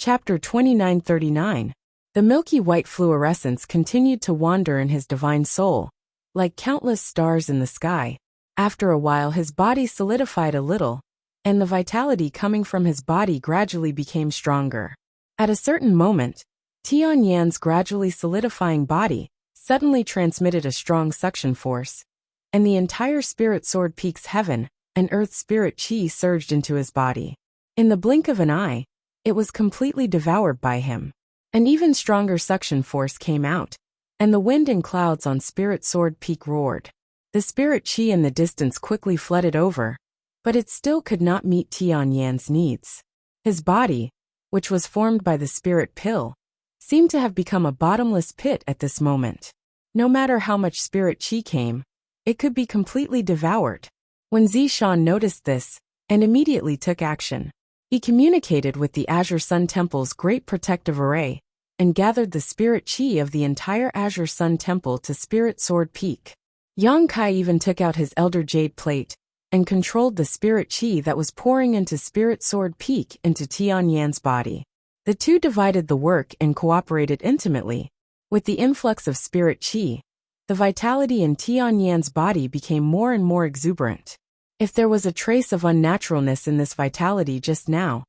Chapter 2939. The milky white fluorescence continued to wander in his divine soul, like countless stars in the sky. After a while his body solidified a little, and the vitality coming from his body gradually became stronger. At a certain moment, Tianyan's gradually solidifying body suddenly transmitted a strong suction force, and the entire spirit sword peak's heaven and earth spirit chi surged into his body. In the blink of an eye, it was completely devoured by him. An even stronger suction force came out, and the wind and clouds on Spirit Sword Peak roared. The spirit chi in the distance quickly flooded over, but it still could not meet Tianyan's needs. His body, which was formed by the spirit pill, seemed to have become a bottomless pit at this moment. No matter how much spirit chi came, it could be completely devoured. When Zishan noticed this, and immediately took action, he communicated with the Azure Sun Temple's great protective array, and gathered the spirit chi of the entire Azure Sun Temple to Spirit Sword Peak. Yang Kai even took out his Elder Jade Plate, and controlled the spirit chi that was pouring into Spirit Sword Peak into Tianyan's body. The two divided the work and cooperated intimately. With the influx of spirit chi, the vitality in Tianyan's body became more and more exuberant. If there was a trace of unnaturalness in this vitality just now,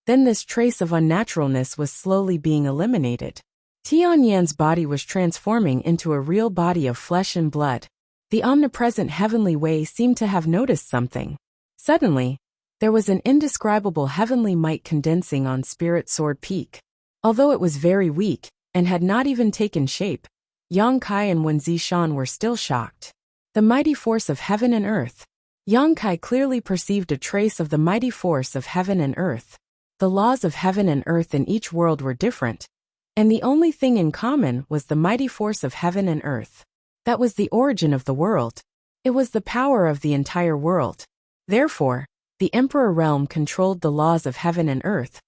then this trace of unnaturalness was slowly being eliminated. Tianyan's body was transforming into a real body of flesh and blood. The omnipresent heavenly way seemed to have noticed something. Suddenly, there was an indescribable heavenly might condensing on Spirit Sword Peak. Although it was very weak, and had not even taken shape, Yang Kai and Wen Zishan were still shocked. The mighty force of heaven and earth. Yang Kai clearly perceived a trace of the mighty force of heaven and earth. The laws of heaven and earth in each world were different, and the only thing in common was the mighty force of heaven and earth. That was the origin of the world. It was the power of the entire world. Therefore, the Emperor realm controlled the laws of heaven and earth,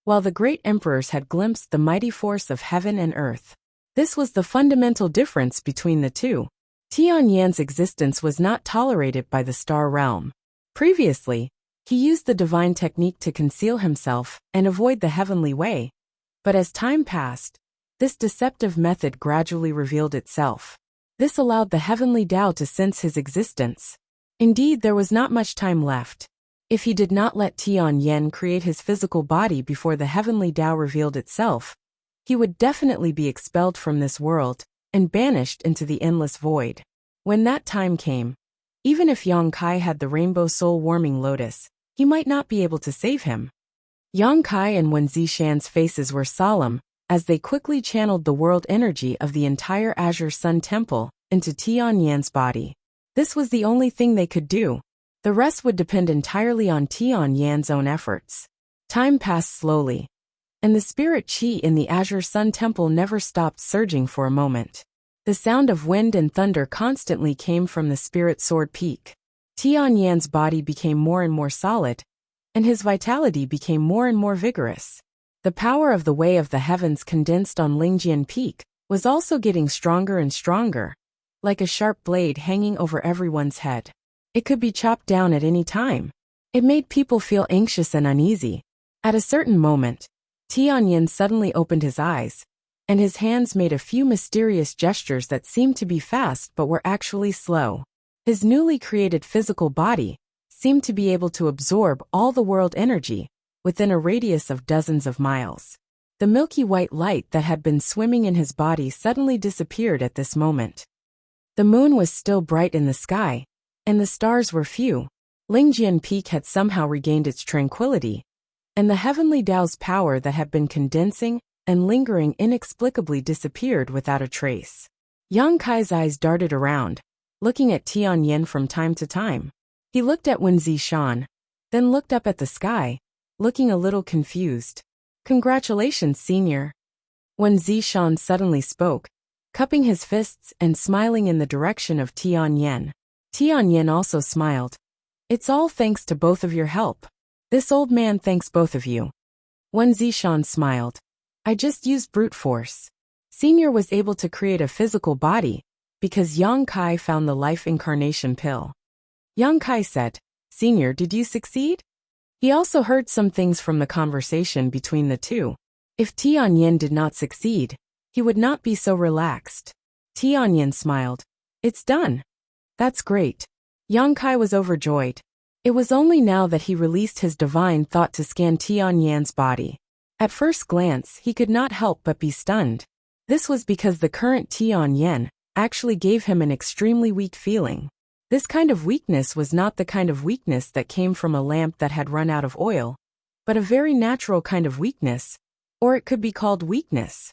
while the great emperors had glimpsed the mighty force of heaven and earth. This was the fundamental difference between the two. Tianyan's existence was not tolerated by the star realm. Previously, he used the divine technique to conceal himself and avoid the heavenly way, but as time passed, this deceptive method gradually revealed itself. This allowed the heavenly Tao to sense his existence. Indeed, there was not much time left. If he did not let Tianyan create his physical body before the heavenly Tao revealed itself, he would definitely be expelled from this world and banished into the endless void. When that time came, even if Yang Kai had the rainbow soul-warming lotus, he might not be able to save him. Yang Kai and Wen Zishan's faces were solemn, as they quickly channeled the world energy of the entire Azure Sun Temple into Tianyan's body. This was the only thing they could do. The rest would depend entirely on Tianyan's own efforts. Time passed slowly, and the spirit chi in the Azure Sun Temple never stopped surging for a moment. The sound of wind and thunder constantly came from the Spirit Sword Peak. Tianyan's body became more and more solid, and his vitality became more and more vigorous. The power of the Way of the Heavens condensed on Lingjian Peak was also getting stronger and stronger, like a sharp blade hanging over everyone's head. It could be chopped down at any time. It made people feel anxious and uneasy. At a certain moment, Tianyan suddenly opened his eyes, and his hands made a few mysterious gestures that seemed to be fast but were actually slow. His newly created physical body seemed to be able to absorb all the world energy within a radius of dozens of miles. The milky white light that had been swimming in his body suddenly disappeared at this moment. The moon was still bright in the sky, and the stars were few. Lingjian Peak had somehow regained its tranquility, and the heavenly Tao's power that had been condensing and lingering inexplicably disappeared without a trace. Yang Kai's eyes darted around, looking at Tianyan from time to time. He looked at Wen Zishan, then looked up at the sky, looking a little confused. "Congratulations, senior." Wen Zishan suddenly spoke, cupping his fists and smiling in the direction of Tianyan. Tianyan also smiled. "It's all thanks to both of your help. This old man thanks both of you." Wen Zishan smiled. "I just used brute force. Senior was able to create a physical body because Yang Kai found the life incarnation pill." Yang Kai said, "Senior, did you succeed?" He also heard some things from the conversation between the two. If Tianyin did not succeed, he would not be so relaxed. Tianyin smiled. It's done. That's great. Yang Kai was overjoyed. It was only now that he released his divine thought to scan Tianyin's body. At first glance, he could not help but be stunned. This was because the current Tianyin actually gave him an extremely weak feeling. This kind of weakness was not the kind of weakness that came from a lamp that had run out of oil, but a very natural kind of weakness, or it could be called weakness.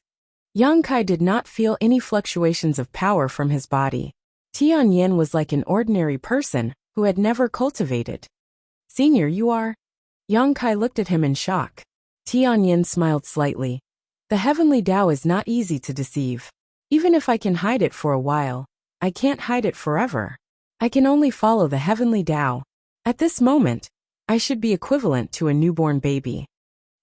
Yang Kai did not feel any fluctuations of power from his body. Tianyin was like an ordinary person who had never cultivated. Senior, you are? Yang Kai looked at him in shock. Tianyin smiled slightly. The heavenly Tao is not easy to deceive. Even if I can hide it for a while, I can't hide it forever. I can only follow the heavenly Tao. At this moment, I should be equivalent to a newborn baby.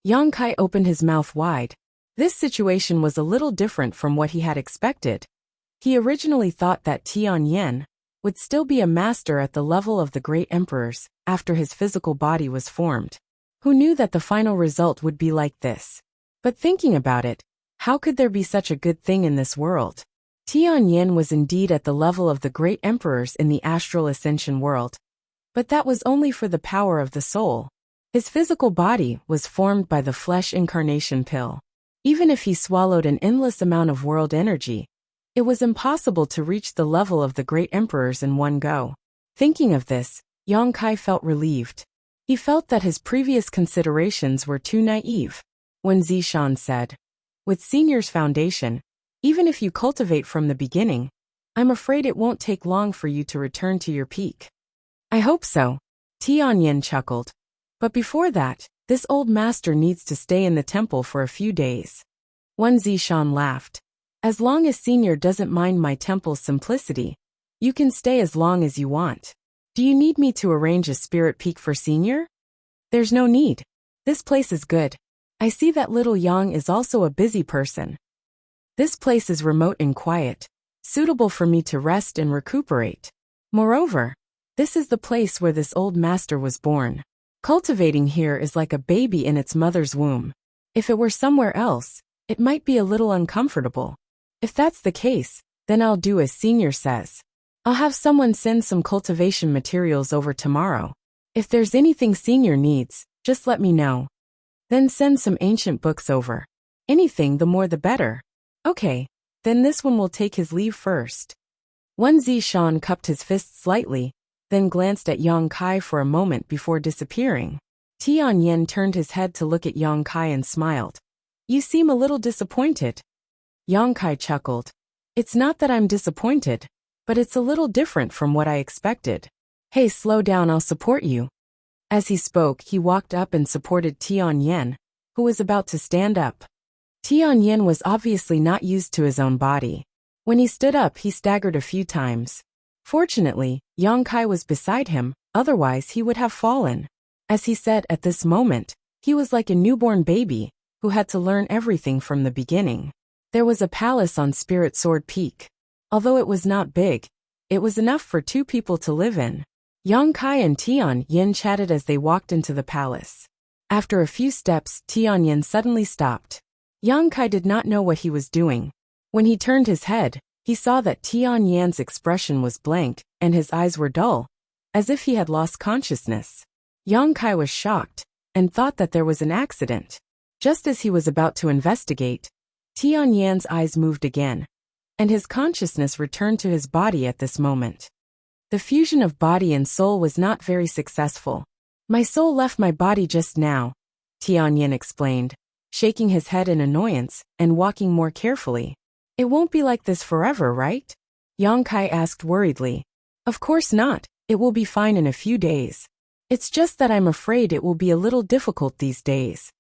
Yang Kai opened his mouth wide. This situation was a little different from what he had expected. He originally thought that Tianyin would still be a master at the level of the great emperors after his physical body was formed. Who knew that the final result would be like this? But thinking about it, how could there be such a good thing in this world? Tianyin was indeed at the level of the great emperors in the astral ascension world. But that was only for the power of the soul. His physical body was formed by the flesh incarnation pill. Even if he swallowed an endless amount of world energy, it was impossible to reach the level of the great emperors in one go. Thinking of this, Yang Kai felt relieved. He felt that his previous considerations were too naive. When Zishan said, "With Senior's foundation, even if you cultivate from the beginning, I'm afraid it won't take long for you to return to your peak." I hope so. Tianyin chuckled. But before that, this old master needs to stay in the temple for a few days. One Zishan laughed. As long as Senior doesn't mind my temple's simplicity, you can stay as long as you want. Do you need me to arrange a spirit peak for Senior? There's no need. This place is good. I see that little Yang is also a busy person. This place is remote and quiet, suitable for me to rest and recuperate. Moreover, this is the place where this old master was born. Cultivating here is like a baby in its mother's womb. If it were somewhere else, it might be a little uncomfortable. If that's the case, then I'll do as Senior says. I'll have someone send some cultivation materials over tomorrow. If there's anything Senior needs, just let me know. Then send some ancient books over. Anything the more the better. Okay, then this one will take his leave first. One Zishan cupped his fist slightly, then glanced at Yang Kai for a moment before disappearing. Tianyin turned his head to look at Yang Kai and smiled. You seem a little disappointed. Yang Kai chuckled. It's not that I'm disappointed, but it's a little different from what I expected. Hey, slow down, I'll support you. As he spoke, he walked up and supported Tianyin, who was about to stand up. Tianyin was obviously not used to his own body. When he stood up, he staggered a few times. Fortunately, Yang Kai was beside him, otherwise he would have fallen. As he said at this moment, he was like a newborn baby, who had to learn everything from the beginning. There was a palace on Spirit Sword Peak. Although it was not big, it was enough for 2 people to live in. Yang Kai and Tianyin chatted as they walked into the palace. After a few steps, Tianyin suddenly stopped. Yang Kai did not know what he was doing. When he turned his head, he saw that Tianyin's expression was blank, and his eyes were dull, as if he had lost consciousness. Yang Kai was shocked, and thought that there was an accident. Just as he was about to investigate, Tianyin's eyes moved again, and his consciousness returned to his body at this moment. The fusion of body and soul was not very successful. My soul left my body just now, Tianyin explained, shaking his head in annoyance and walking more carefully. It won't be like this forever, right? Yang Kai asked worriedly. Of course not, it will be fine in a few days. It's just that I'm afraid it will be a little difficult these days.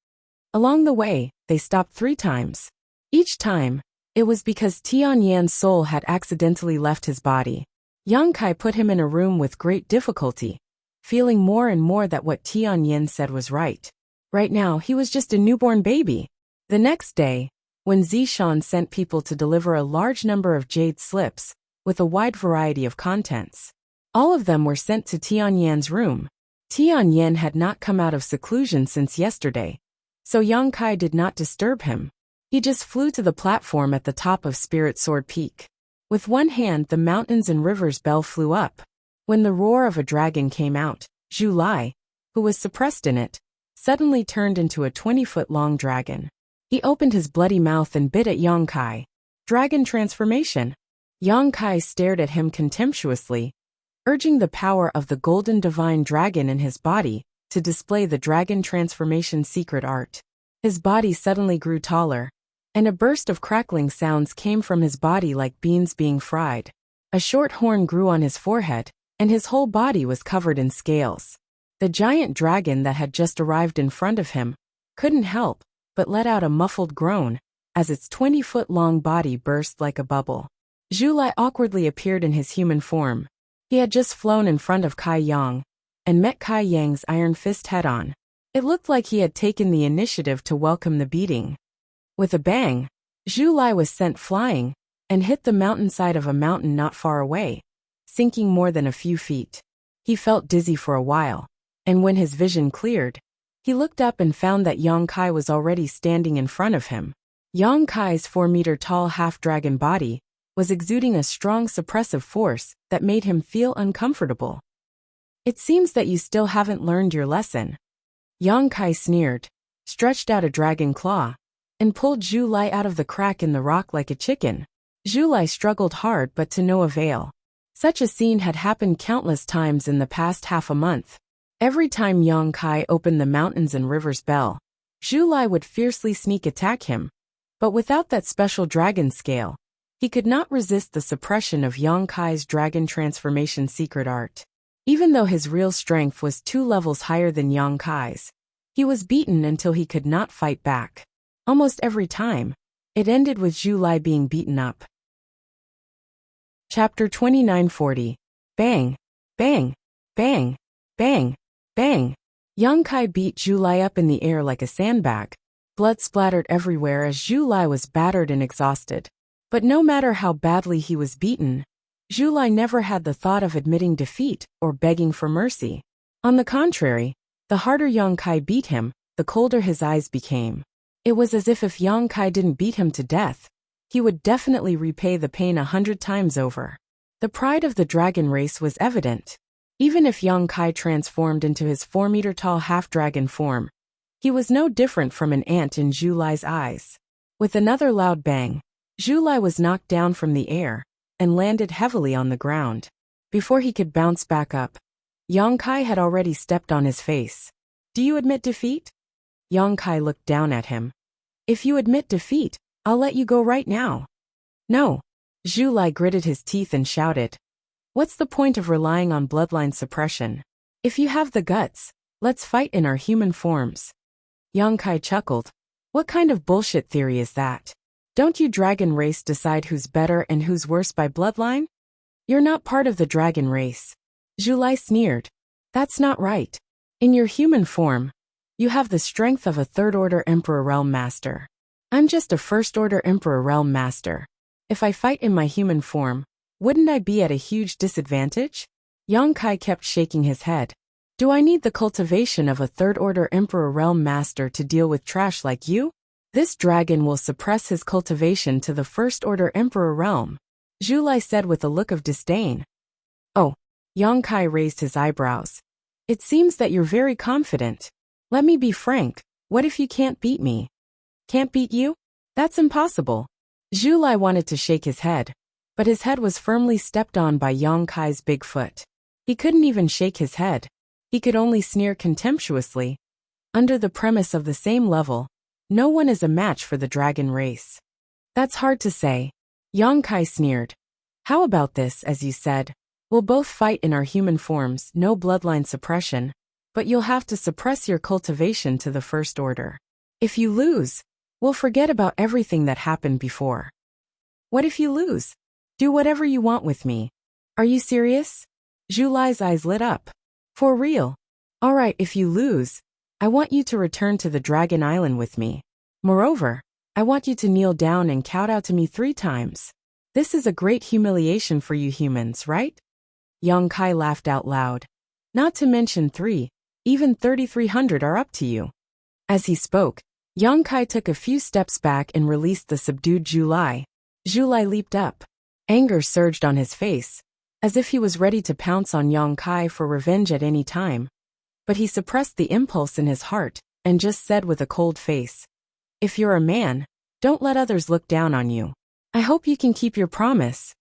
Along the way, they stopped 3 times. Each time, it was because Tianyin's soul had accidentally left his body. Yang Kai put him in a room with great difficulty, feeling more and more that what Tianyin said was right. Right now, he was just a newborn baby. The next day, when Zishan sent people to deliver a large number of jade slips, with a wide variety of contents, all of them were sent to Tianyin's room. Tianyin had not come out of seclusion since yesterday, So Yang Kai did not disturb him. He just flew to the platform at the top of Spirit Sword Peak. With one hand, the mountains and rivers bell flew up. When the roar of a dragon came out, Zhu Lai, who was suppressed in it, suddenly turned into a 20-foot-long dragon. He opened his bloody mouth and bit at Yang Kai. Dragon transformation. Yang Kai stared at him contemptuously, urging the power of the golden divine dragon in his body to display the dragon transformation secret art. His body suddenly grew taller, and a burst of crackling sounds came from his body like beans being fried. A short horn grew on his forehead, and his whole body was covered in scales. The giant dragon that had just arrived in front of him couldn't help but let out a muffled groan as its 20-foot-long body burst like a bubble. Zhu Lai awkwardly appeared in his human form. He had just flown in front of Kai Yang and met Kai Yang's iron fist head-on. It looked like he had taken the initiative to welcome the beating. With a bang, Zhu Lai was sent flying and hit the mountainside of a mountain not far away, sinking more than a few feet. He felt dizzy for a while, and when his vision cleared, he looked up and found that Yang Kai was already standing in front of him. Yang Kai's 4-meter-tall half-dragon body was exuding a strong suppressive force that made him feel uncomfortable. It seems that you still haven't learned your lesson. Yang Kai sneered, stretched out a dragon claw, and pulled Zhu Lai out of the crack in the rock like a chicken. Zhu Lai struggled hard but to no avail. Such a scene had happened countless times in the past half a month. Every time Yang Kai opened the mountains and rivers bell, Zhu Lai would fiercely sneak attack him. But without that special dragon scale, he could not resist the suppression of Yang Kai's dragon transformation secret art. Even though his real strength was 2 levels higher than Yang Kai's, he was beaten until he could not fight back. Almost every time, it ended with Zhu Lai being beaten up. Chapter 2940. Bang, bang, bang, bang, bang. Yang Kai beat Zhu Lai up in the air like a sandbag. Blood splattered everywhere as Zhu Lai was battered and exhausted. But no matter how badly he was beaten, Zhu Lai never had the thought of admitting defeat or begging for mercy. On the contrary, the harder Yang Kai beat him, the colder his eyes became. It was as if Yang Kai didn't beat him to death, he would definitely repay the pain 100 times over. The pride of the dragon race was evident. Even if Yang Kai transformed into his 4-meter-tall half-dragon form, he was no different from an ant in Zhu Lai's eyes. With another loud bang, Zhu Lai was knocked down from the air and landed heavily on the ground. Before he could bounce back up, Yang Kai had already stepped on his face. Do you admit defeat? Yang Kai looked down at him. If you admit defeat, I'll let you go right now. No. Zhu Lai gritted his teeth and shouted. What's the point of relying on bloodline suppression? If you have the guts, let's fight in our human forms. Yang Kai chuckled. What kind of bullshit theory is that? Don't you dragon race decide who's better and who's worse by bloodline? You're not part of the dragon race. Zhu Lai sneered. That's not right. In your human form, you have the strength of a 3rd-order Emperor Realm Master. I'm just a 1st-order Emperor Realm Master. If I fight in my human form, wouldn't I be at a huge disadvantage? Yang Kai kept shaking his head. Do I need the cultivation of a 3rd-order Emperor Realm Master to deal with trash like you? This dragon will suppress his cultivation to the 1st-order Emperor Realm, Zhu Lai said with a look of disdain. Oh, Yang Kai raised his eyebrows. It seems that you're very confident. Let me be frank, what if you can't beat me? Can't beat you? That's impossible. Zhu Lai wanted to shake his head, but his head was firmly stepped on by Yang Kai's big foot. He couldn't even shake his head. He could only sneer contemptuously. Under the premise of the same level, no one is a match for the dragon race. That's hard to say. Yang Kai sneered. How about this, as you said? We'll both fight in our human forms, no bloodline suppression, but you'll have to suppress your cultivation to the 1st order. If you lose, we'll forget about everything that happened before. What if you lose? Do whatever you want with me. Are you serious? Zhu Lai's eyes lit up. For real? All right, if you lose, I want you to return to the Dragon Island with me. Moreover, I want you to kneel down and kowtow to me 3 times. This is a great humiliation for you humans, right? Yang Kai laughed out loud. Not to mention 3, even 3,300 are up to you. As he spoke, Yang Kai took a few steps back and released the subdued Zhu Lai. Zhu Lai leaped up. Anger surged on his face, as if he was ready to pounce on Yang Kai for revenge at any time. But he suppressed the impulse in his heart, and just said with a cold face, "If you're a man, don't let others look down on you. I hope you can keep your promise."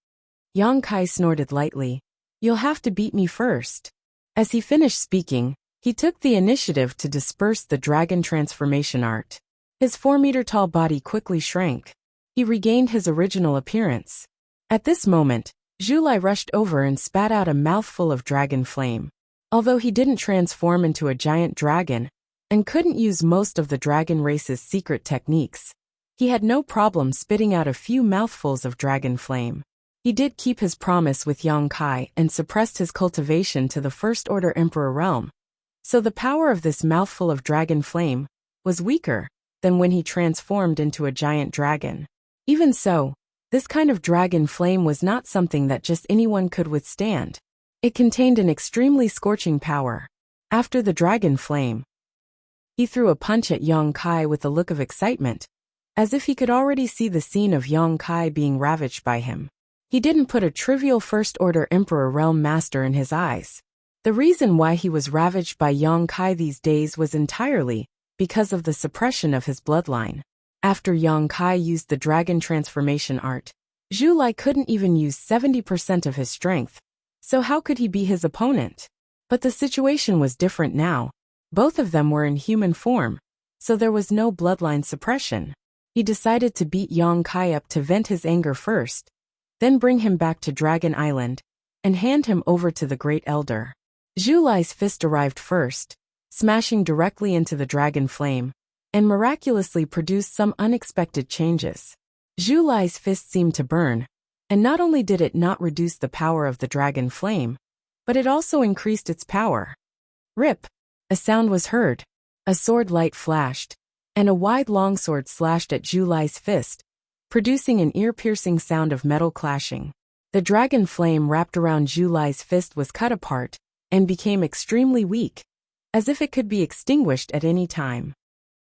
Yang Kai snorted lightly. "You'll have to beat me first." As he finished speaking, he took the initiative to disperse the dragon transformation art. His 4-meter-tall body quickly shrank. He regained his original appearance. At this moment, Zhu Lai rushed over and spat out a mouthful of dragon flame. Although he didn't transform into a giant dragon, and couldn't use most of the dragon race's secret techniques, he had no problem spitting out a few mouthfuls of dragon flame. He did keep his promise with Yang Kai and suppressed his cultivation to the First Order Emperor realm. So the power of this mouthful of dragon flame was weaker than when he transformed into a giant dragon. Even so, this kind of dragon flame was not something that just anyone could withstand. It contained an extremely scorching power. After the dragon flame, he threw a punch at Yang Kai with a look of excitement, as if he could already see the scene of Yang Kai being ravaged by him. He didn't put a trivial First Order Emperor Realm Master in his eyes. The reason why he was ravaged by Yang Kai these days was entirely because of the suppression of his bloodline. After Yang Kai used the dragon transformation art, Zhu Lai couldn't even use 70% of his strength. So how could he be his opponent? But the situation was different now. Both of them were in human form, so there was no bloodline suppression. He decided to beat Yang Kai up to vent his anger first, then bring him back to Dragon Island, and hand him over to the Great Elder. Zhu Lai's fist arrived first, smashing directly into the dragon flame, and miraculously produced some unexpected changes. Zhu Lai's fist seemed to burn, and not only did it not reduce the power of the dragon flame, but it also increased its power. Rip! A sound was heard. A sword light flashed, and a wide longsword slashed at Zhu Lai's fist, producing an ear-piercing sound of metal clashing. The dragon flame wrapped around Zhu Lai's fist was cut apart, and became extremely weak, as if it could be extinguished at any time.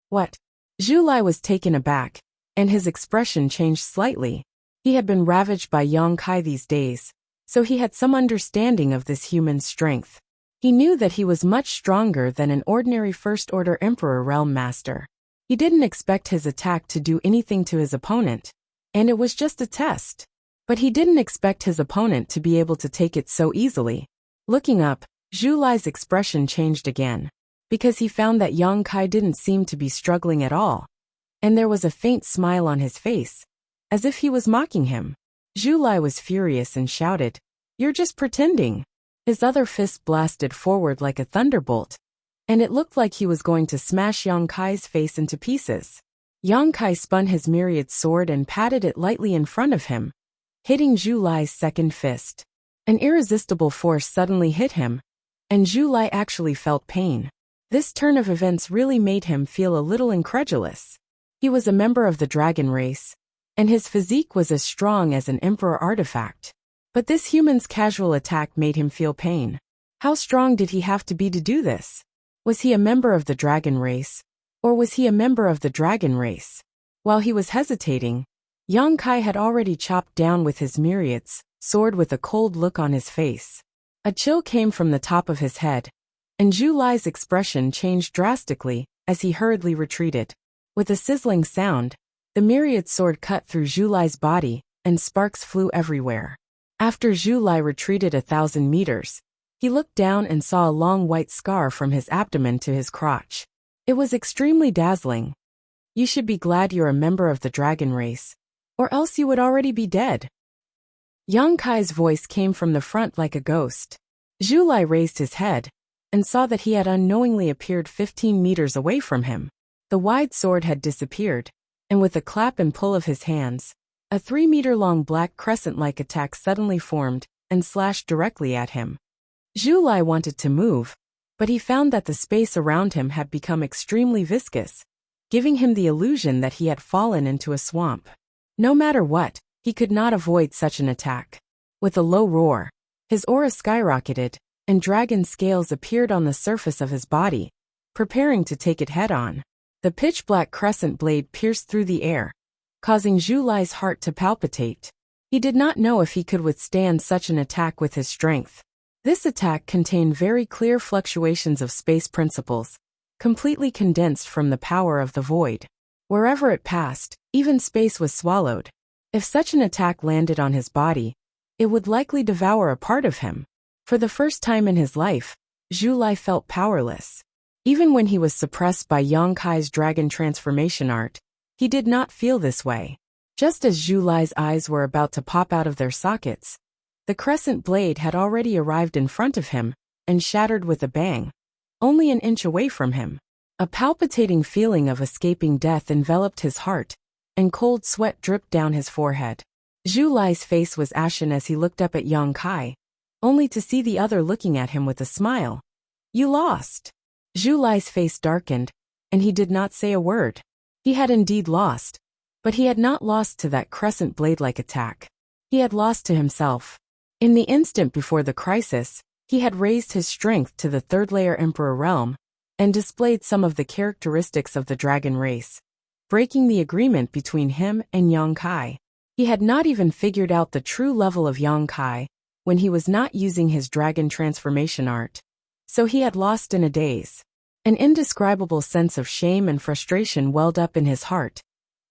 What? Zhu Lai was taken aback, and his expression changed slightly. He had been ravaged by Yang Kai these days, so he had some understanding of this human strength. He knew that he was much stronger than an ordinary First Order Emperor Realm Master. He didn't expect his attack to do anything to his opponent, and it was just a test. But he didn't expect his opponent to be able to take it so easily. Looking up, Zhu Lai's expression changed again, because he found that Yang Kai didn't seem to be struggling at all, and there was a faint smile on his face, as if he was mocking him. Zhu Lai was furious and shouted, "You're just pretending." His other fist blasted forward like a thunderbolt, and it looked like he was going to smash Yang Kai's face into pieces. Yang Kai spun his myriad sword and patted it lightly in front of him, hitting Zhu Lai's second fist. An irresistible force suddenly hit him, and Zhu Lai actually felt pain. This turn of events really made him feel a little incredulous. He was a member of the dragon race, and his physique was as strong as an emperor artifact. But this human's casual attack made him feel pain. How strong did he have to be to do this? Was he a member of the dragon race, or was he a member of the dragon race? While he was hesitating, Yang Kai had already chopped down with his myriads sword with a cold look on his face. A chill came from the top of his head, and Zhu Lai's expression changed drastically as he hurriedly retreated. With a sizzling sound, the myriad sword cut through Zhu Lai's body, and sparks flew everywhere. After Zhu Lai retreated 1,000 meters, he looked down and saw a long white scar from his abdomen to his crotch. It was extremely dazzling. "You should be glad you're a member of the dragon race, or else you would already be dead." Yang Kai's voice came from the front like a ghost. Zhu Lai raised his head, and saw that he had unknowingly appeared 15 meters away from him. The wide sword had disappeared, and with a clap and pull of his hands, a 3-meter-long black crescent-like attack suddenly formed, and slashed directly at him. Zhu Lai wanted to move, but he found that the space around him had become extremely viscous, giving him the illusion that he had fallen into a swamp. No matter what, he could not avoid such an attack. With a low roar, his aura skyrocketed, and dragon scales appeared on the surface of his body, preparing to take it head-on. The pitch-black crescent blade pierced through the air, causing Zhu Lai's heart to palpitate. He did not know if he could withstand such an attack with his strength. This attack contained very clear fluctuations of space principles, completely condensed from the power of the void. Wherever it passed, even space was swallowed. If such an attack landed on his body, it would likely devour a part of him. For the first time in his life, Zhu Lai felt powerless. Even when he was suppressed by Yang Kai's dragon transformation art, he did not feel this way. Just as Zhu Lai's eyes were about to pop out of their sockets, the crescent blade had already arrived in front of him and shattered with a bang, only an inch away from him. A palpitating feeling of escaping death enveloped his heart, and cold sweat dripped down his forehead. Zhu Lai's face was ashen as he looked up at Yang Kai, only to see the other looking at him with a smile. "You lost." Zhu Lai's face darkened, and he did not say a word. He had indeed lost, but he had not lost to that crescent blade-like attack. He had lost to himself. In the instant before the crisis, he had raised his strength to the third-layer Emperor realm, and displayed some of the characteristics of the dragon race, breaking the agreement between him and Yang Kai. He had not even figured out the true level of Yang Kai when he was not using his dragon transformation art. So he had lost in a daze. An indescribable sense of shame and frustration welled up in his heart,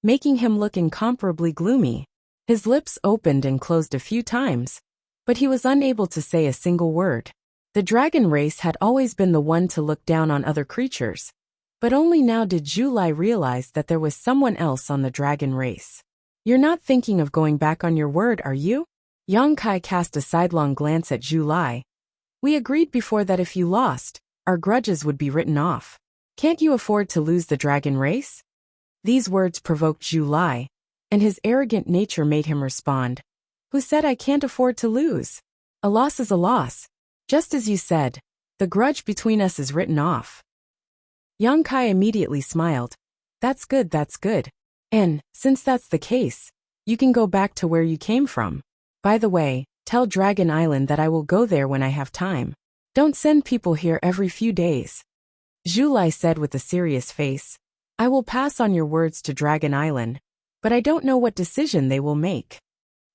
making him look incomparably gloomy. His lips opened and closed a few times, but he was unable to say a single word. The dragon race had always been the one to look down on other creatures, but only now did Zhu Lai realize that there was someone else on the dragon race. "You're not thinking of going back on your word, are you?" Yang Kai cast a sidelong glance at Zhu Lai. "We agreed before that if you lost, our grudges would be written off. Can't you afford to lose the dragon race?" These words provoked Zhu Lai, and his arrogant nature made him respond. "Who said I can't afford to lose? A loss is a loss. Just as you said, the grudge between us is written off." Yang Kai immediately smiled. That's good. And, since that's the case, you can go back to where you came from. By the way, tell Dragon Island that I will go there when I have time. Don't send people here every few days." Zhu Lai said with a serious face. "I will pass on your words to Dragon Island, but I don't know what decision they will make."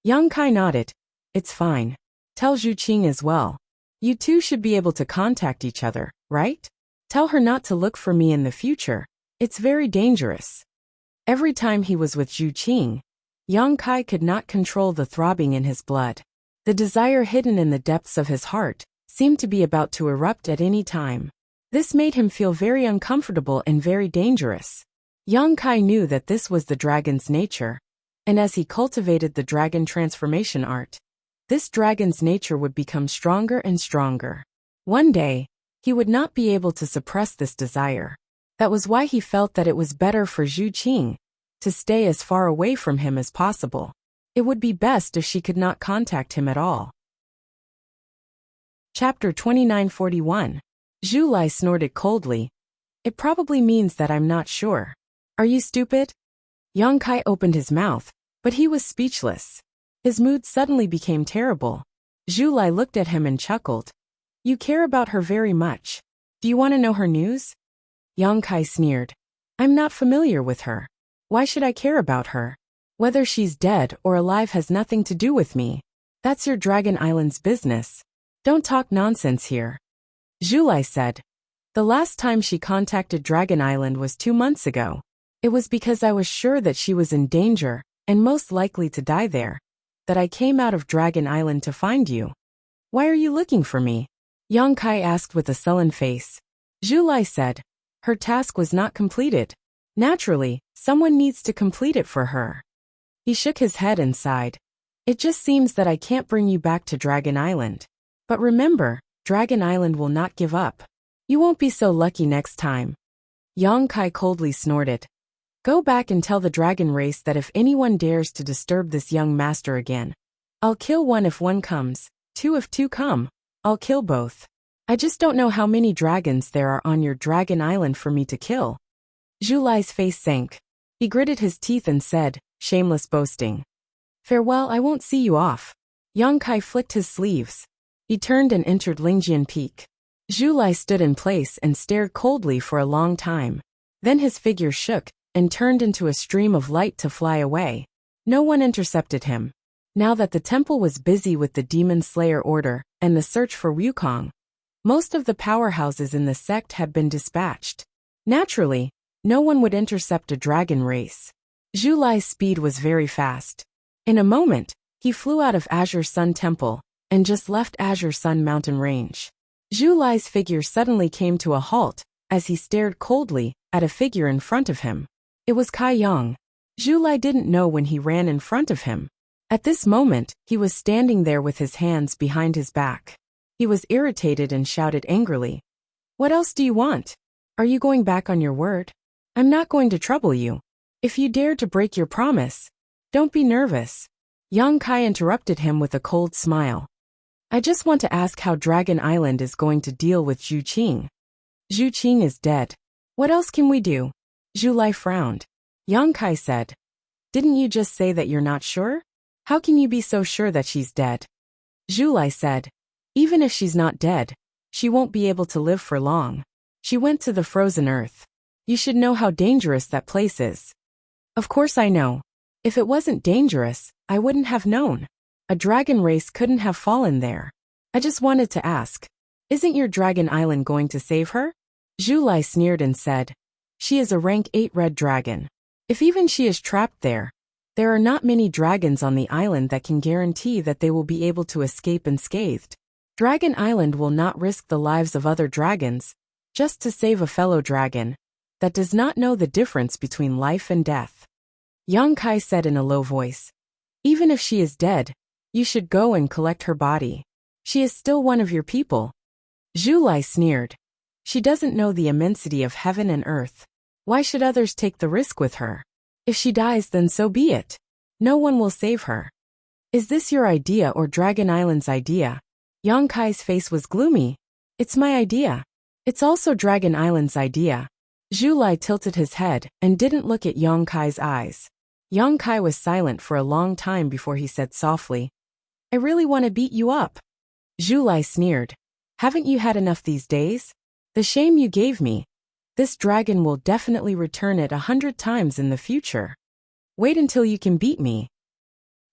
Yang Kai nodded. "It's fine. Tell Zhu Qing as well. You two should be able to contact each other, right? Tell her not to look for me in the future. It's very dangerous." Every time he was with Zhu Qing, Yang Kai could not control the throbbing in his blood. The desire hidden in the depths of his heart seemed to be about to erupt at any time. This made him feel very uncomfortable and very dangerous. Yang Kai knew that this was the dragon's nature, and as he cultivated the dragon transformation art, this dragon's nature would become stronger and stronger. One day, he would not be able to suppress this desire. That was why he felt that it was better for Zhu Qing to stay as far away from him as possible. It would be best if she could not contact him at all. Chapter 2941. Zhu Lai snorted coldly. "It probably means that I'm not sure. Are you stupid?" Yang Kai opened his mouth, but he was speechless. His mood suddenly became terrible. Zhu Lai looked at him and chuckled. "You care about her very much. Do you want to know her news?" Yang Kai sneered. "I'm not familiar with her. Why should I care about her? Whether she's dead or alive has nothing to do with me. That's your Dragon Island's business. Don't talk nonsense here." Zhu Lai said. "The last time she contacted Dragon Island was 2 months ago. It was because I was sure that she was in danger, and most likely to die there, that I came out of Dragon Island to find you." "Why are you looking for me?" Yang Kai asked with a sullen face. Zhu Lai said. "Her task was not completed. Naturally, someone needs to complete it for her." He shook his head and sighed. "It just seems that I can't bring you back to Dragon Island. But remember, Dragon Island will not give up. You won't be so lucky next time." Yang Kai coldly snorted. "Go back and tell the dragon race that if anyone dares to disturb this young master again, I'll kill one if one comes, 2 if 2 come, I'll kill both. I just don't know how many dragons there are on your Dragon Island for me to kill." Zhu Lai's face sank. He gritted his teeth and said, "Shameless boasting. Farewell, I won't see you off." Yang Kai flicked his sleeves. He turned and entered Lingjian Peak. Zhu Lai stood in place and stared coldly for a long time. Then his figure shook and turned into a stream of light to fly away. No one intercepted him. Now that the temple was busy with the Demon Slayer order and the search for Wukong, most of the powerhouses in the sect had been dispatched. Naturally, no one would intercept a dragon race. Zhu Lai's speed was very fast. In a moment, he flew out of Azure Sun Temple and just left Azure Sun Mountain Range. Zhu Lai's figure suddenly came to a halt as he stared coldly at a figure in front of him. It was Kai Yang. Zhu Lai didn't know when he ran in front of him. At this moment, he was standing there with his hands behind his back. He was irritated and shouted angrily, "What else do you want? Are you going back on your word? I'm not going to trouble you. If you dare to break your promise, don't be nervous." Yang Kai interrupted him with a cold smile. "I just want to ask how Dragon Island is going to deal with Zhu Qing." "Zhu Qing is dead. What else can we do?" Zhu Lai frowned. Yang Kai said, "Didn't you just say that you're not sure? How can you be so sure that she's dead?" Zhu Lai said, "Even if she's not dead, she won't be able to live for long. She went to the frozen earth. You should know how dangerous that place is." "Of course I know. If it wasn't dangerous, I wouldn't have known. A dragon race couldn't have fallen there. I just wanted to ask, isn't your Dragon Island going to save her?" Zhu Lai sneered and said, "She is a rank 8 red dragon. If even she is trapped there are not many dragons on the island that can guarantee that they will be able to escape unscathed. Dragon Island will not risk the lives of other dragons just to save a fellow dragon that does not know the difference between life and death." Yang Kai said in a low voice, "Even if she is dead, you should go and collect her body. She is still one of your people." Zhu Lai sneered. "She doesn't know the immensity of heaven and earth. Why should others take the risk with her? If she dies, then so be it. No one will save her." "Is this your idea or Dragon Island's idea?" Yang Kai's face was gloomy. "It's my idea. It's also Dragon Island's idea." Zhu Lai tilted his head and didn't look at Yang Kai's eyes. Yang Kai was silent for a long time before he said softly, "I really want to beat you up." Zhu Lai sneered. "Haven't you had enough these days? The shame you gave me. This dragon will definitely return it 100 times in the future. Wait until you can beat me."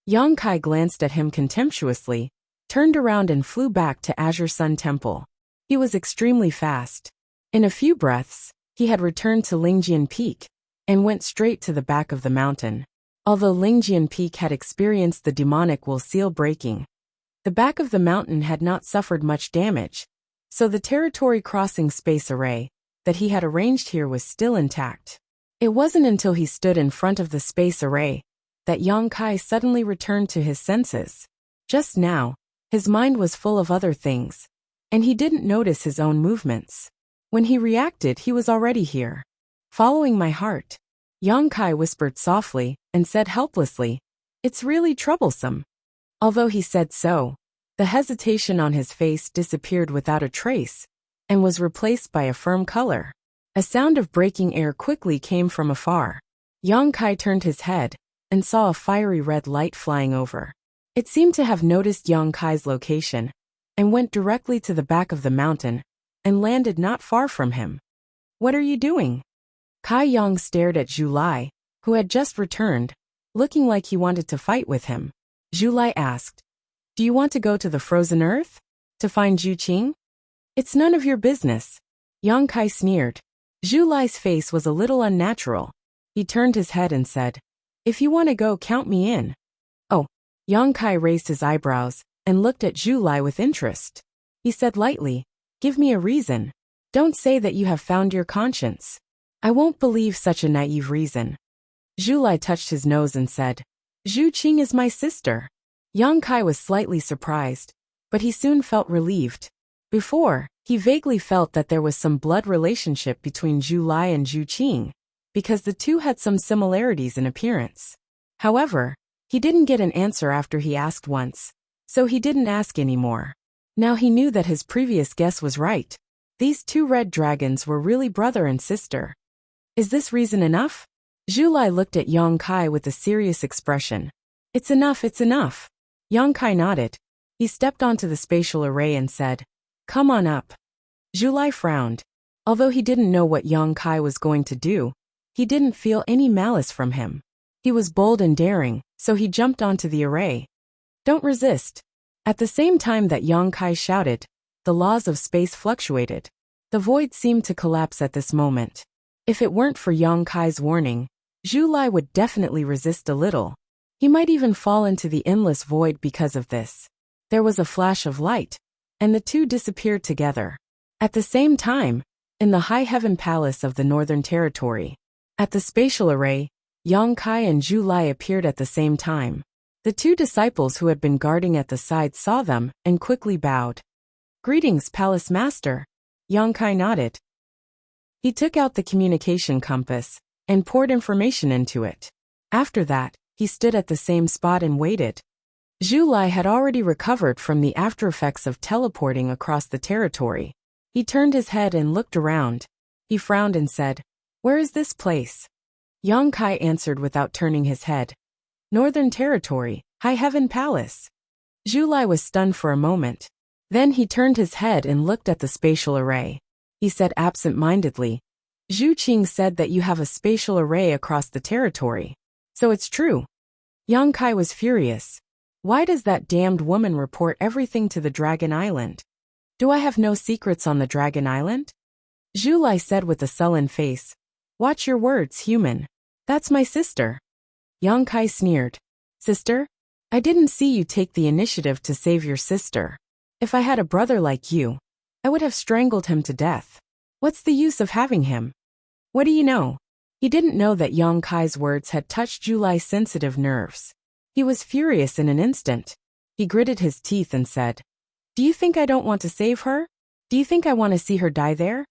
Yang Kai glanced at him contemptuously, turned around and flew back to Azure Sun Temple. He was extremely fast. In a few breaths, he had returned to Lingjian Peak and went straight to the back of the mountain. Although Lingjian Peak had experienced the demonic wool seal breaking, the back of the mountain had not suffered much damage, so the territory crossing space array that he had arranged here was still intact. It wasn't until he stood in front of the space array that Yang Kai suddenly returned to his senses. Just now, his mind was full of other things, and he didn't notice his own movements. When he reacted, he was already here. "Following my heart," Yang Kai whispered softly and said helplessly, "It's really troublesome." Although he said so, the hesitation on his face disappeared without a trace and was replaced by a firm color. A sound of breaking air quickly came from afar. Yang Kai turned his head and saw a fiery red light flying over. It seemed to have noticed Yang Kai's location and went directly to the back of the mountain and landed not far from him. "What are you doing?" Kai Yang stared at Zhu Lai, who had just returned, looking like he wanted to fight with him. Zhu Lai asked, "Do you want to go to the frozen earth? To find Zhu Qing?" "It's none of your business." Yang Kai sneered. Zhu Lai's face was a little unnatural. He turned his head and said, "If you want to go, count me in." "Oh." Yang Kai raised his eyebrows and looked at Zhu Lai with interest. He said lightly, "Give me a reason. Don't say that you have found your conscience. I won't believe such a naive reason." Zhu Lai touched his nose and said, "Zhu Qing is my sister." Yang Kai was slightly surprised, but he soon felt relieved. Before, he vaguely felt that there was some blood relationship between Zhu Lai and Zhu Qing, because the two had some similarities in appearance. However, he didn't get an answer after he asked once, so he didn't ask anymore. Now he knew that his previous guess was right. These two red dragons were really brother and sister. "Is this reason enough?" Zhu Lai looked at Yang Kai with a serious expression. "It's enough, it's enough." Yang Kai nodded. He stepped onto the spatial array and said, "Come on up." Zhu Lai frowned. Although he didn't know what Yang Kai was going to do, he didn't feel any malice from him. He was bold and daring, so he jumped onto the array. Don't resist. At the same time that Yang Kai shouted, the laws of space fluctuated. The void seemed to collapse at this moment. If it weren't for Yang Kai's warning, Zhu Lai would definitely resist a little. He might even fall into the endless void because of this. There was a flash of light, and the two disappeared together. At the same time, in the High Heaven Palace of the Northern Territory, at the spatial array, Yang Kai and Zhu Lai appeared at the same time. The two disciples who had been guarding at the side saw them and quickly bowed. Greetings, Palace Master. Yang Kai nodded. He took out the communication compass and poured information into it. After that, he stood at the same spot and waited. Zhu Lai had already recovered from the aftereffects of teleporting across the territory. He turned his head and looked around. He frowned and said, "Where is this place?" Yang Kai answered without turning his head. "Northern Territory, High Heaven Palace." Zhu Lai was stunned for a moment. Then he turned his head and looked at the spatial array. He said absent-mindedly, "Zhu Qing said that you have a spatial array across the territory. So it's true." Yang Kai was furious. Why does that damned woman report everything to the Dragon Island? Do I have no secrets on the Dragon Island? Zhu Lai said with a sullen face. Watch your words, human. That's my sister. Yang Kai sneered. Sister? I didn't see you take the initiative to save your sister. If I had a brother like you, I would have strangled him to death. What's the use of having him? What do you know? He didn't know that Yang Kai's words had touched Zhu Lai's sensitive nerves. He was furious in an instant. He gritted his teeth and said, Do you think I don't want to save her? Do you think I want to see her die there?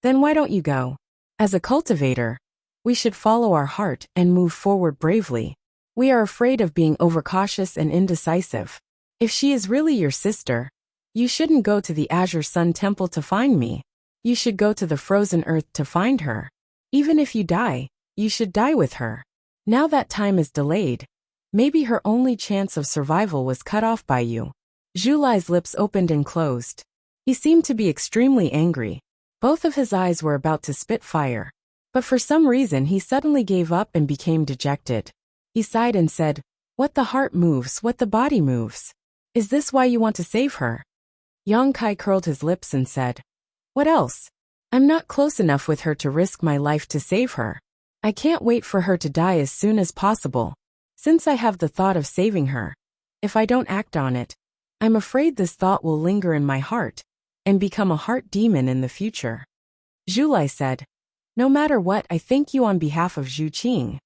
Then why don't you go? As a cultivator, we should follow our heart and move forward bravely. We are afraid of being overcautious and indecisive. If she is really your sister, you shouldn't go to the Azure Sun Temple to find me. You should go to the frozen earth to find her. Even if you die, you should die with her. Now that time is delayed. Maybe her only chance of survival was cut off by you. Zhu Lai's lips opened and closed. He seemed to be extremely angry. Both of his eyes were about to spit fire. But for some reason he suddenly gave up and became dejected. He sighed and said, What the heart moves, what the body moves. Is this why you want to save her? Yang Kai curled his lips and said, What else? I'm not close enough with her to risk my life to save her. I can't wait for her to die as soon as possible. Since I have the thought of saving her, if I don't act on it, I'm afraid this thought will linger in my heart and become a heart demon in the future. Zhu Lai said, No matter what, I thank you on behalf of Zhu Qing.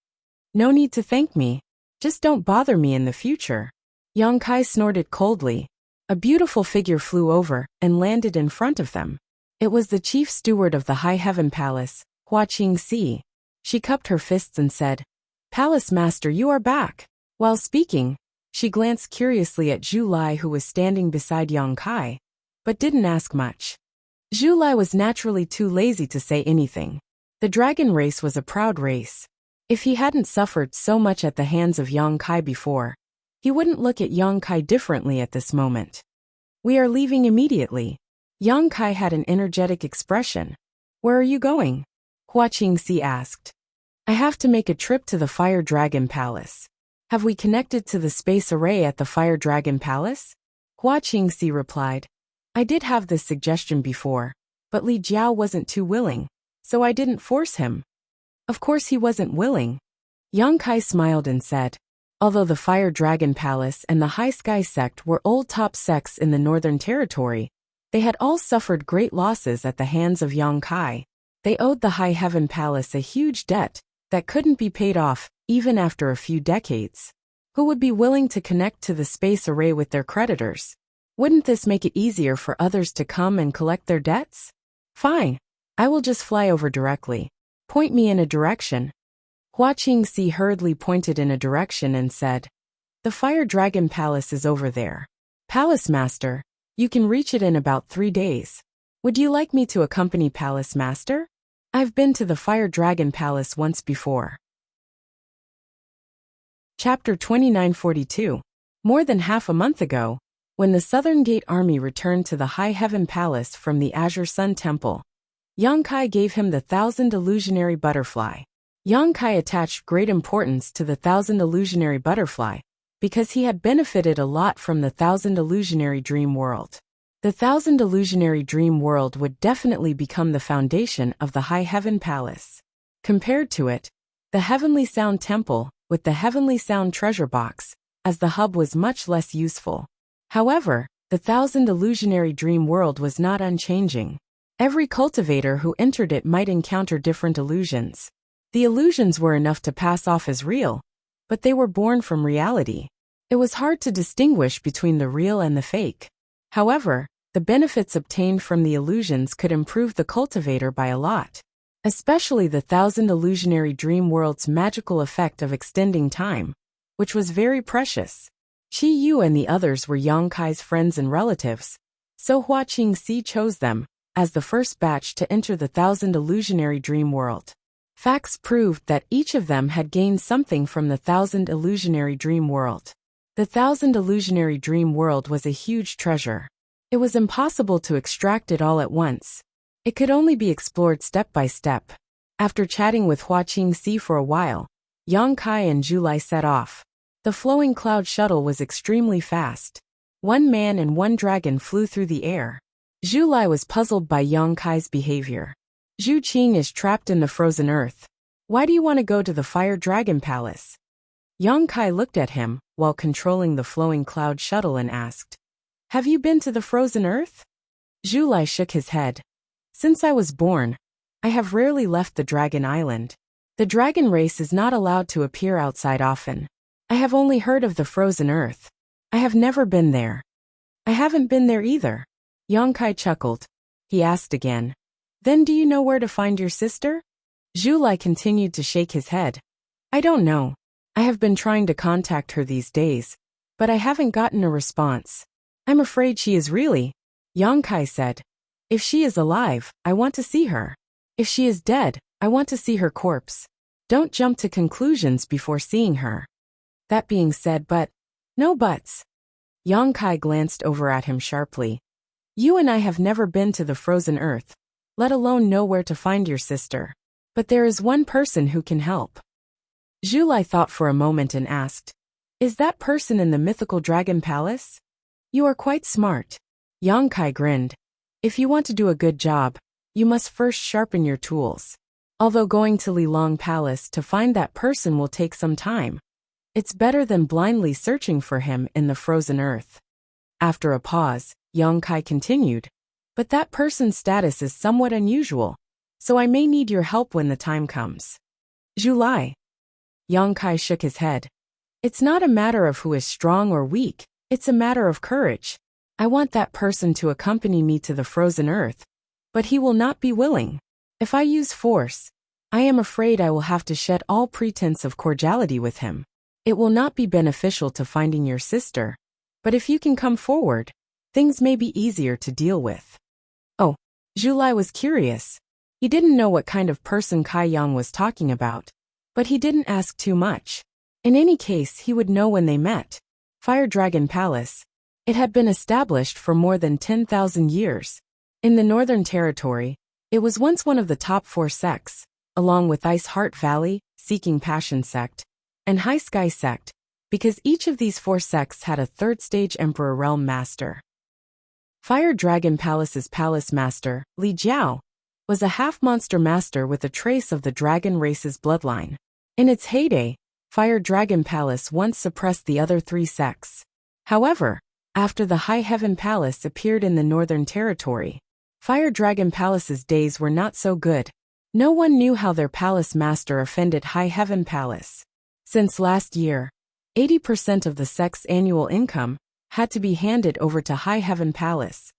No need to thank me. Just don't bother me in the future. Yang Kai snorted coldly. A beautiful figure flew over and landed in front of them. It was the chief steward of the High Heaven Palace, Hua Qingxi. She cupped her fists and said, Palace Master, you are back. While speaking, she glanced curiously at Zhu Lai, who was standing beside Yang Kai, but didn't ask much. Zhu Lai was naturally too lazy to say anything. The dragon race was a proud race. If he hadn't suffered so much at the hands of Yang Kai before, he wouldn't look at Yang Kai differently at this moment. We are leaving immediately. Yang Kai had an energetic expression. Where are you going? Hua Qingxi asked. I have to make a trip to the Fire Dragon Palace. Have we connected to the space array at the Fire Dragon Palace? Hua Qingxi replied. I did have this suggestion before, but Li Jiao wasn't too willing, so I didn't force him. Of course he wasn't willing. Yang Kai smiled and said, Although the Fire Dragon Palace and the High Sky Sect were old top sects in the Northern Territory, they had all suffered great losses at the hands of Yang Kai. They owed the High Heaven Palace a huge debt that couldn't be paid off even after a few decades. Who would be willing to connect to the space array with their creditors? Wouldn't this make it easier for others to come and collect their debts? Fine. I will just fly over directly. Point me in a direction. Hua Qingxi hurriedly pointed in a direction and said, The Fire Dragon Palace is over there. Palace Master, you can reach it in about 3 days. Would you like me to accompany Palace Master? I've been to the Fire Dragon Palace once before. Chapter 2942. More than half a month ago, when the Southern Gate Army returned to the High Heaven Palace from the Azure Sun Temple, Yang Kai gave him the 1,000 illusionary butterfly. Yang Kai attached great importance to the 1,000 illusionary butterfly because he had benefited a lot from the 1,000 illusionary dream world. The 1,000 illusionary dream world would definitely become the foundation of the High Heaven Palace. Compared to it, the Heavenly Sound Temple, with the Heavenly Sound Treasure Box, as the hub was much less useful. However, the 1,000 illusionary dream world was not unchanging. Every cultivator who entered it might encounter different illusions. The illusions were enough to pass off as real, but they were born from reality. It was hard to distinguish between the real and the fake. However, the benefits obtained from the illusions could improve the cultivator by a lot. Especially the 1,000 illusionary dream world's magical effect of extending time, which was very precious. Qi Yu and the others were Yang Kai's friends and relatives, so Hua Qingxi chose them as the first batch to enter the 1,000 illusionary dream world. Facts proved that each of them had gained something from the 1,000 illusionary dream world. The 1,000 illusionary dream world was a huge treasure. It was impossible to extract it all at once. It could only be explored step by step. After chatting with Hua Qingxi for a while, Yang Kai and Zhu Lai set off. The flowing cloud shuttle was extremely fast. One man and one dragon flew through the air. Zhu Lai was puzzled by Yang Kai's behavior. Zhu Qing is trapped in the frozen earth. Why do you want to go to the Fire Dragon Palace? Yang Kai looked at him while controlling the flowing cloud shuttle and asked, Have you been to the frozen earth? Zhu Lai shook his head. Since I was born, I have rarely left the Dragon Island. The dragon race is not allowed to appear outside often. I have only heard of the frozen earth. I have never been there. I haven't been there either. Yang Kai chuckled. He asked again, Then do you know where to find your sister? Zhu Lai continued to shake his head. I don't know. I have been trying to contact her these days, but I haven't gotten a response. I'm afraid she is really. Yang Kai said, If she is alive, I want to see her. If she is dead, I want to see her corpse. Don't jump to conclusions before seeing her. That being said, no buts. Yang Kai glanced over at him sharply. You and I have never been to the frozen earth, let alone know where to find your sister. But there is one person who can help. Zhu Lai thought for a moment and asked, Is that person in the mythical dragon palace? You are quite smart. Yang Kai grinned. If you want to do a good job, you must first sharpen your tools. Although going to Lilong Palace to find that person will take some time, it's better than blindly searching for him in the frozen earth. After a pause, Yang Kai continued, But that person's status is somewhat unusual, so I may need your help when the time comes. Zhu Lai. Yang Kai shook his head. It's not a matter of who is strong or weak, it's a matter of courage. I want that person to accompany me to the frozen earth, but he will not be willing. If I use force, I am afraid I will have to shed all pretense of cordiality with him. It will not be beneficial to finding your sister, but if you can come forward, things may be easier to deal with. Oh, Zhu Lai was curious. He didn't know what kind of person Kai Yang was talking about, but he didn't ask too much. In any case, he would know when they met. Fire Dragon Palace. It had been established for more than 10,000 years. In the Northern Territory, it was once one of the top 4 sects, along with Ice Heart Valley, Seeking Passion Sect, and High Sky Sect, because each of these 4 sects had a 3rd stage Emperor Realm Master. Fire Dragon Palace's Palace Master, Li Jiao, was a half-monster master with a trace of the dragon race's bloodline. In its heyday, Fire Dragon Palace once suppressed the other 3 sects. However, after the High Heaven Palace appeared in the Northern Territory, Fire Dragon Palace's days were not so good. No one knew how their palace master offended High Heaven Palace. Since last year, 80% of the sect's annual income had to be handed over to High Heaven Palace,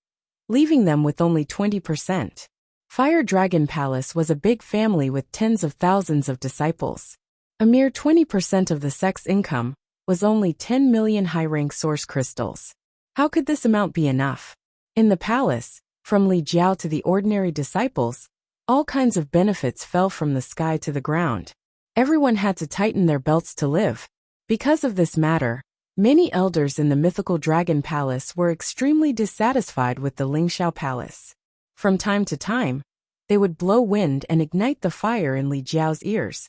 leaving them with only 20%. Fire Dragon Palace was a big family with tens of thousands of disciples. A mere 20% of the sect's income was only 10 million high-rank source crystals. How could this amount be enough? In the palace, from Li Jiao to the ordinary disciples, all kinds of benefits fell from the sky to the ground. Everyone had to tighten their belts to live. Because of this matter, many elders in the mythical Dragon Palace were extremely dissatisfied with the Lingxiao Palace. From time to time, they would blow wind and ignite the fire in Li Jiao's ears,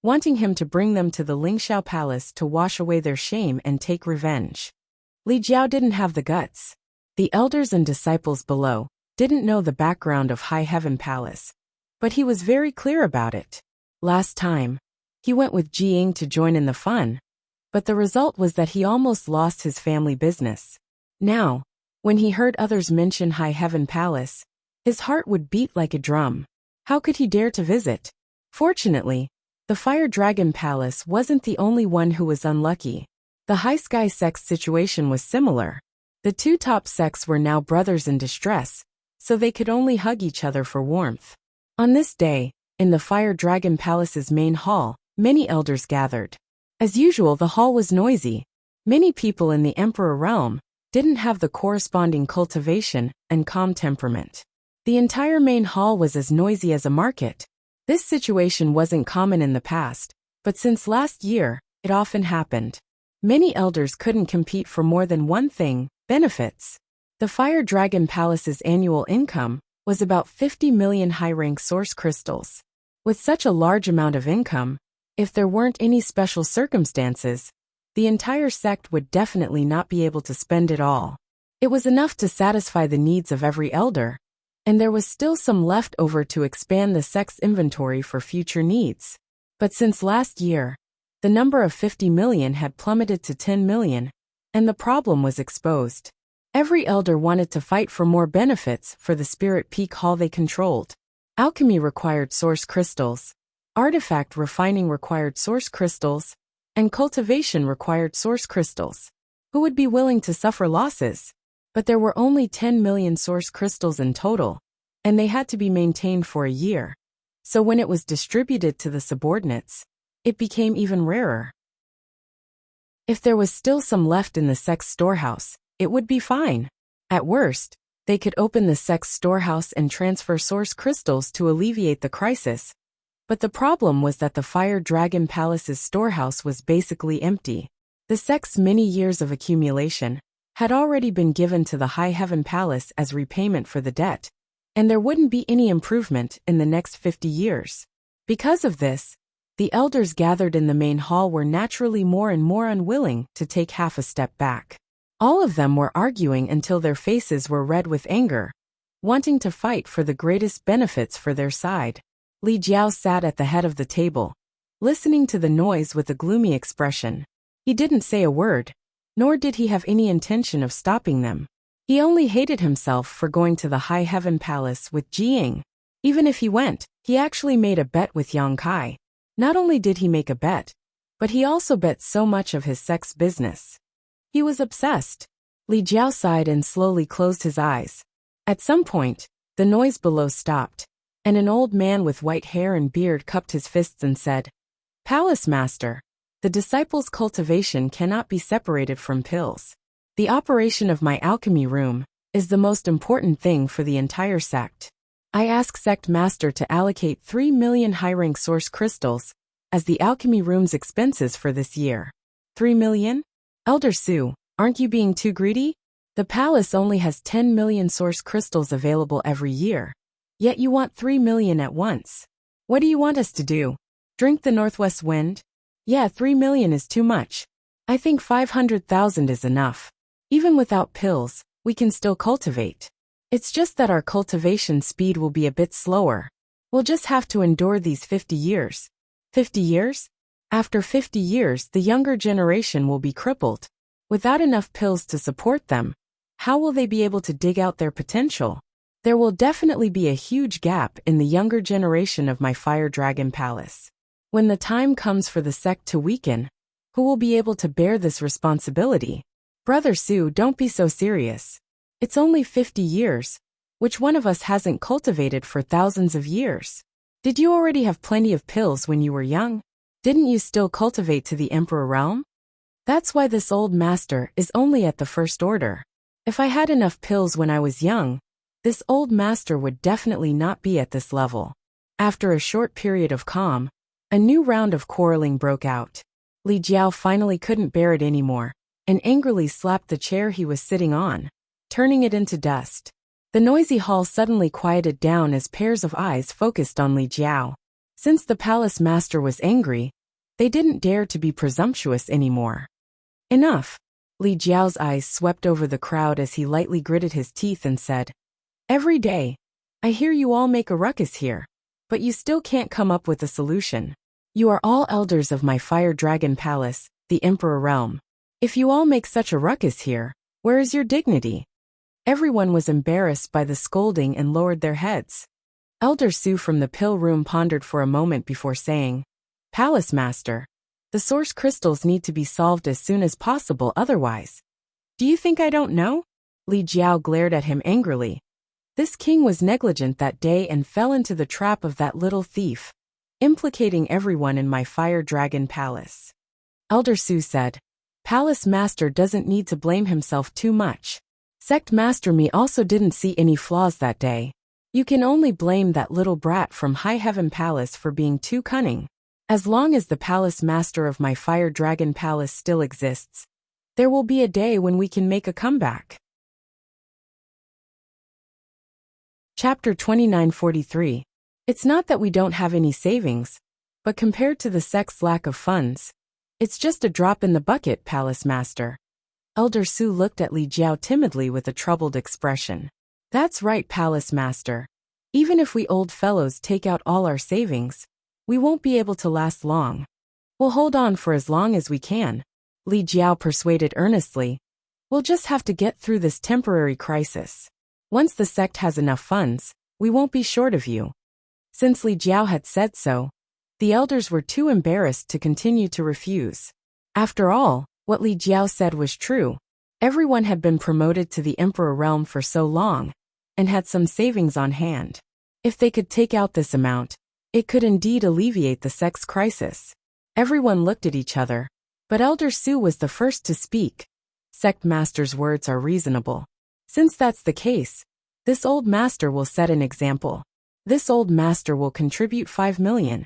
wanting him to bring them to the Lingxiao Palace to wash away their shame and take revenge. Li Jiao didn't have the guts. The elders and disciples below didn't know the background of High Heaven Palace, but he was very clear about it. Last time, he went with Jiying to join in the fun, but the result was that he almost lost his family business. Now, when he heard others mention High Heaven Palace, his heart would beat like a drum. How could he dare to visit? Fortunately, the Fire Dragon Palace wasn't the only one who was unlucky. The High Sky sect's situation was similar. The two top sects were now brothers in distress, so they could only hug each other for warmth. On this day, in the Fire Dragon Palace's main hall, many elders gathered. As usual, the hall was noisy. Many people in the Emperor realm didn't have the corresponding cultivation and calm temperament. The entire main hall was as noisy as a market. This situation wasn't common in the past, but since last year, it often happened. Many elders couldn't compete for more than one thing: benefits. The Fire Dragon Palace's annual income was about 50 million high-rank source crystals. With such a large amount of income, if there weren't any special circumstances, the entire sect would definitely not be able to spend it all. It was enough to satisfy the needs of every elder, and there was still some left over to expand the sect's inventory for future needs. But since last year, the number of 50 million had plummeted to 10 million, and the problem was exposed. Every elder wanted to fight for more benefits for the Spirit Peak Hall they controlled. Alchemy required source crystals, artifact refining required source crystals, and cultivation required source crystals. Who would be willing to suffer losses? But there were only 10 million source crystals in total, and they had to be maintained for a year. So when it was distributed to the subordinates, it became even rarer. If there was still some left in the sect's storehouse, it would be fine. At worst, they could open the sect's storehouse and transfer source crystals to alleviate the crisis. But the problem was that the Fire Dragon Palace's storehouse was basically empty. The sect's many years of accumulation had already been given to the High Heaven Palace as repayment for the debt, and there wouldn't be any improvement in the next 50 years. Because of this, the elders gathered in the main hall were naturally more and more unwilling to take half a step back. All of them were arguing until their faces were red with anger, wanting to fight for the greatest benefits for their side. Li Jiao sat at the head of the table, listening to the noise with a gloomy expression. He didn't say a word, nor did he have any intention of stopping them. He only hated himself for going to the High Heaven Palace with Jiying. Even if he went, he actually made a bet with Yang Kai. Not only did he make a bet, but he also bet so much of his sect's business. He was obsessed. Li Jiao sighed and slowly closed his eyes. At some point, the noise below stopped, and an old man with white hair and beard cupped his fists and said, "Palace Master, the disciple's cultivation cannot be separated from pills. The operation of my alchemy room is the most important thing for the entire sect. I ask Sect Master to allocate 3 million high-rank source crystals as the alchemy room's expenses for this year." 3 million? Elder Su, aren't you being too greedy? The palace only has 10 million source crystals available every year. Yet you want 3 million at once. What do you want us to do? Drink the northwest wind? Yeah, 3 million is too much. I think 500,000 is enough. Even without pills, we can still cultivate. It's just that our cultivation speed will be a bit slower. We'll just have to endure these 50 years. 50 years? After 50 years, the younger generation will be crippled. Without enough pills to support them, how will they be able to dig out their potential? There will definitely be a huge gap in the younger generation of my Fire Dragon Palace. When the time comes for the sect to weaken, who will be able to bear this responsibility? Brother Su, don't be so serious. It's only 50 years. Which one of us hasn't cultivated for thousands of years? Did you already have plenty of pills when you were young? Didn't you still cultivate to the Emperor realm? That's why this old master is only at the first order. If I had enough pills when I was young, this old master would definitely not be at this level. After a short period of calm, a new round of quarreling broke out. Li Jiao finally couldn't bear it anymore, and angrily slapped the chair he was sitting on, turning it into dust. The noisy hall suddenly quieted down as pairs of eyes focused on Li Jiao. Since the palace master was angry, they didn't dare to be presumptuous anymore. Enough! Li Jiao's eyes swept over the crowd as he lightly gritted his teeth and said, "Every day, I hear you all make a ruckus here, but you still can't come up with a solution. You are all elders of my Fire Dragon Palace, the Emperor Realm. If you all make such a ruckus here, where is your dignity?" Everyone was embarrassed by the scolding and lowered their heads. Elder Su from the pill room pondered for a moment before saying, "Palace Master, the source crystals need to be solved as soon as possible otherwise. Do you think I don't know?" Li Jiao glared at him angrily. This king was negligent that day and fell into the trap of that little thief, implicating everyone in my Fire Dragon Palace. Elder Su said, "Palace Master doesn't need to blame himself too much. Sect Master Me also didn't see any flaws that day. You can only blame that little brat from High Heaven Palace for being too cunning. As long as the Palace Master of my Fire Dragon Palace still exists, there will be a day when we can make a comeback." Chapter 2943. It's not that we don't have any savings, but compared to the sect's lack of funds, it's just a drop in the bucket, Palace Master. Elder Su looked at Li Jiao timidly with a troubled expression. "That's right, Palace Master. Even if we old fellows take out all our savings, we won't be able to last long. We'll hold on for as long as we can," Li Jiao persuaded earnestly. "We'll just have to get through this temporary crisis. Once the sect has enough funds, we won't be short of you." Since Li Jiao had said so, the elders were too embarrassed to continue to refuse. After all, what Li Jiao said was true. Everyone had been promoted to the Emperor Realm for so long, and had some savings on hand. If they could take out this amount, it could indeed alleviate the sect's crisis. Everyone looked at each other, but Elder Su was the first to speak. "Sect Master's words are reasonable. Since that's the case, this old master will set an example. This old master will contribute 5 million.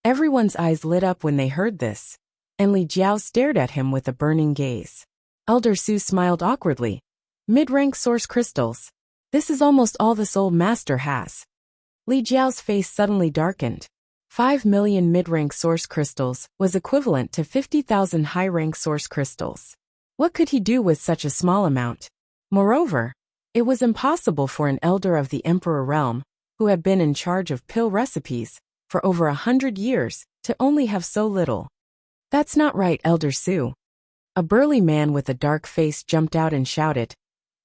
Everyone's eyes lit up when they heard this, and Li Jiao stared at him with a burning gaze. Elder Su smiled awkwardly. "Mid-rank source crystals. This is almost all this old master has." Li Jiao's face suddenly darkened. 5 million mid-rank source crystals was equivalent to 50,000 high-rank source crystals. What could he do with such a small amount? Moreover, it was impossible for an elder of the Emperor Realm, who had been in charge of pill recipes for over 100 years, to only have so little. "That's not right, Elder Su." A burly man with a dark face jumped out and shouted,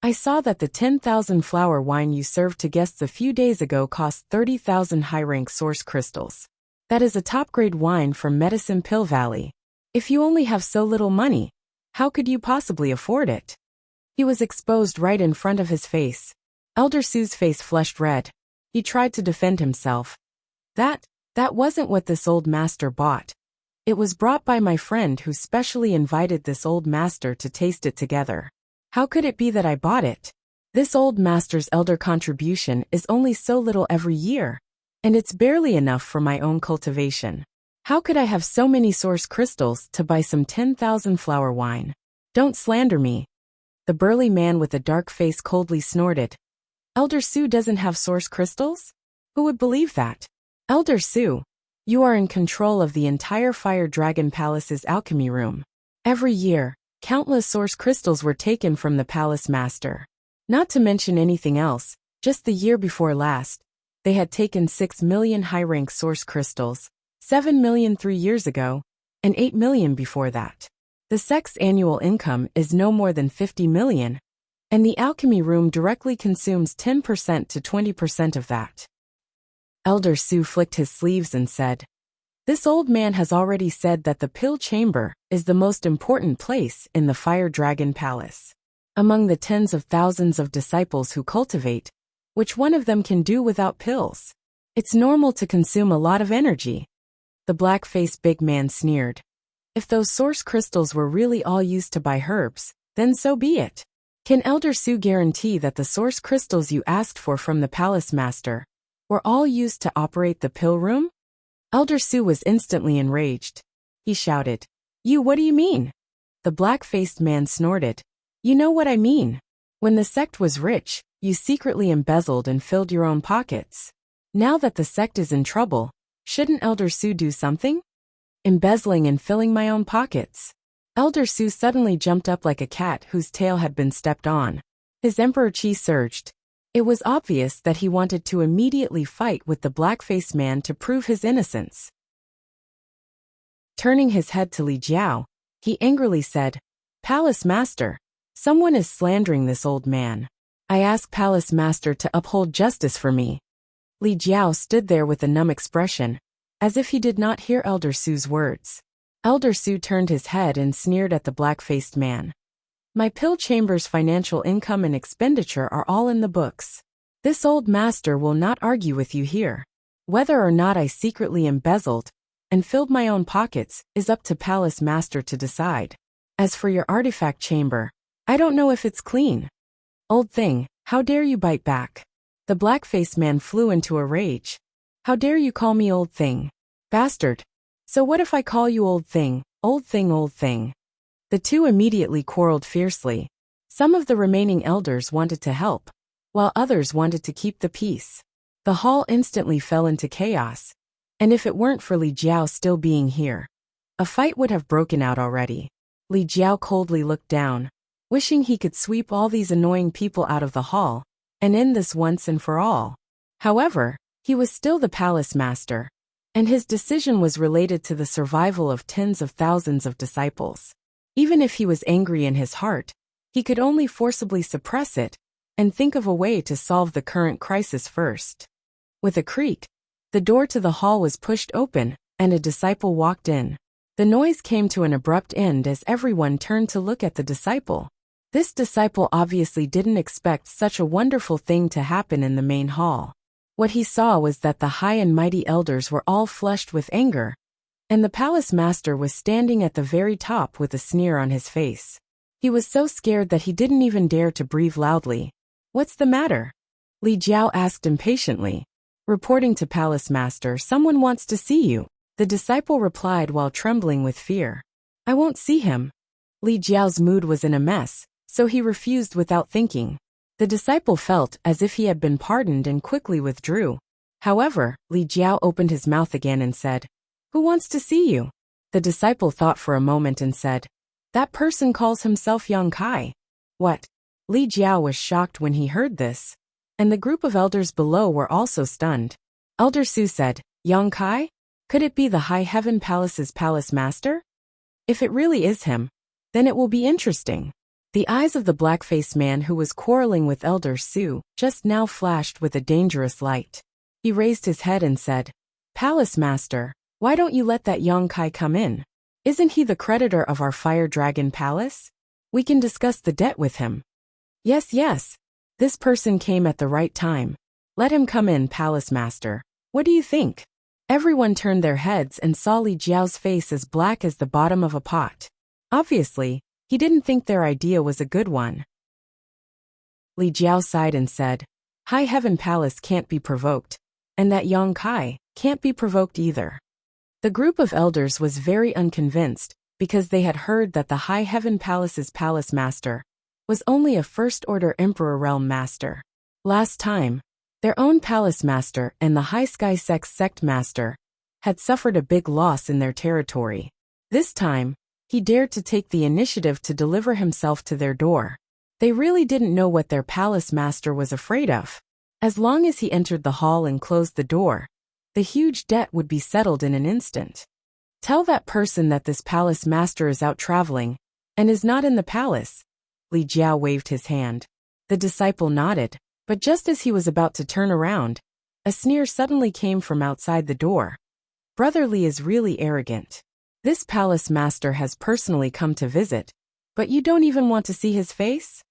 "I saw that the 10,000 flower wine you served to guests a few days ago cost 30,000 high-rank source crystals. That is a top-grade wine from Medicine Pill Valley. If you only have so little money, how could you possibly afford it?" He was exposed right in front of his face. Elder Su's face flushed red. He tried to defend himself. That wasn't what this old master bought. It was brought by my friend who specially invited this old master to taste it together. How could it be that I bought it? This old master's elder contribution is only so little every year, and it's barely enough for my own cultivation. How could I have so many source crystals to buy some 10,000 flower wine? Don't slander me." The burly man with the dark face coldly snorted. "Elder Su doesn't have source crystals? Who would believe that? Elder Su, you are in control of the entire Fire Dragon Palace's alchemy room. Every year, countless source crystals were taken from the palace master. Not to mention anything else, just the year before last, they had taken 6 million high-rank source crystals, 7 million 3 years ago, and 8 million before that. The sect's annual income is no more than 50 million, and the alchemy room directly consumes 10% to 20% of that." Elder Su flicked his sleeves and said, "This old man has already said that the pill chamber is the most important place in the Fire Dragon Palace. Among the tens of thousands of disciples who cultivate, which one of them can do without pills? It's normal to consume a lot of energy." The black-faced big man sneered. "If those source crystals were really all used to buy herbs, then so be it. Can Elder Su guarantee that the source crystals you asked for from the palace master were all used to operate the pill room?" Elder Su was instantly enraged. He shouted, What do you mean?" The black-faced man snorted. "You know what I mean. When the sect was rich, You secretly embezzled and filled your own pockets. Now that the sect is in trouble, shouldn't Elder Su do something? Embezzling and filling my own pockets. Elder Su suddenly jumped up like a cat whose tail had been stepped on. His emperor chi surged. It was obvious that he wanted to immediately fight with the black-faced man to prove his innocence. Turning his head to Li Jiao, he angrily said, "Palace Master, someone is slandering this old man. I ask Palace Master to uphold justice for me." Li Jiao stood there with a numb expression, as if he did not hear Elder Su's words. Elder Su turned his head and sneered at the black-faced man. "My pill chamber's financial income and expenditure are all in the books. This old master will not argue with you here. Whether or not I secretly embezzled and filled my own pockets is up to Palace Master to decide. As for your artifact chamber, I don't know if it's clean. Old thing, how dare you bite back?" The black-faced man flew into a rage. "How dare you call me old thing? Bastard! So what if I call you old thing, old thing, old thing?" The two immediately quarreled fiercely. Some of the remaining elders wanted to help, while others wanted to keep the peace. The hall instantly fell into chaos, and if it weren't for Li Jiao still being here, a fight would have broken out already. Li Jiao coldly looked down, wishing he could sweep all these annoying people out of the hall, and end this once and for all. However, he was still the palace master, and his decision was related to the survival of tens of thousands of disciples. Even if he was angry in his heart, he could only forcibly suppress it and think of a way to solve the current crisis first. With a creak, the door to the hall was pushed open, and a disciple walked in. The noise came to an abrupt end as everyone turned to look at the disciple. This disciple obviously didn't expect such a wonderful thing to happen in the main hall. What he saw was that the high and mighty elders were all flushed with anger, and the palace master was standing at the very top with a sneer on his face. He was so scared that he didn't even dare to breathe loudly. "What's the matter?" Li Jiao asked impatiently. "Reporting to palace master, someone wants to see you," the disciple replied while trembling with fear. "I won't see him." Li Jiao's mood was in a mess, so he refused without thinking. The disciple felt as if he had been pardoned and quickly withdrew. However, Li Jiao opened his mouth again and said, "Who wants to see you?" The disciple thought for a moment and said, "That person calls himself Yang Kai." "What?" Li Jiao was shocked when he heard this, and the group of elders below were also stunned. Elder Su said, "Yang Kai? Could it be the High Heaven Palace's palace master? If it really is him, then it will be interesting." The eyes of the black-faced man who was quarreling with Elder Su just now flashed with a dangerous light. He raised his head and said, "Palace master, why don't you let that Yang Kai come in? Isn't he the creditor of our Fire Dragon Palace? We can discuss the debt with him." Yes. This person came at the right time. Let him come in, palace master. What do you think?" Everyone turned their heads and saw Li Jiao's face as black as the bottom of a pot. Obviously, he didn't think their idea was a good one. Li Jiao sighed and said, "High Heaven Palace can't be provoked, and that Yang Kai can't be provoked either." The group of elders was very unconvinced because they had heard that the High Heaven Palace's palace master was only a first-order Emperor Realm master. Last time, their own palace master and the High Sky sect master had suffered a big loss in their territory. This time, he dared to take the initiative to deliver himself to their door. They really didn't know what their palace master was afraid of. As long as he entered the hall and closed the door, the huge debt would be settled in an instant. "Tell that person that this palace master is out traveling and is not in the palace." Li Jiao waved his hand. The disciple nodded, but just as he was about to turn around, a sneer suddenly came from outside the door. "Brother Li is really arrogant. This palace master has personally come to visit, but you don't even want to see his face?"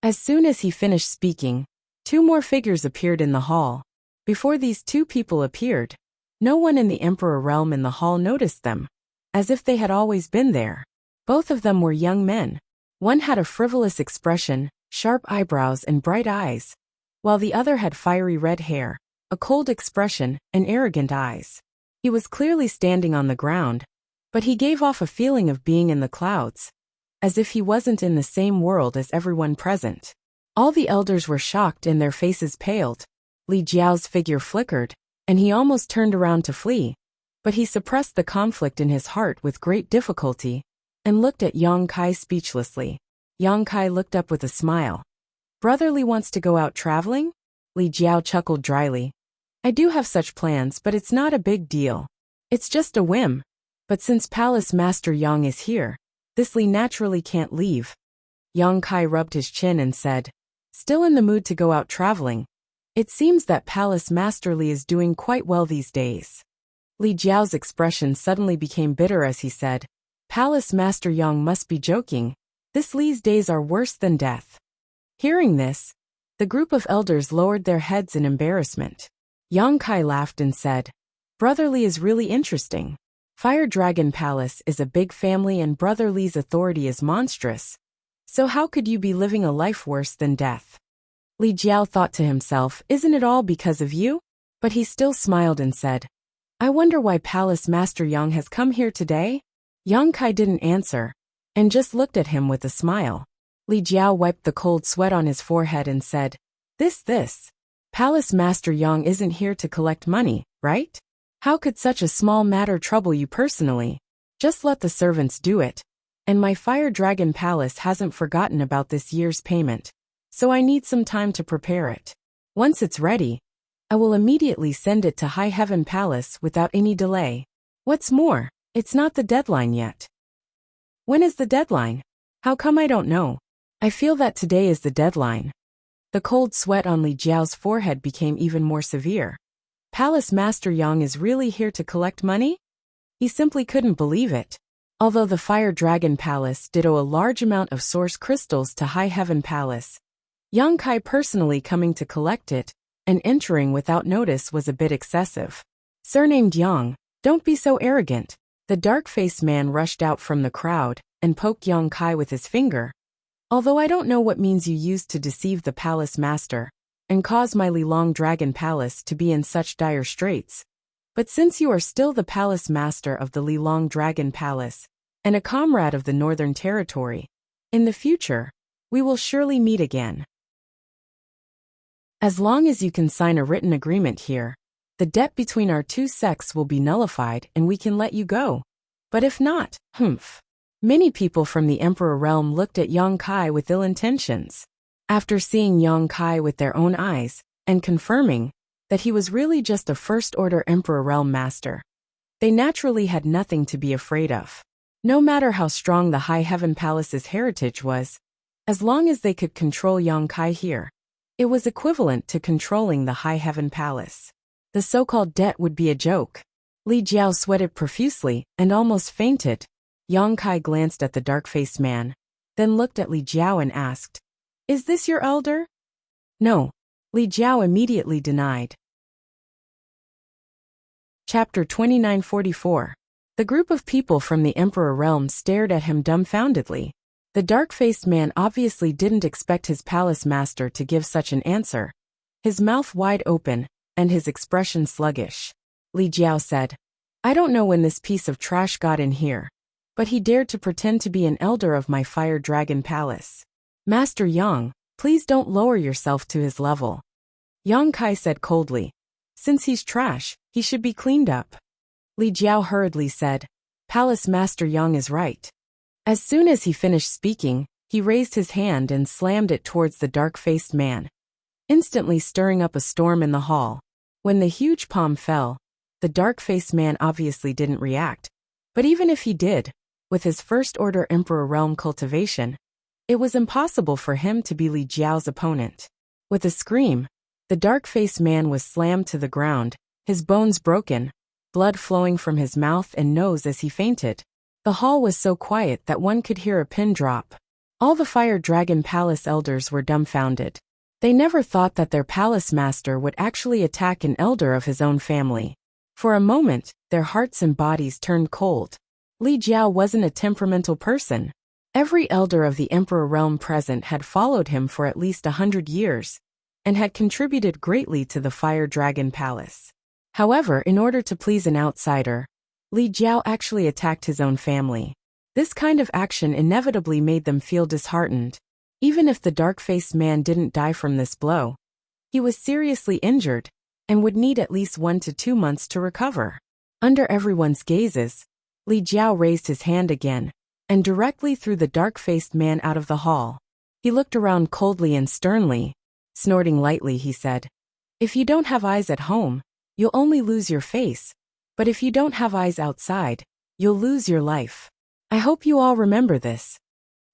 As soon as he finished speaking, two more figures appeared in the hall. Before these two people appeared, no one in the Emperor realm in the hall noticed them, as if they had always been there. Both of them were young men. One had a frivolous expression, sharp eyebrows and bright eyes, while the other had fiery red hair, a cold expression, and arrogant eyes. He was clearly standing on the ground, but he gave off a feeling of being in the clouds, as if he wasn't in the same world as everyone present. All the elders were shocked and their faces paled. Li Jiao's figure flickered, and he almost turned around to flee. But he suppressed the conflict in his heart with great difficulty, and looked at Yang Kai speechlessly. Yang Kai looked up with a smile. Brother Li wants to go out traveling? Li Jiao chuckled dryly. I do have such plans, but it's not a big deal. It's just a whim. But since Palace Master Yang is here, this Li naturally can't leave. Yang Kai rubbed his chin and said, still in the mood to go out traveling. It seems that Palace Master Li is doing quite well these days. Li Jiao's expression suddenly became bitter as he said, Palace Master Yang must be joking. This Li's days are worse than death. Hearing this, the group of elders lowered their heads in embarrassment. Yang Kai laughed and said, Brother Li is really interesting. Fire Dragon Palace is a big family and Brother Li's authority is monstrous. So how could you be living a life worse than death? Li Jiao thought to himself, isn't it all because of you? But he still smiled and said, I wonder why Palace Master Yang has come here today? Yang Kai didn't answer, and just looked at him with a smile. Li Jiao wiped the cold sweat on his forehead and said, This. Palace Master Yang isn't here to collect money, right? How could such a small matter trouble you personally? Just let the servants do it. And my Fire Dragon Palace hasn't forgotten about this year's payment, so I need some time to prepare it. Once it's ready, I will immediately send it to High Heaven Palace without any delay. What's more, it's not the deadline yet. When is the deadline? How come I don't know? I feel that today is the deadline. The cold sweat on Li Jiao's forehead became even more severe. Palace Master Yang is really here to collect money? He simply couldn't believe it. Although the Fire Dragon Palace did owe a large amount of source crystals to High Heaven Palace, Yang Kai personally coming to collect it and entering without notice was a bit excessive. Surnamed Yang, don't be so arrogant. The dark-faced man rushed out from the crowd and poked Yang Kai with his finger. Although I don't know what means you used to deceive the palace master and cause my Lilong Dragon Palace to be in such dire straits, but since you are still the palace master of the Lilong Dragon Palace and a comrade of the Northern Territory, in the future, we will surely meet again. As long as you can sign a written agreement here, the debt between our two sects will be nullified and we can let you go. But if not, Many people from the Emperor realm looked at Yang Kai with ill intentions. After seeing Yang Kai with their own eyes, and confirming that he was really just a first-order Emperor realm master, they naturally had nothing to be afraid of. No matter how strong the High Heaven Palace's heritage was, as long as they could control Yang Kai here, it was equivalent to controlling the High Heaven Palace. The so-called debt would be a joke. Li Jiao sweated profusely and almost fainted. Yang Kai glanced at the dark-faced man, then looked at Li Jiao and asked, Is this your elder? No. Li Jiao immediately denied. Chapter 2944. The group of people from the Emperor realm stared at him dumbfoundedly. The dark-faced man obviously didn't expect his palace master to give such an answer, his mouth wide open, and his expression sluggish. Li Jiao said, I don't know when this piece of trash got in here, but he dared to pretend to be an elder of my Fire Dragon Palace. Master Yang, please don't lower yourself to his level. Yang Kai said coldly, Since he's trash, he should be cleaned up. Li Jiao hurriedly said, Palace Master Yang is right. As soon as he finished speaking, he raised his hand and slammed it towards the dark-faced man, instantly stirring up a storm in the hall. When the huge palm fell, the dark-faced man obviously didn't react, but even if he did, with his first-order Emperor realm cultivation, it was impossible for him to be Li Jiao's opponent. With a scream, the dark-faced man was slammed to the ground, his bones broken, blood flowing from his mouth and nose as he fainted. The hall was so quiet that one could hear a pin drop. All the Fire Dragon Palace elders were dumbfounded. They never thought that their palace master would actually attack an elder of his own family. For a moment, their hearts and bodies turned cold. Li Jiao wasn't a temperamental person. Every elder of the Emperor realm present had followed him for at least 100 years, and had contributed greatly to the Fire Dragon Palace. However, in order to please an outsider, Li Jiao actually attacked his own family. This kind of action inevitably made them feel disheartened. Even if the dark-faced man didn't die from this blow, he was seriously injured and would need at least 1 to 2 months to recover. Under everyone's gazes, Li Jiao raised his hand again and directly threw the dark-faced man out of the hall. He looked around coldly and sternly. Snorting lightly, he said, "If you don't have eyes at home, you'll only lose your face. But if you don't have eyes outside, you'll lose your life. I hope you all remember this."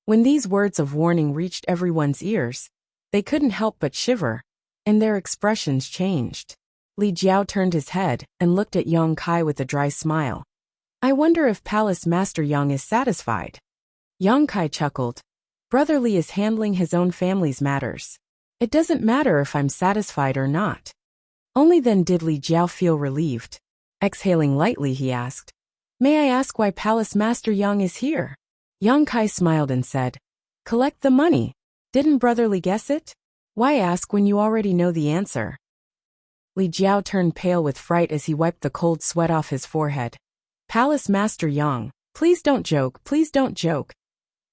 When these words of warning reached everyone's ears, they couldn't help but shiver, and their expressions changed. Li Jiao turned his head and looked at Yang Kai with a dry smile. "I wonder if Palace Master Yang is satisfied." Yang Kai chuckled. "Brother Li is handling his own family's matters. It doesn't matter if I'm satisfied or not." Only then did Li Jiao feel relieved. Exhaling lightly, he asked, "May I ask why Palace Master Yang is here?" Yang Kai smiled and said, "Collect the money. Didn't Brother Li guess it? Why ask when you already know the answer?" Li Jiao turned pale with fright as he wiped the cold sweat off his forehead. "Palace Master Yang, please don't joke, please don't joke."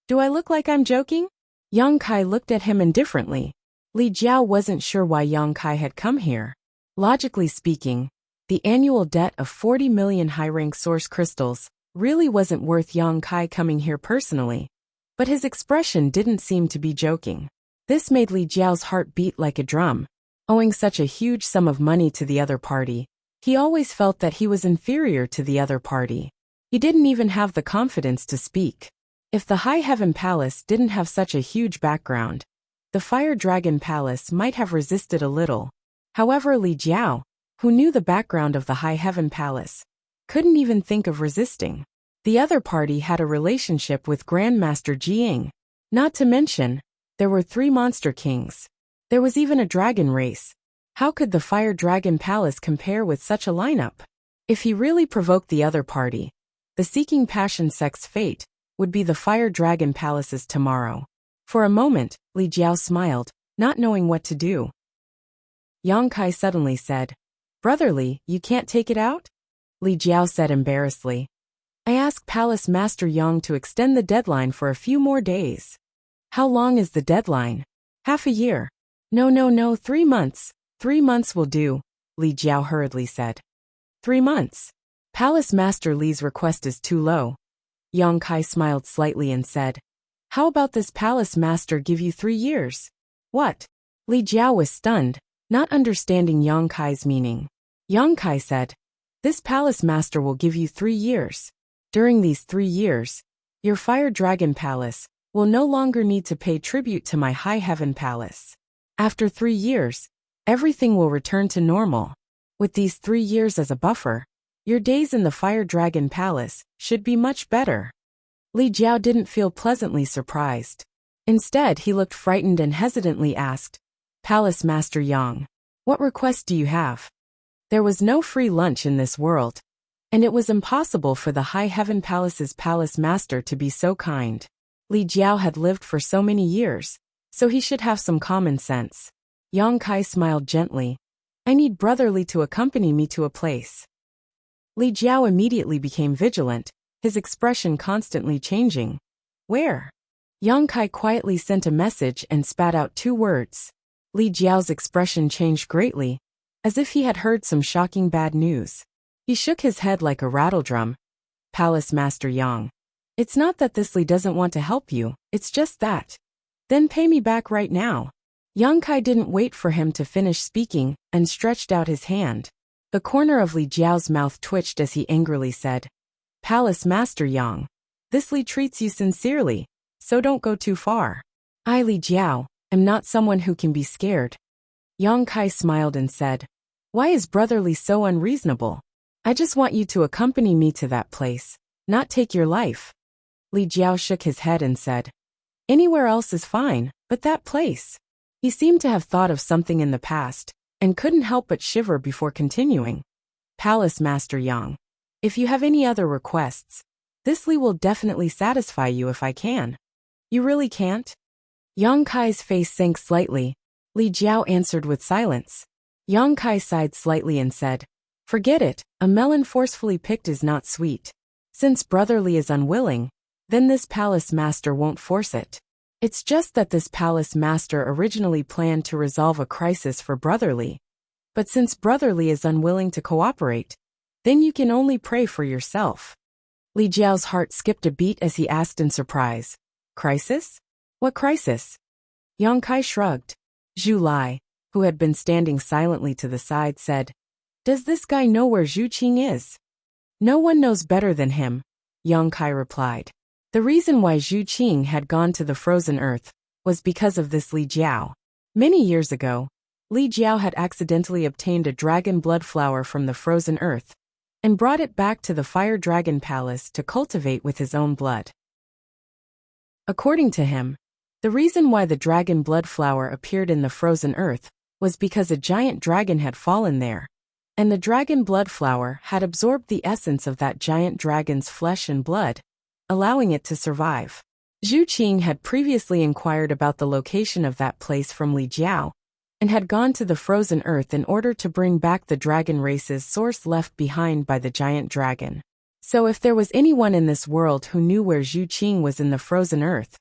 "Do I look like I'm joking?" Yang Kai looked at him indifferently. Li Jiao wasn't sure why Yang Kai had come here. Logically speaking, the annual debt of 40 million high-rank source crystals really wasn't worth Yang Kai coming here personally. But his expression didn't seem to be joking. This made Li Jiao's heart beat like a drum. Owing such a huge sum of money to the other party, he always felt that he was inferior to the other party. He didn't even have the confidence to speak. If the High Heaven Palace didn't have such a huge background, the Fire Dragon Palace might have resisted a little. However, Li Jiao, who knew the background of the High Heaven Palace, couldn't even think of resisting. The other party had a relationship with Grandmaster Jiying. Not to mention, there were 3 monster kings. There was even a dragon race. How could the Fire Dragon Palace compare with such a lineup? If he really provoked the other party, the Seeking Passion sect's fate would be the Fire Dragon Palace's tomorrow. For a moment, Li Jiao smiled, not knowing what to do. Yang Kai suddenly said, "Brother Li, you can't take it out?" Li Jiao said embarrassedly, "I asked Palace Master Yang to extend the deadline for a few more days." "How long is the deadline?" "Half a year." No, 3 months. 3 months will do," Li Jiao hurriedly said. 3 months. Palace Master Li's request is too low. Yang Kai smiled slightly and said, "How about this Palace Master give you 3 years? What?" Li Jiao was stunned, not understanding Yang Kai's meaning. Yang Kai said, "This Palace Master will give you 3 years. During these 3 years, your Fire Dragon Palace will no longer need to pay tribute to my High Heaven Palace. After 3 years, everything will return to normal. With these 3 years as a buffer, your days in the Fire Dragon Palace should be much better." Li Jiao didn't feel pleasantly surprised. Instead, he looked frightened and hesitantly asked, "Palace Master Yang, what request do you have?" There was no free lunch in this world, and it was impossible for the High Heaven Palace's Palace Master to be so kind. Li Jiao had lived for so many years, so he should have some common sense. Yang Kai smiled gently. "I need Brother Li to accompany me to a place." Li Jiao immediately became vigilant, his expression constantly changing. "Where?" Yang Kai quietly sent a message and spat out 2 words. Li Jiao's expression changed greatly, as if he had heard some shocking bad news. He shook his head like a rattledrum. "Palace Master Yang, it's not that this Li doesn't want to help you, it's just that. Then pay me back right now." Yang Kai didn't wait for him to finish speaking and stretched out his hand. The corner of Li Jiao's mouth twitched as he angrily said, "Palace Master Yang, this Li treats you sincerely, so don't go too far. I, Li Jiao, am not someone who can be scared." Yang Kai smiled and said, "Why is Brother Li so unreasonable? I just want you to accompany me to that place, not take your life." Li Jiao shook his head and said, "Anywhere else is fine, but that place." He seemed to have thought of something in the past, and couldn't help but shiver before continuing. "Palace Master Yang, if you have any other requests, this Li will definitely satisfy you if I can." "You really can't?" Yang Kai's face sank slightly. Li Jiao answered with silence. Yang Kai sighed slightly and said, "Forget it, a melon forcefully picked is not sweet. Since Brother Li is unwilling, then this Palace Master won't force it. It's just that this palace master originally planned to resolve a crisis for Brotherly. But since Brotherly is unwilling to cooperate, then you can only pray for yourself." Li Jiao's heart skipped a beat as he asked in surprise, "Crisis? What crisis?" Yang Kai shrugged. Zhu Lai, who had been standing silently to the side, said, "Does this guy know where Zhu Qing is?" "No one knows better than him," Yang Kai replied. The reason why Zhu Qing had gone to the frozen earth was because of this Li Jiao. Many years ago, Li Jiao had accidentally obtained a dragon blood flower from the frozen earth and brought it back to the Fire Dragon Palace to cultivate with his own blood. According to him, the reason why the dragon blood flower appeared in the frozen earth was because a giant dragon had fallen there, and the dragon blood flower had absorbed the essence of that giant dragon's flesh and blood, allowing it to survive. Zhu Qing had previously inquired about the location of that place from Li Jiao, and had gone to the frozen earth in order to bring back the dragon race's source left behind by the giant dragon. So if there was anyone in this world who knew where Zhu Qing was in the frozen earth,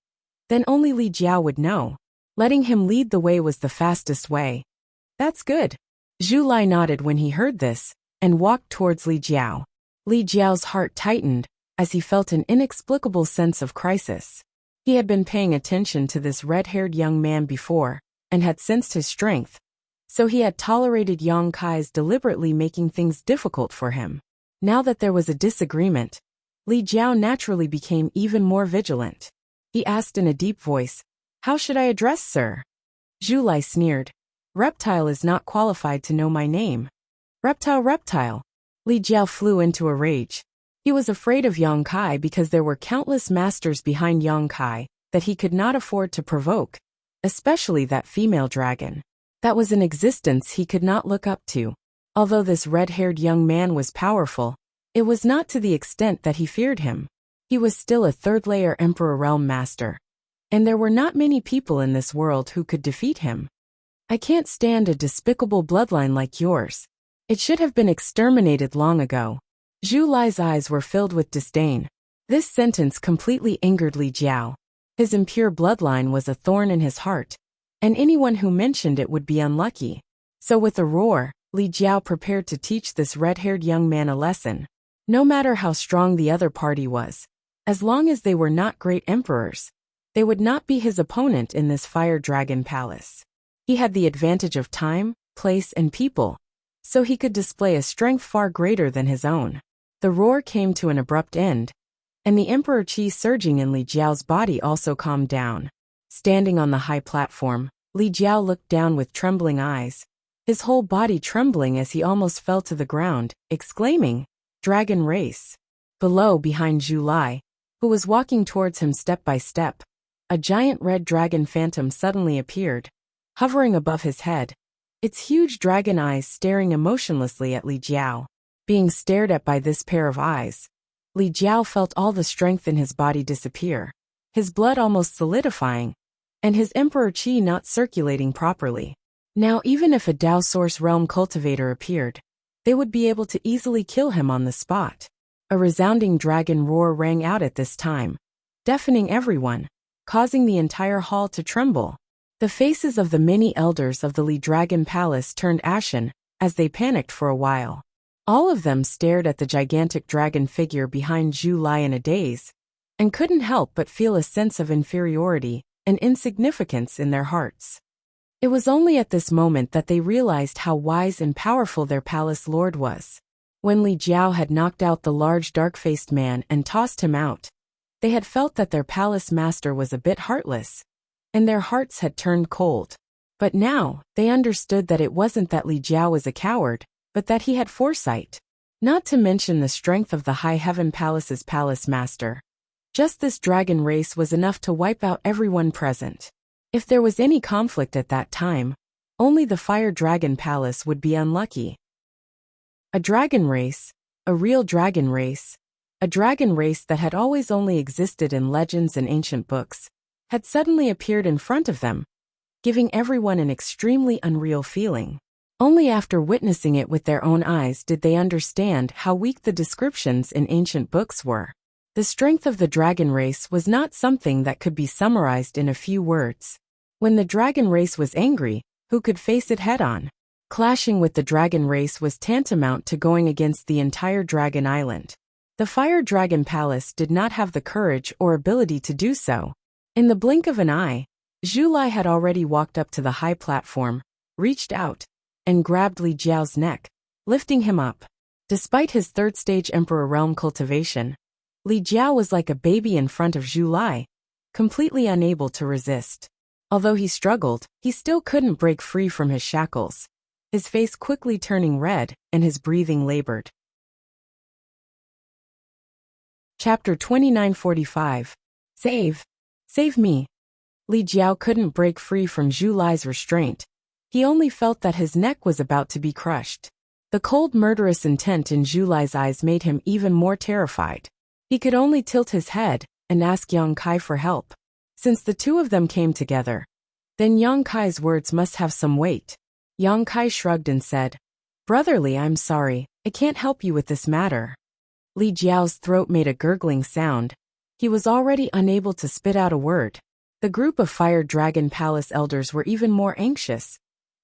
then only Li Jiao would know. Letting him lead the way was the fastest way. "That's good." Zhu Lai nodded when he heard this, and walked towards Li Jiao. Li Jiao's heart tightened as he felt an inexplicable sense of crisis. He had been paying attention to this red-haired young man before, and had sensed his strength, so he had tolerated Yang Kai's deliberately making things difficult for him. Now that there was a disagreement, Li Jiao naturally became even more vigilant. He asked in a deep voice, "How should I address sir?" Zhu Lai sneered, "Reptile is not qualified to know my name." "Reptile, reptile." Li Jiao flew into a rage. He was afraid of Yang Kai because there were countless masters behind Yang Kai that he could not afford to provoke, especially that female dragon. That was an existence he could not look up to. Although this red-haired young man was powerful, it was not to the extent that he feared him. He was still a third-layer Emperor Realm Master, and there were not many people in this world who could defeat him. "I can't stand a despicable bloodline like yours. It should have been exterminated long ago." Zhu Lai's eyes were filled with disdain. This sentence completely angered Li Jiao. His impure bloodline was a thorn in his heart, and anyone who mentioned it would be unlucky. So with a roar, Li Jiao prepared to teach this red-haired young man a lesson. No matter how strong the other party was, as long as they were not great emperors, they would not be his opponent in this Fire Dragon Palace. He had the advantage of time, place, and people, so he could display a strength far greater than his own. The roar came to an abrupt end, and the Emperor Qi surging in Li Jiao's body also calmed down. Standing on the high platform, Li Jiao looked down with trembling eyes, his whole body trembling as he almost fell to the ground, exclaiming, "Dragon race!" Below, behind Zhu Lai, who was walking towards him step by step, a giant red dragon phantom suddenly appeared, hovering above his head, its huge dragon eyes staring emotionlessly at Li Jiao. Being stared at by this pair of eyes, Li Jiao felt all the strength in his body disappear, his blood almost solidifying, and his Emperor Qi not circulating properly. Now even if a Dao Source Realm cultivator appeared, they would be able to easily kill him on the spot. A resounding dragon roar rang out at this time, deafening everyone, causing the entire hall to tremble. The faces of the many elders of the Li Dragon Palace turned ashen as they panicked for a while. All of them stared at the gigantic dragon figure behind Zhu Lai in a daze, and couldn't help but feel a sense of inferiority and insignificance in their hearts. It was only at this moment that they realized how wise and powerful their palace lord was. When Li Jiao had knocked out the large dark-faced man and tossed him out, they had felt that their palace master was a bit heartless, and their hearts had turned cold. But now, they understood that it wasn't that Li Jiao was a coward, but that he had foresight. Not to mention the strength of the High Heaven Palace's palace master. Just this dragon race was enough to wipe out everyone present. If there was any conflict at that time, only the Fire Dragon Palace would be unlucky. A dragon race, a real dragon race, a dragon race that had always only existed in legends and ancient books, had suddenly appeared in front of them, giving everyone an extremely unreal feeling. Only after witnessing it with their own eyes did they understand how weak the descriptions in ancient books were. The strength of the dragon race was not something that could be summarized in a few words. When the dragon race was angry, who could face it head-on? Clashing with the dragon race was tantamount to going against the entire dragon island. The Fire Dragon Palace did not have the courage or ability to do so. In the blink of an eye, Zhu Lai had already walked up to the high platform, reached out, and grabbed Li Jiao's neck, lifting him up. Despite his third-stage Emperor realm cultivation, Li Jiao was like a baby in front of Zhu Lai, completely unable to resist. Although he struggled, he still couldn't break free from his shackles, his face quickly turning red and his breathing labored. Chapter 2945. Save me. Li Jiao couldn't break free from Zhu Lai's restraint. He only felt that his neck was about to be crushed. The cold murderous intent in Zhu Lai's eyes made him even more terrified. He could only tilt his head and ask Yang Kai for help. Since the two of them came together, then Yang Kai's words must have some weight. Yang Kai shrugged and said, "Brotherly, I'm sorry, I can't help you with this matter." Li Jiao's throat made a gurgling sound. He was already unable to spit out a word. The group of Fire Dragon Palace elders were even more anxious.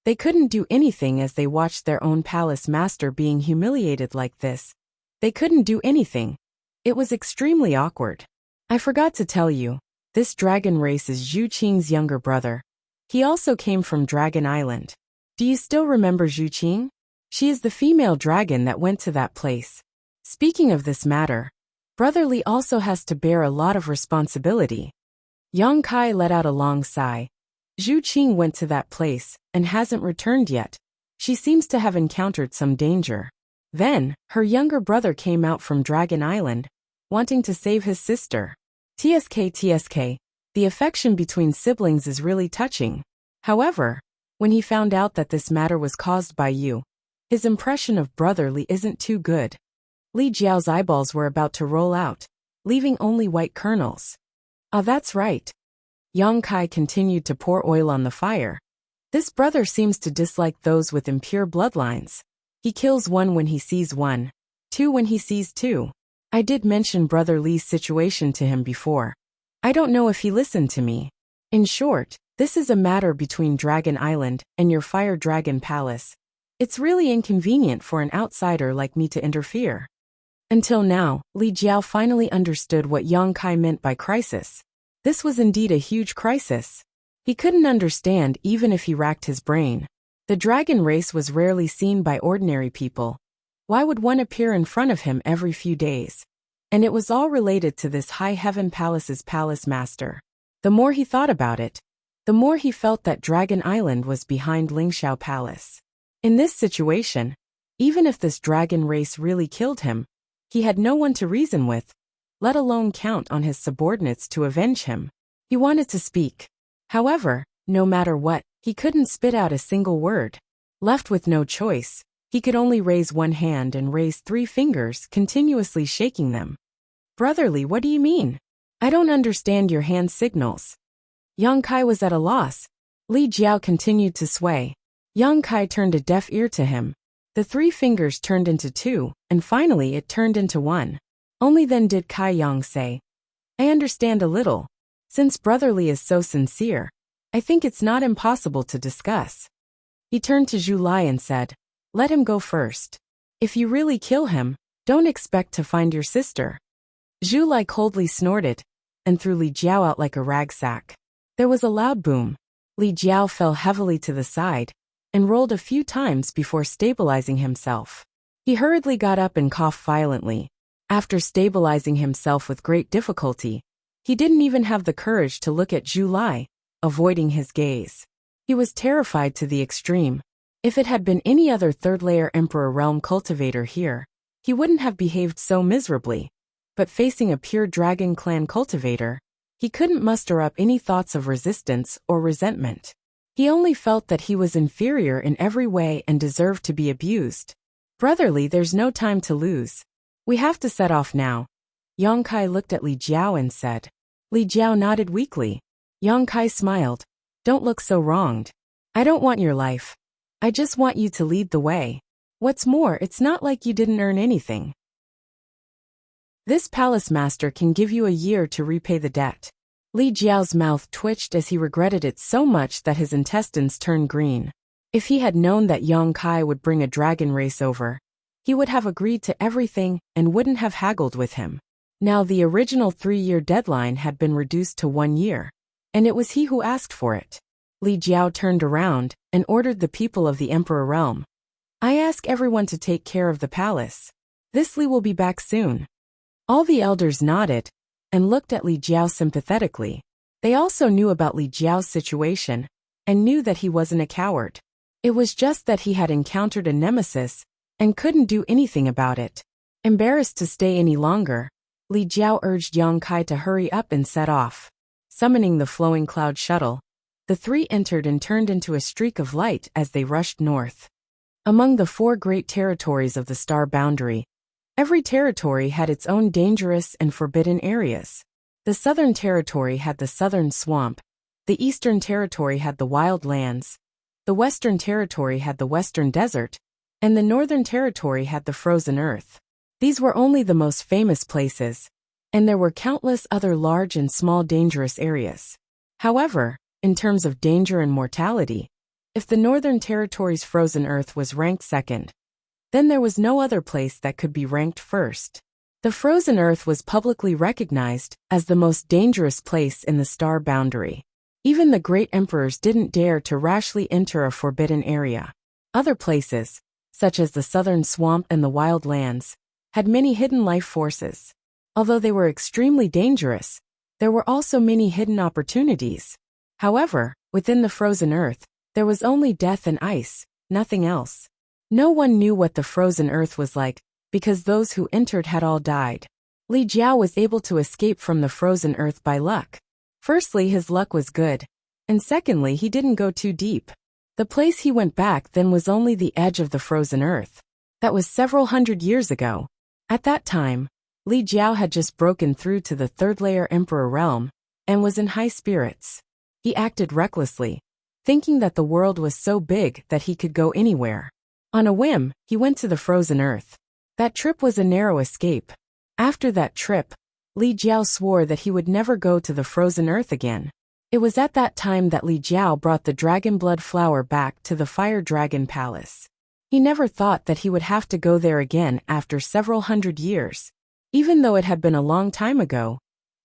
They couldn't do anything as they watched their own palace master being humiliated like this. They couldn't do anything. It was extremely awkward. I forgot to tell you, this dragon race is Zhu Qing's younger brother. He also came from Dragon Island. Do you still remember Zhu Qing? She is the female dragon that went to that place. Speaking of this matter, Brotherly also has to bear a lot of responsibility. Yang Kai let out a long sigh. Zhu Qing went to that place and hasn't returned yet. She seems to have encountered some danger. Then, her younger brother came out from Dragon Island, wanting to save his sister. TSK, the affection between siblings is really touching. However, when he found out that this matter was caused by you, his impression of Brotherly isn't too good. Li Jiao's eyeballs were about to roll out, leaving only white kernels. Ah, that's right. Yang Kai continued to pour oil on the fire. This brother seems to dislike those with impure bloodlines. He kills one when he sees one, two when he sees two. I did mention Brother Li's situation to him before. I don't know if he listened to me. In short, this is a matter between Dragon Island and your Fire Dragon Palace. It's really inconvenient for an outsider like me to interfere. Until now, Li Jiao finally understood what Yang Kai meant by crisis. This was indeed a huge crisis. He couldn't understand even if he racked his brain. The dragon race was rarely seen by ordinary people. Why would one appear in front of him every few days? And it was all related to this High Heaven Palace's palace master. The more he thought about it, the more he felt that Dragon Island was behind Lingxiao Palace. In this situation, even if this dragon race really killed him, he had no one to reason with, let alone count on his subordinates to avenge him. He wanted to speak. However, no matter what, he couldn't spit out a single word. Left with no choice, he could only raise one hand and raise 3 fingers, continuously shaking them. Brotherly, what do you mean? I don't understand your hand signals. Yang Kai was at a loss. Li Jiao continued to sway. Yang Kai turned a deaf ear to him. The 3 fingers turned into 2, and finally it turned into 1. Only then did Kai Yang say, I understand a little. Since Brotherly is so sincere, I think it's not impossible to discuss. He turned to Zhu Lai and said, let him go first. If you really kill him, don't expect to find your sister. Zhu Lai coldly snorted, and threw Li Jiao out like a rag sack. There was a loud boom. Li Jiao fell heavily to the side, and rolled a few times before stabilizing himself. He hurriedly got up and coughed violently. After stabilizing himself with great difficulty, he didn't even have the courage to look at Zhu Lai, avoiding his gaze. He was terrified to the extreme. If it had been any other third-layer Emperor realm cultivator here, he wouldn't have behaved so miserably. But facing a pure Dragon Clan cultivator, he couldn't muster up any thoughts of resistance or resentment. He only felt that he was inferior in every way and deserved to be abused. Brotherly, there's no time to lose. We have to set off now. Yang Kai looked at Li Jiao and said. Li Jiao nodded weakly. Yang Kai smiled. Don't look so wronged. I don't want your life. I just want you to lead the way. What's more, it's not like you didn't earn anything. This palace master can give you a year to repay the debt. Li Jiao's mouth twitched as he regretted it so much that his intestines turned green. If he had known that Yang Kai would bring a dragon race over, he would have agreed to everything and wouldn't have haggled with him. Now the original 3-year deadline had been reduced to 1 year, and it was he who asked for it. Li Jiao turned around and ordered the people of the Emperor realm. I ask everyone to take care of the palace. This Li will be back soon. All the elders nodded and looked at Li Jiao sympathetically. They also knew about Li Jiao's situation and knew that he wasn't a coward. It was just that he had encountered a nemesis and couldn't do anything about it. Embarrassed to stay any longer, Li Jiao urged Yang Kai to hurry up and set off. Summoning the flowing cloud shuttle, the three entered and turned into a streak of light as they rushed north. Among the 4 great territories of the star boundary, every territory had its own dangerous and forbidden areas. The southern territory had the southern swamp, the eastern territory had the wild lands, the western territory had the western desert, and the northern territory had the frozen earth. These were only the most famous places, and there were countless other large and small dangerous areas. However, in terms of danger and mortality, if the northern territory's frozen earth was ranked second, then there was no other place that could be ranked first. The frozen earth was publicly recognized as the most dangerous place in the star boundary. Even the great emperors didn't dare to rashly enter a forbidden area. Other places, such as the southern swamp and the wild lands, had many hidden life forces. Although they were extremely dangerous, there were also many hidden opportunities. However, within the frozen earth, there was only death and ice, nothing else. No one knew what the frozen earth was like, because those who entered had all died. Li Jiao was able to escape from the frozen earth by luck. Firstly, his luck was good, and secondly, he didn't go too deep. The place he went back then was only the edge of the frozen earth. That was several hundred years ago. At that time, Li Jiao had just broken through to the 3rd layer Emperor realm and was in high spirits. He acted recklessly, thinking that the world was so big that he could go anywhere. On a whim, he went to the frozen earth. That trip was a narrow escape. After that trip, Li Jiao swore that he would never go to the frozen earth again. It was at that time that Li Jiao brought the dragon blood flower back to the fire dragon palace. He never thought that he would have to go there again after several hundred years. Even though it had been a long time ago,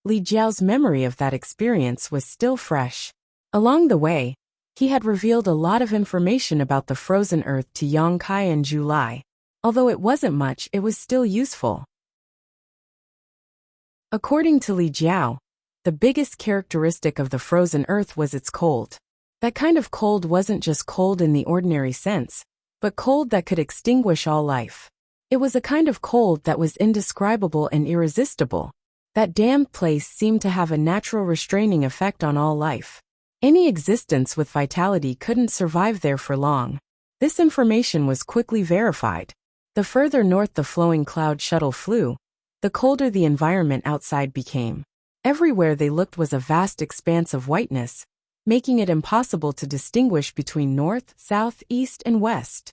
Li Jiao's memory of that experience was still fresh. Along the way, he had revealed a lot of information about the frozen earth to Yang Kai and Zhu Lai. Although it wasn't much, it was still useful. According to Li Jiao, the biggest characteristic of the frozen earth was its cold. That kind of cold wasn't just cold in the ordinary sense, but cold that could extinguish all life. It was a kind of cold that was indescribable and irresistible. That damned place seemed to have a natural restraining effect on all life. Any existence with vitality couldn't survive there for long. This information was quickly verified. The further north the flowing cloud shuttle flew, the colder the environment outside became. Everywhere they looked was a vast expanse of whiteness, making it impossible to distinguish between north, south, east, and west.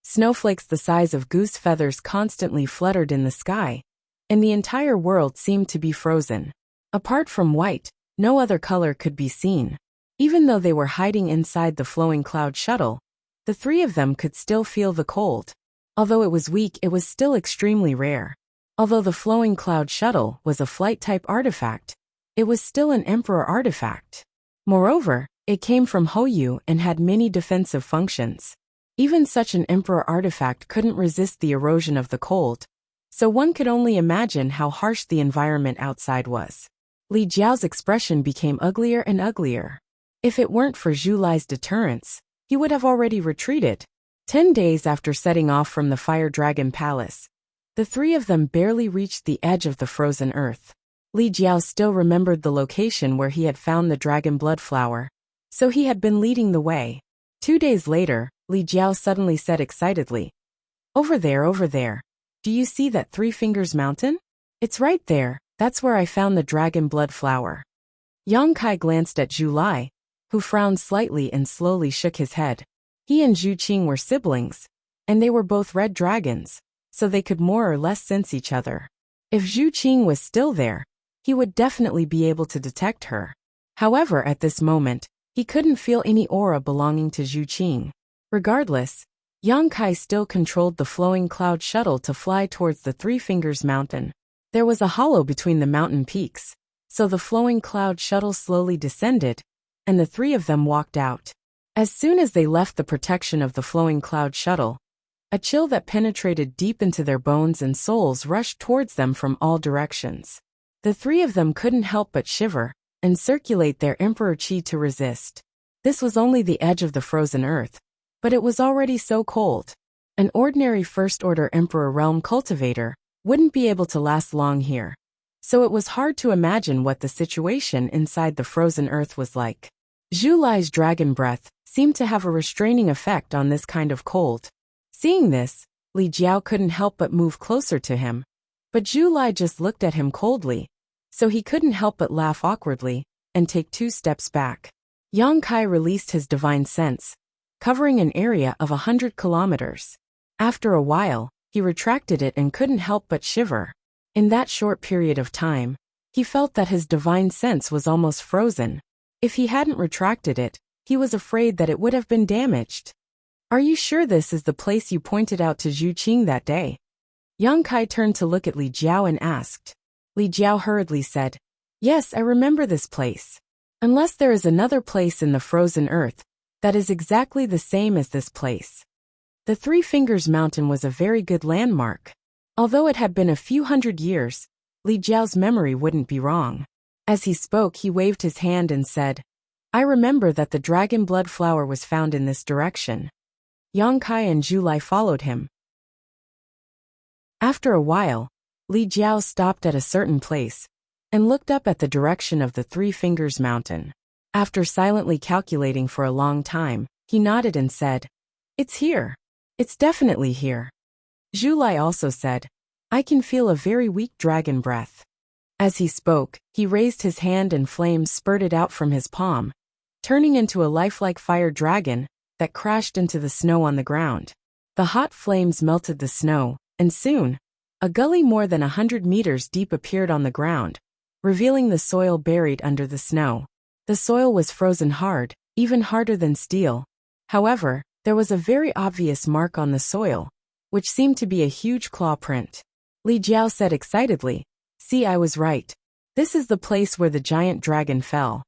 Snowflakes the size of goose feathers constantly fluttered in the sky, and the entire world seemed to be frozen. Apart from white, no other color could be seen. Even though they were hiding inside the flowing cloud shuttle, the 3 of them could still feel the cold. Although it was weak, it was still extremely rare. Although the flowing cloud shuttle was a flight-type artifact, it was still an emperor artifact. Moreover, it came from Hoyu and had many defensive functions. Even such an emperor artifact couldn't resist the erosion of the cold, so one could only imagine how harsh the environment outside was. Li Jiao's expression became uglier and uglier. If it weren't for Zhu Lai's deterrence, he would have already retreated. 10 days after setting off from the Fire Dragon Palace, the 3 of them barely reached the edge of the frozen earth. Li Jiao still remembered the location where he had found the dragon blood flower, so he had been leading the way. 2 days later, Li Jiao suddenly said excitedly, over there, do you see that 3 Fingers Mountain? It's right there, that's where I found the dragon blood flower. Yang Kai glanced at Zhu Lai, who frowned slightly and slowly shook his head. He and Zhu Qing were siblings, and they were both red dragons, so they could more or less sense each other. If Zhu Qing was still there, he would definitely be able to detect her. However, at this moment, he couldn't feel any aura belonging to Zhu Qing. Regardless, Yang Kai still controlled the flowing cloud shuttle to fly towards the Three Fingers Mountain. There was a hollow between the mountain peaks, so the flowing cloud shuttle slowly descended, and the three of them walked out. As soon as they left the protection of the flowing cloud shuttle, a chill that penetrated deep into their bones and souls rushed towards them from all directions. The three of them couldn't help but shiver and circulate their emperor qi to resist. This was only the edge of the frozen earth, but it was already so cold. An ordinary first-order emperor realm cultivator wouldn't be able to last long here, so it was hard to imagine what the situation inside the frozen earth was like. Zhu Lai's dragon breath seemed to have a restraining effect on this kind of cold. Seeing this, Li Jiao couldn't help but move closer to him, but Zhu Lai just looked at him coldly, so he couldn't help but laugh awkwardly and take 2 steps back. Yang Kai released his divine sense, covering an area of 100 kilometers. After a while, he retracted it and couldn't help but shiver. In that short period of time, he felt that his divine sense was almost frozen. If he hadn't retracted it, he was afraid that it would have been damaged. "Are you sure this is the place you pointed out to Zhu Qing that day?" Yang Kai turned to look at Li Jiao and asked. Li Jiao hurriedly said, "Yes, I remember this place. Unless there is another place in the frozen earth that is exactly the same as this place." The Three Fingers Mountain was a very good landmark. Although it had been a few hundred years, Li Jiao's memory wouldn't be wrong. As he spoke, he waved his hand and said, "I remember that the dragon blood flower was found in this direction." Yang Kai and Zhu Lai followed him. After a while, Li Jiao stopped at a certain place and looked up at the direction of the Three Fingers Mountain. After silently calculating for a long time, he nodded and said, "It's here. It's definitely here." Zhu Lai also said, "I can feel a very weak dragon breath." As he spoke, he raised his hand and flames spurted out from his palm, turning into a lifelike fire dragon that crashed into the snow on the ground. The hot flames melted the snow, and soon, a gully more than 100 meters deep appeared on the ground, revealing the soil buried under the snow. The soil was frozen hard, even harder than steel. However, there was a very obvious mark on the soil, which seemed to be a huge claw print. Li Jiao said excitedly, "See, I was right. This is the place where the giant dragon fell."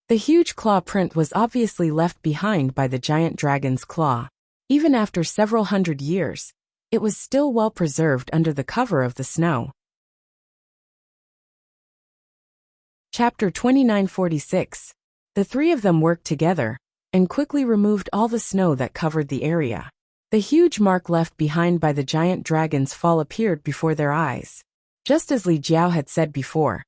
The huge claw print was obviously left behind by the giant dragon's claw. Even after several hundred years, it was still well preserved under the cover of the snow. Chapter 2946. The three of them worked together and quickly removed all the snow that covered the area. The huge mark left behind by the giant dragon's fall appeared before their eyes. Just as Li Jiao had said before,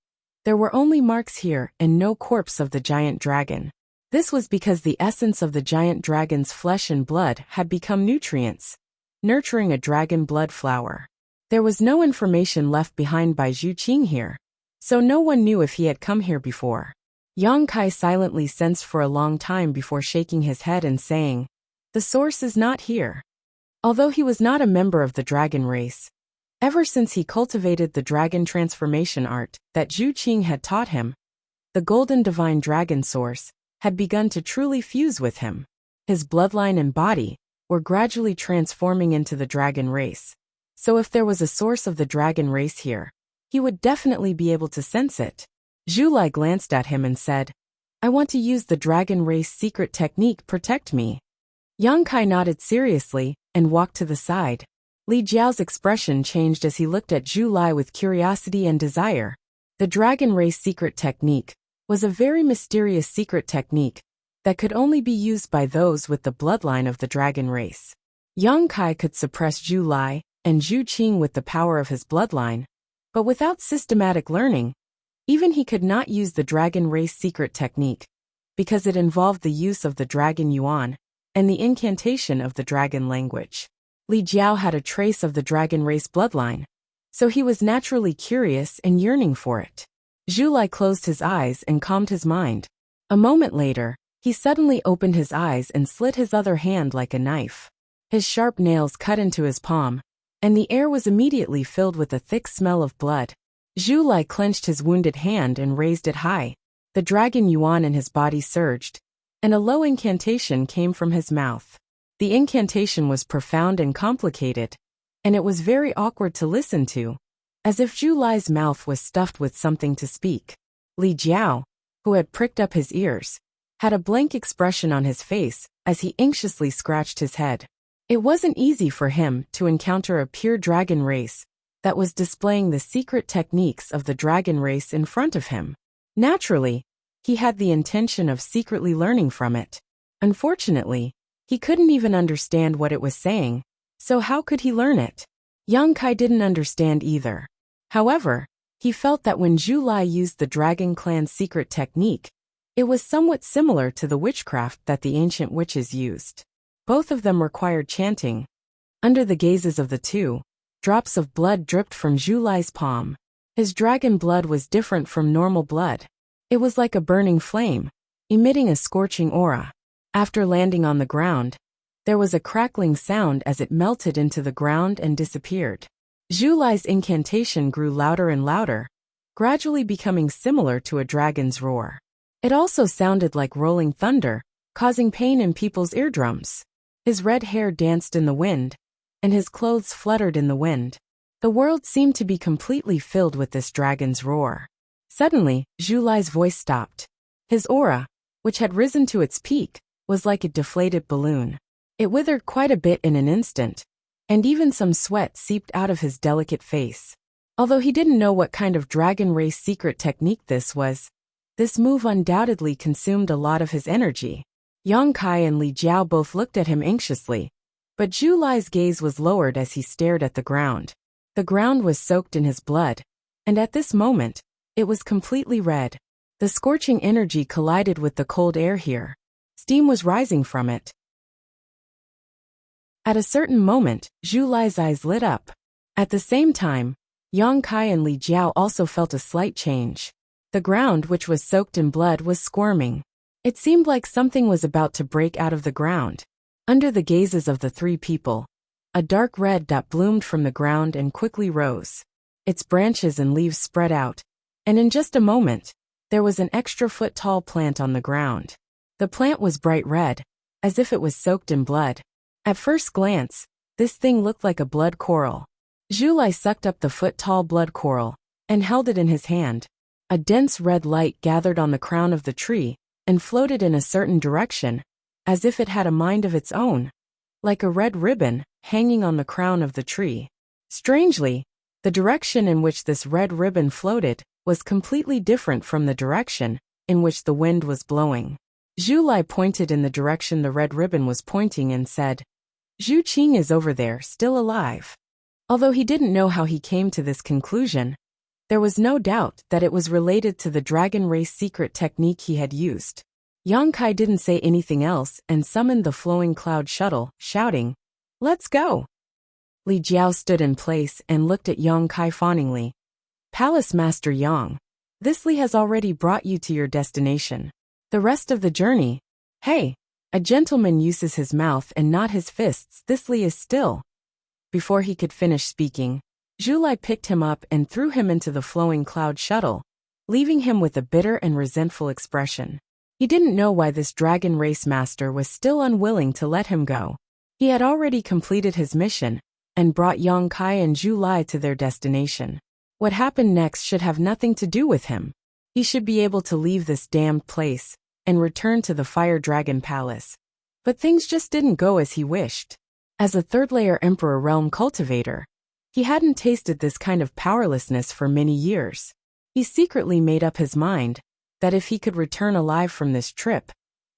there were only marks here and no corpse of the giant dragon. This was because the essence of the giant dragon's flesh and blood had become nutrients, nurturing a dragon blood flower. There was no information left behind by Zhu Qing here, so no one knew if he had come here before. Yang Kai silently sensed for a long time before shaking his head and saying, "The source is not here." Although he was not a member of the dragon race, ever since he cultivated the dragon transformation art that Zhu Qing had taught him, the golden divine dragon source had begun to truly fuse with him. His bloodline and body were gradually transforming into the dragon race. So if there was a source of the dragon race here, he would definitely be able to sense it. Zhu Lai glanced at him and said, "I want to use the dragon race secret technique, protect me." Yang Kai nodded seriously and walked to the side. Li Jiao's expression changed as he looked at Zhu Lai with curiosity and desire. The dragon race secret technique was a very mysterious secret technique that could only be used by those with the bloodline of the dragon race. Yang Kai could suppress Zhu Lai and Zhu Qing with the power of his bloodline, but without systematic learning, even he could not use the dragon race secret technique, because it involved the use of the dragon yuan and the incantation of the dragon language. Li Jiao had a trace of the dragon race bloodline, so he was naturally curious and yearning for it. Zhu Lai closed his eyes and calmed his mind. A moment later, he suddenly opened his eyes and slit his other hand like a knife. His sharp nails cut into his palm, and the air was immediately filled with a thick smell of blood. Zhu Lai clenched his wounded hand and raised it high. The dragon yuan in his body surged, and a low incantation came from his mouth. The incantation was profound and complicated, and it was very awkward to listen to, as if Zhu Lai's mouth was stuffed with something to speak. Li Jiao, who had pricked up his ears, had a blank expression on his face as he anxiously scratched his head. It wasn't easy for him to encounter a pure dragon race that was displaying the secret techniques of the dragon race in front of him. Naturally, he had the intention of secretly learning from it. Unfortunately, he couldn't even understand what it was saying, so how could he learn it? Yang Kai didn't understand either. However, he felt that when Zhu Lai used the Dragon Clan's secret technique, it was somewhat similar to the witchcraft that the ancient witches used. Both of them required chanting. Under the gazes of the two, drops of blood dripped from Zhu Lai's palm. His dragon blood was different from normal blood. It was like a burning flame, emitting a scorching aura. After landing on the ground, there was a crackling sound as it melted into the ground and disappeared. Zhu Lai's incantation grew louder and louder, gradually becoming similar to a dragon's roar. It also sounded like rolling thunder, causing pain in people's eardrums. His red hair danced in the wind, and his clothes fluttered in the wind. The world seemed to be completely filled with this dragon's roar. Suddenly, Zhu Lai's voice stopped. His aura, which had risen to its peak, was like a deflated balloon. It withered quite a bit in an instant, and even some sweat seeped out of his delicate face. Although he didn't know what kind of dragon race secret technique this was, this move undoubtedly consumed a lot of his energy. Yang Kai and Li Jiao both looked at him anxiously, but Zhu Lai's gaze was lowered as he stared at the ground. The ground was soaked in his blood, and at this moment, it was completely red. The scorching energy collided with the cold air here. Steam was rising from it. At a certain moment, Zhu Lai's eyes lit up. At the same time, Yang Kai and Li Jiao also felt a slight change. The ground, which was soaked in blood, was squirming. It seemed like something was about to break out of the ground. Under the gazes of the three people, a dark red dot bloomed from the ground and quickly rose. Its branches and leaves spread out, and in just a moment, there was an extra foot-tall plant on the ground. The plant was bright red, as if it was soaked in blood. At first glance, this thing looked like a blood coral. Zhu Lai sucked up the foot-tall blood coral and held it in his hand. A dense red light gathered on the crown of the tree and floated in a certain direction, as if it had a mind of its own, like a red ribbon hanging on the crown of the tree. Strangely, the direction in which this red ribbon floated was completely different from the direction in which the wind was blowing. Zhu Lai pointed in the direction the red ribbon was pointing and said, "Zhu Qing is over there, still alive." Although he didn't know how he came to this conclusion, there was no doubt that it was related to the dragon race secret technique he had used. Yang Kai didn't say anything else and summoned the flowing cloud shuttle, shouting, "Let's go!" Li Jiao stood in place and looked at Yang Kai fawningly. "Palace Master Yang, this Li has already brought you to your destination. The rest of the journey, hey, a gentleman uses his mouth and not his fists. This Li is still." Before he could finish speaking, Zhu Lai picked him up and threw him into the flowing cloud shuttle, leaving him with a bitter and resentful expression. He didn't know why this dragon race master was still unwilling to let him go. He had already completed his mission and brought Yang Kai and Zhu Lai to their destination. What happened next should have nothing to do with him. He should be able to leave this damned place and return to the Fire Dragon Palace. But things just didn't go as he wished. As a third-layer Emperor Realm cultivator, he hadn't tasted this kind of powerlessness for many years. He secretly made up his mind that if he could return alive from this trip,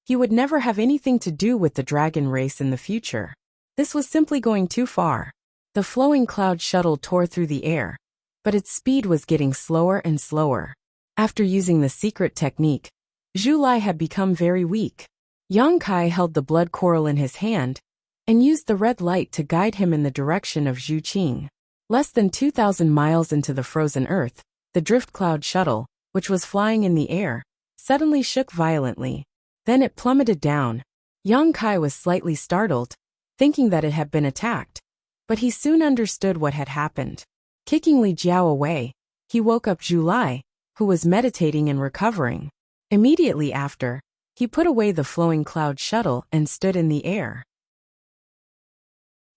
he would never have anything to do with the dragon race in the future. This was simply going too far. The flowing cloud shuttle tore through the air, but its speed was getting slower and slower. After using the secret technique, Zhu Lai had become very weak. Yang Kai held the blood coral in his hand and used the red light to guide him in the direction of Zhu Qing. Less than 2,000 miles into the frozen earth, the drift cloud shuttle, which was flying in the air, suddenly shook violently. Then it plummeted down. Yang Kai was slightly startled, thinking that it had been attacked. But he soon understood what had happened. Kicking Li Jiao away, he woke up Zhu Lai, who was meditating and recovering. Immediately after, he put away the flowing cloud shuttle and stood in the air.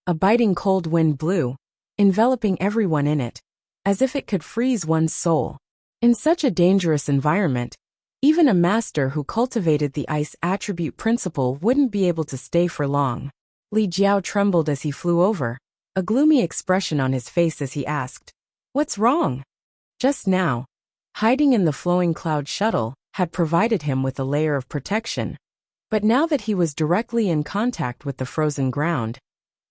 A biting cold wind blew, enveloping everyone in it, as if it could freeze one's soul. In such a dangerous environment, even a master who cultivated the ice attribute principle wouldn't be able to stay for long. Li Jiao trembled as he flew over, a gloomy expression on his face as he asked, "What's wrong?" Just now, hiding in the flowing cloud shuttle had provided him with a layer of protection, but now that he was directly in contact with the frozen ground,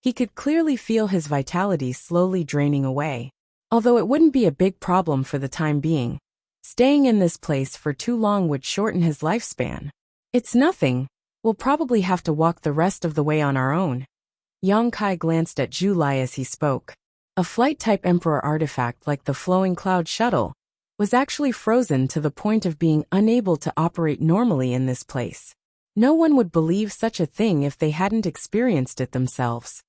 he could clearly feel his vitality slowly draining away. Although it wouldn't be a big problem for the time being, staying in this place for too long would shorten his lifespan. "It's nothing, we'll probably have to walk the rest of the way on our own." Yang Kai glanced at Zhu Lai as he spoke. A flight-type Emperor artifact like the flowing cloud shuttle was actually frozen to the point of being unable to operate normally in this place. No one would believe such a thing if they hadn't experienced it themselves.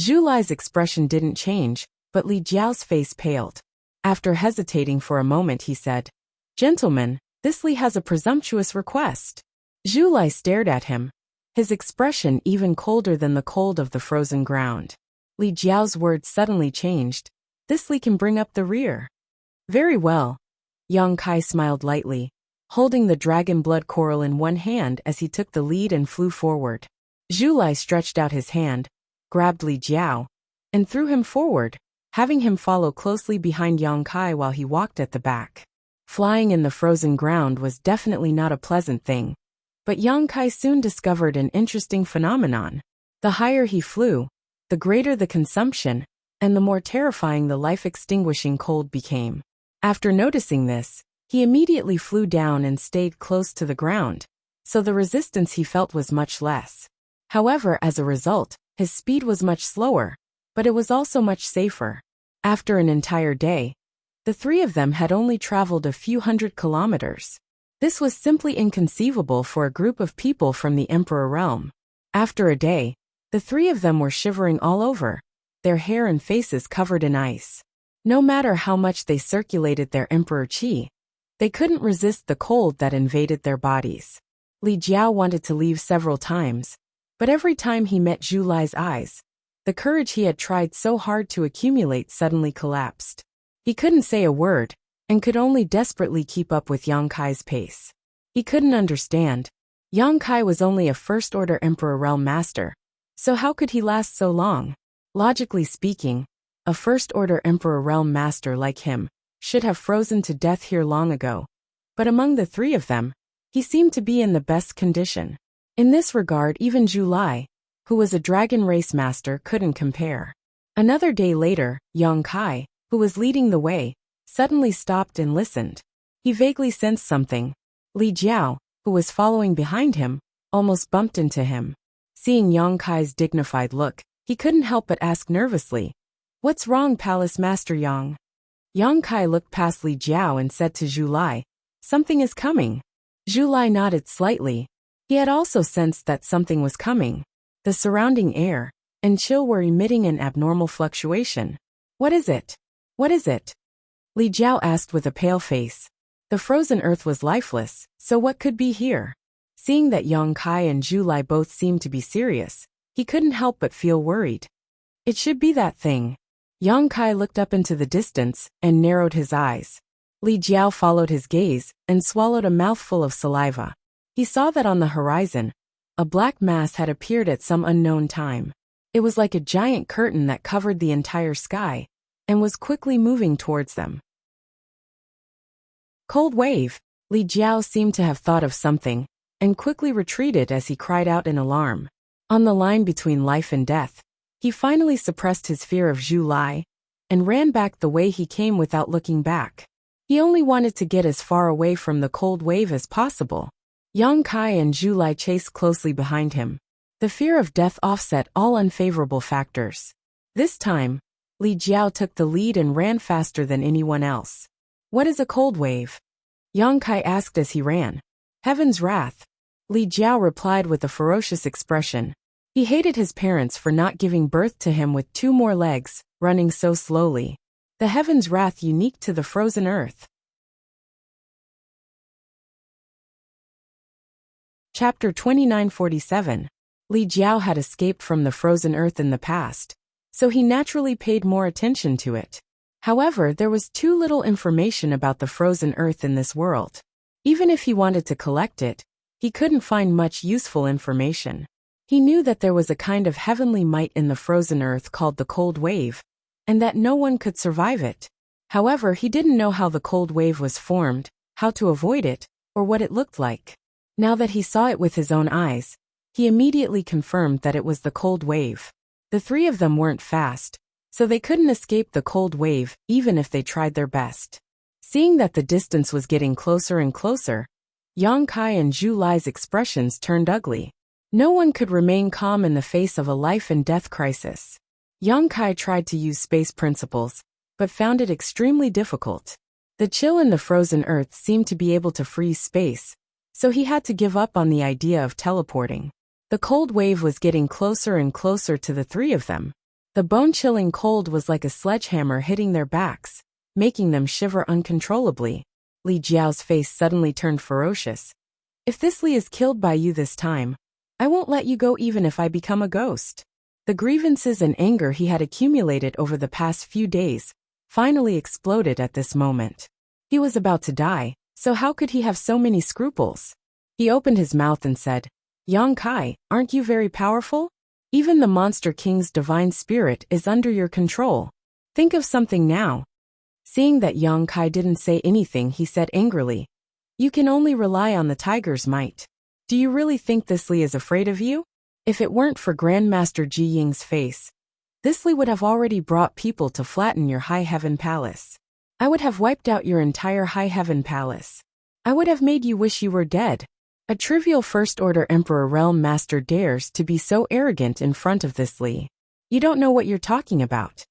Zhu Lai's expression didn't change, but Li Jiao's face paled. After hesitating for a moment, he said, "Gentlemen, this Li has a presumptuous request." Zhu Lai stared at him, his expression even colder than the cold of the frozen ground. Li Jiao's words suddenly changed. "This Li can bring up the rear." "Very well." Yang Kai smiled lightly, holding the dragon blood coral in one hand as he took the lead and flew forward. Zhu Lai stretched out his hand, grabbed Li Jiao, and threw him forward, having him follow closely behind Yang Kai while he walked at the back. Flying in the frozen ground was definitely not a pleasant thing, but Yang Kai soon discovered an interesting phenomenon. The higher he flew, the greater the consumption, and the more terrifying the life-extinguishing cold became. After noticing this, he immediately flew down and stayed close to the ground, so the resistance he felt was much less. However, as a result, his speed was much slower, but it was also much safer. After an entire day, the three of them had only traveled a few hundred kilometers. This was simply inconceivable for a group of people from the Emperor realm. After a day, the three of them were shivering all over, their hair and faces covered in ice. No matter how much they circulated their Emperor Qi, they couldn't resist the cold that invaded their bodies. Li Jiao wanted to leave several times, but every time he met Zhu Lai's eyes, the courage he had tried so hard to accumulate suddenly collapsed. He couldn't say a word, and could only desperately keep up with Yang Kai's pace. He couldn't understand. Yang Kai was only a first-order Emperor Realm Master, so how could he last so long? Logically speaking, a first-order Emperor Realm Master like him should have frozen to death here long ago. But among the three of them, he seemed to be in the best condition. In this regard, even Zhu Lai, who was a dragon race master, couldn't compare. Another day later, Yang Kai, who was leading the way, suddenly stopped and listened. He vaguely sensed something. Li Jiao, who was following behind him, almost bumped into him. Seeing Yang Kai's dignified look, he couldn't help but ask nervously, "What's wrong, Palace Master Yang?" Yang Kai looked past Li Jiao and said to Zhu Lai, "Something is coming." Zhu Lai nodded slightly. He had also sensed that something was coming. The surrounding air and chill were emitting an abnormal fluctuation. "What is it? What is it?" Li Jiao asked with a pale face. The frozen earth was lifeless, so what could be here? Seeing that Yang Kai and Zhu Lai both seemed to be serious, he couldn't help but feel worried. "It should be that thing." Yang Kai looked up into the distance and narrowed his eyes. Li Jiao followed his gaze and swallowed a mouthful of saliva. He saw that on the horizon, a black mass had appeared at some unknown time. It was like a giant curtain that covered the entire sky, and was quickly moving towards them. Cold wave. Li Jiao seemed to have thought of something, and quickly retreated as he cried out in alarm. On the line between life and death, he finally suppressed his fear of Zhu Lai, and ran back the way he came without looking back. He only wanted to get as far away from the cold wave as possible. Yang Kai and Zhu Lai chased closely behind him. The fear of death offset all unfavorable factors. This time, Li Jiao took the lead and ran faster than anyone else. "What is a cold wave?" Yang Kai asked as he ran. "Heaven's wrath," Li Jiao replied with a ferocious expression. He hated his parents for not giving birth to him with 2 more legs, running so slowly. The heaven's wrath unique to the frozen earth. Chapter 2947. Li Jiao had escaped from the frozen earth in the past, so he naturally paid more attention to it. However, there was too little information about the frozen earth in this world. Even if he wanted to collect it, he couldn't find much useful information. He knew that there was a kind of heavenly might in the frozen earth called the cold wave, and that no one could survive it. However, he didn't know how the cold wave was formed, how to avoid it, or what it looked like. Now that he saw it with his own eyes, he immediately confirmed that it was the cold wave. The 3 of them weren't fast, so they couldn't escape the cold wave even if they tried their best. Seeing that the distance was getting closer and closer, Yang Kai and Zhu Lai's expressions turned ugly. No one could remain calm in the face of a life and death crisis. Yang Kai tried to use space principles, but found it extremely difficult. The chill in the frozen earth seemed to be able to freeze space, so he had to give up on the idea of teleporting. The cold wave was getting closer and closer to the 3 of them. The bone-chilling cold was like a sledgehammer hitting their backs, making them shiver uncontrollably. Li Jiao's face suddenly turned ferocious. If this Li is killed by you this time, I won't let you go even if I become a ghost. The grievances and anger he had accumulated over the past few days finally exploded at this moment. He was about to die, so how could he have so many scruples? He opened his mouth and said, Yang Kai, aren't you very powerful? Even the Monster King's divine spirit is under your control. Think of something now. Seeing that Yang Kai didn't say anything, he said angrily, You can only rely on the tiger's might. Do you really think this Li is afraid of you? If it weren't for Grandmaster Ji Ying's face, this Li would have already brought people to flatten your High Heaven Palace. I would have wiped out your entire High Heaven Palace. I would have made you wish you were dead. A trivial First Order Emperor Realm Master dares to be so arrogant in front of this Li. You don't know what you're talking about.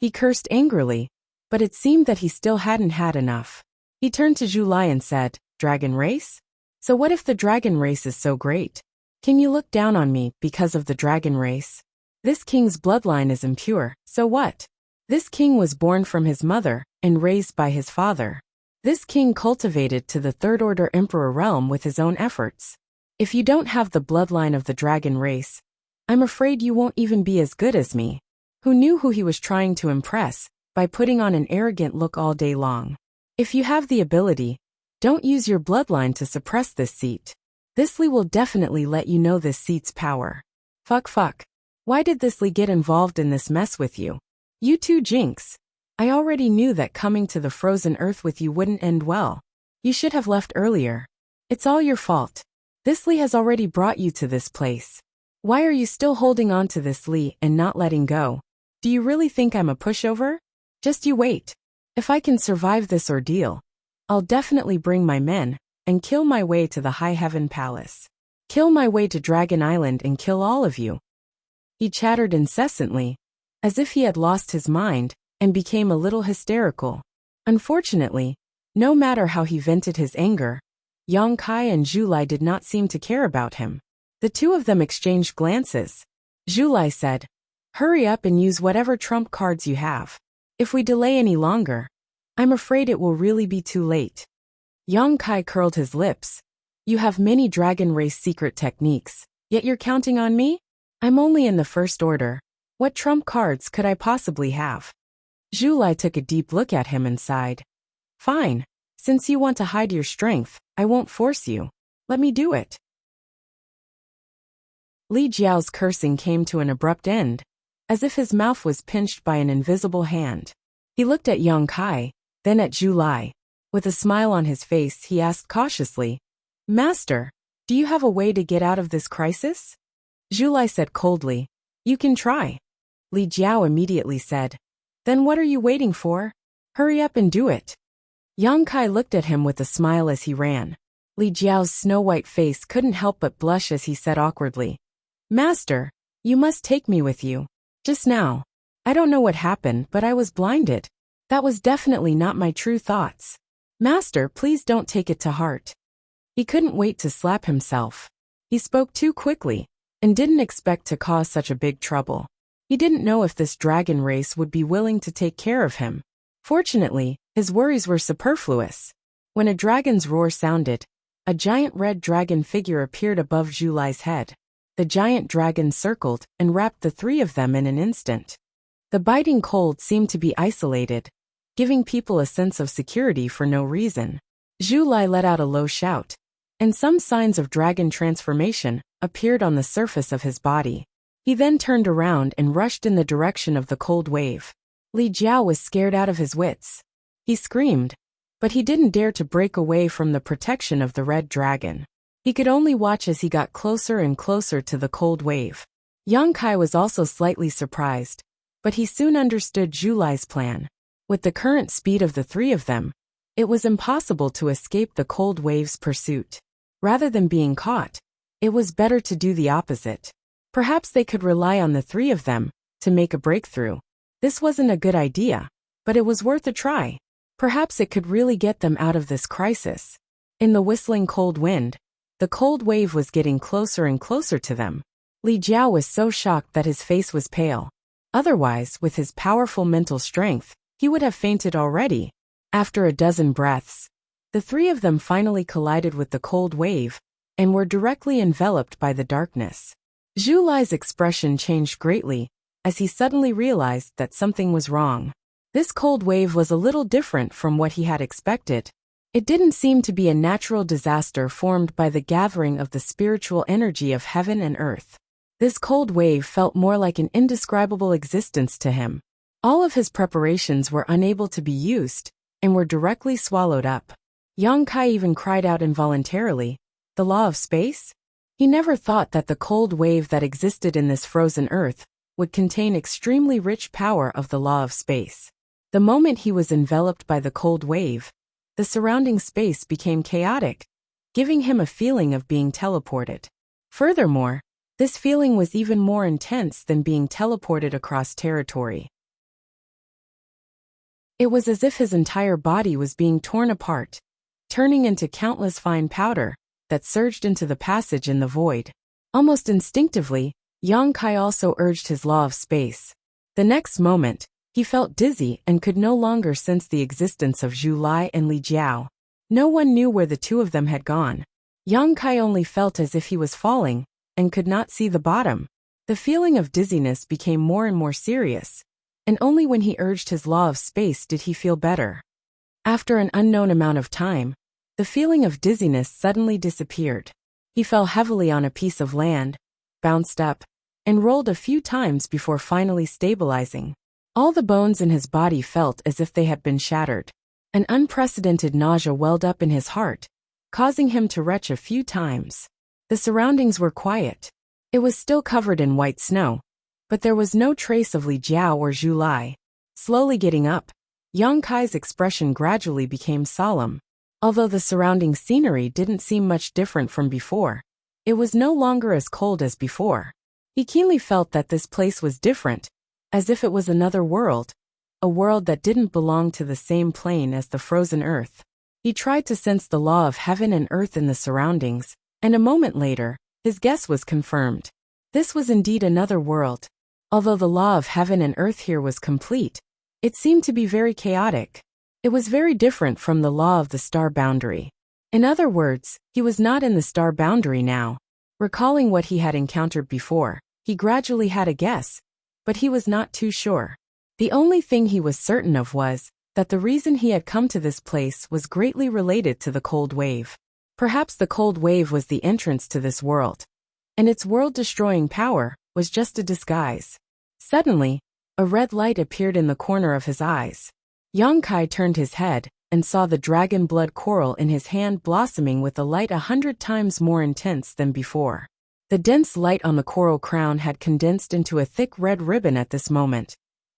He cursed angrily, but it seemed that he still hadn't had enough. He turned to Zhu Lai and said, Dragon race? So what if the dragon race is so great? Can you look down on me because of the dragon race? This king's bloodline is impure, so what? This king was born from his mother and raised by his father. This king cultivated to the Third Order Emperor realm with his own efforts. If you don't have the bloodline of the dragon race, I'm afraid you won't even be as good as me. Who knew who he was trying to impress by putting on an arrogant look all day long? If you have the ability, don't use your bloodline to suppress this seat. This Li will definitely let you know this seat's power. Fuck. Why did this Li get involved in this mess with you? You two jinx. I already knew that coming to the frozen earth with you wouldn't end well. You should have left earlier. It's all your fault. This Li has already brought you to this place. Why are you still holding on to this Li and not letting go? Do you really think I'm a pushover? Just you wait. If I can survive this ordeal, I'll definitely bring my men and kill my way to the High Heaven Palace. Kill my way to Dragon Island and kill all of you. He chattered incessantly, as if he had lost his mind, and became a little hysterical. Unfortunately, no matter how he vented his anger, Yang Kai and Zhu Lai did not seem to care about him. The 2 of them exchanged glances. Zhu Lai said, Hurry up and use whatever trump cards you have. If we delay any longer, I'm afraid it will really be too late. Yang Kai curled his lips. You have many dragon race secret techniques, yet you're counting on me? I'm only in the First Order. What trump cards could I possibly have? Zhu Lai took a deep look at him and sighed. Fine. Since you want to hide your strength, I won't force you. Let me do it. Li Jiao's cursing came to an abrupt end, as if his mouth was pinched by an invisible hand. He looked at Yang Kai, then at Zhu Lai. With a smile on his face, he asked cautiously, Master, do you have a way to get out of this crisis? Zhu Lai said coldly, You can try. Li Jiao immediately said, Then what are you waiting for? Hurry up and do it. Yang Kai looked at him with a smile as he ran. Li Jiao's snow-white face couldn't help but blush as he said awkwardly, Master, you must take me with you. Just now. I don't know what happened, but I was blinded. That was definitely not my true thoughts. Master, please don't take it to heart. He couldn't wait to slap himself. He spoke too quickly, and didn't expect to cause such a big trouble. He didn't know if this dragon race would be willing to take care of him. Fortunately, his worries were superfluous. When a dragon's roar sounded, a giant red dragon figure appeared above Zhu Lai's head. The giant dragon circled and wrapped the three of them in an instant. The biting cold seemed to be isolated, giving people a sense of security for no reason. Zhu Lai let out a low shout, and some signs of dragon transformation appeared on the surface of his body. He then turned around and rushed in the direction of the cold wave. Li Jiao was scared out of his wits. He screamed, but he didn't dare to break away from the protection of the red dragon. He could only watch as he got closer and closer to the cold wave. Yang Kai was also slightly surprised, but he soon understood Zhu Lai's plan. With the current speed of the three of them, it was impossible to escape the cold wave's pursuit. Rather than being caught, it was better to do the opposite. Perhaps they could rely on the three of them to make a breakthrough. This wasn't a good idea, but it was worth a try. Perhaps it could really get them out of this crisis. In the whistling cold wind, the cold wave was getting closer and closer to them. Li Jiao was so shocked that his face was pale. Otherwise, with his powerful mental strength, he would have fainted already. After a dozen breaths, the three of them finally collided with the cold wave and were directly enveloped by the darkness. Zhu Lai's expression changed greatly as he suddenly realized that something was wrong. This cold wave was a little different from what he had expected. It didn't seem to be a natural disaster formed by the gathering of the spiritual energy of heaven and earth. This cold wave felt more like an indescribable existence to him. All of his preparations were unable to be used and were directly swallowed up. Yang Kai even cried out involuntarily, "The law of space?" He never thought that the cold wave that existed in this frozen earth would contain extremely rich power of the law of space. The moment he was enveloped by the cold wave, the surrounding space became chaotic, giving him a feeling of being teleported. Furthermore, this feeling was even more intense than being teleported across territory. It was as if his entire body was being torn apart, turning into countless fine powder that surged into the passage in the void. Almost instinctively, Yang Kai also urged his law of space. The next moment, he felt dizzy and could no longer sense the existence of Zhu Lai and Li Jiao. No one knew where the two of them had gone. Yang Kai only felt as if he was falling and could not see the bottom. The feeling of dizziness became more and more serious, and only when he urged his law of space did he feel better. After an unknown amount of time, the feeling of dizziness suddenly disappeared. He fell heavily on a piece of land, bounced up, and rolled a few times before finally stabilizing. All the bones in his body felt as if they had been shattered. An unprecedented nausea welled up in his heart, causing him to retch a few times. The surroundings were quiet. It was still covered in white snow, but there was no trace of Li Jiao or Zhu Lai. Slowly getting up, Yang Kai's expression gradually became solemn. Although the surrounding scenery didn't seem much different from before, it was no longer as cold as before. He keenly felt that this place was different, as if it was another world, a world that didn't belong to the same plane as the frozen earth. He tried to sense the law of heaven and earth in the surroundings, and a moment later, his guess was confirmed. This was indeed another world. Although the law of heaven and earth here was complete, it seemed to be very chaotic. It was very different from the law of the star boundary. In other words, he was not in the star boundary now. Recalling what he had encountered before, he gradually had a guess, but he was not too sure. The only thing he was certain of was that the reason he had come to this place was greatly related to the cold wave. Perhaps the cold wave was the entrance to this world, and its world-destroying power was just a disguise. Suddenly, a red light appeared in the corner of his eyes. Yang Kai turned his head and saw the dragon blood coral in his hand blossoming with a light 100 times more intense than before. The dense light on the coral crown had condensed into a thick red ribbon at this moment,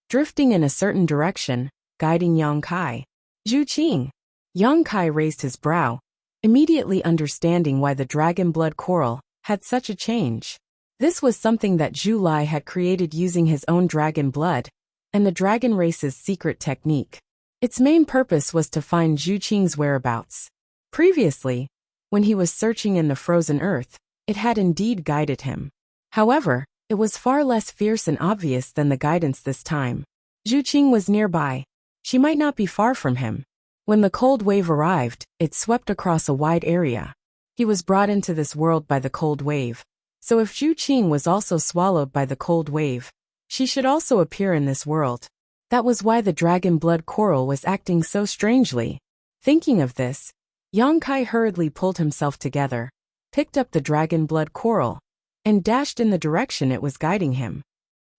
drifting in a certain direction, guiding Yang Kai. Zhu Qing. Yang Kai raised his brow, immediately understanding why the dragon blood coral had such a change. This was something that Zhu Lai had created using his own dragon blood and the dragon race's secret technique. Its main purpose was to find Zhu Qing's whereabouts. Previously, when he was searching in the frozen earth, it had indeed guided him. However, it was far less fierce and obvious than the guidance this time. Zhu Qing was nearby. She might not be far from him. When the cold wave arrived, it swept across a wide area. He was brought into this world by the cold wave. So if Zhu Qing was also swallowed by the cold wave, she should also appear in this world. That was why the dragon blood coral was acting so strangely. Thinking of this, Yang Kai hurriedly pulled himself together, picked up the dragon blood coral, and dashed in the direction it was guiding him.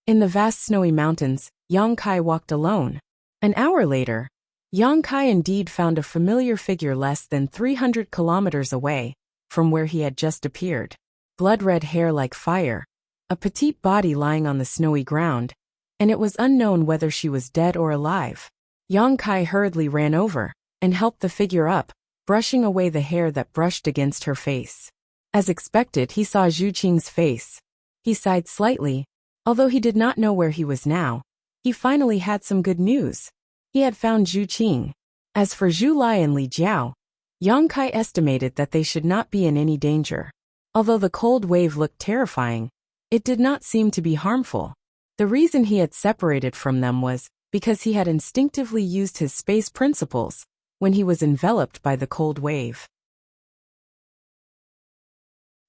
In the vast snowy mountains, Yang Kai walked alone. An hour later, Yang Kai indeed found a familiar figure less than 300 kilometers away from where he had just appeared. Blood-red hair like fire, a petite body lying on the snowy ground, and it was unknown whether she was dead or alive. Yang Kai hurriedly ran over and helped the figure up, brushing away the hair that brushed against her face. As expected, he saw Zhu Qing's face. He sighed slightly. Although he did not know where he was now, he finally had some good news. He had found Zhu Qing. As for Zhu Lai and Li Jiao, Yang Kai estimated that they should not be in any danger. Although the cold wave looked terrifying, it did not seem to be harmful. The reason he had separated from them was because he had instinctively used his space principles when he was enveloped by the cold wave.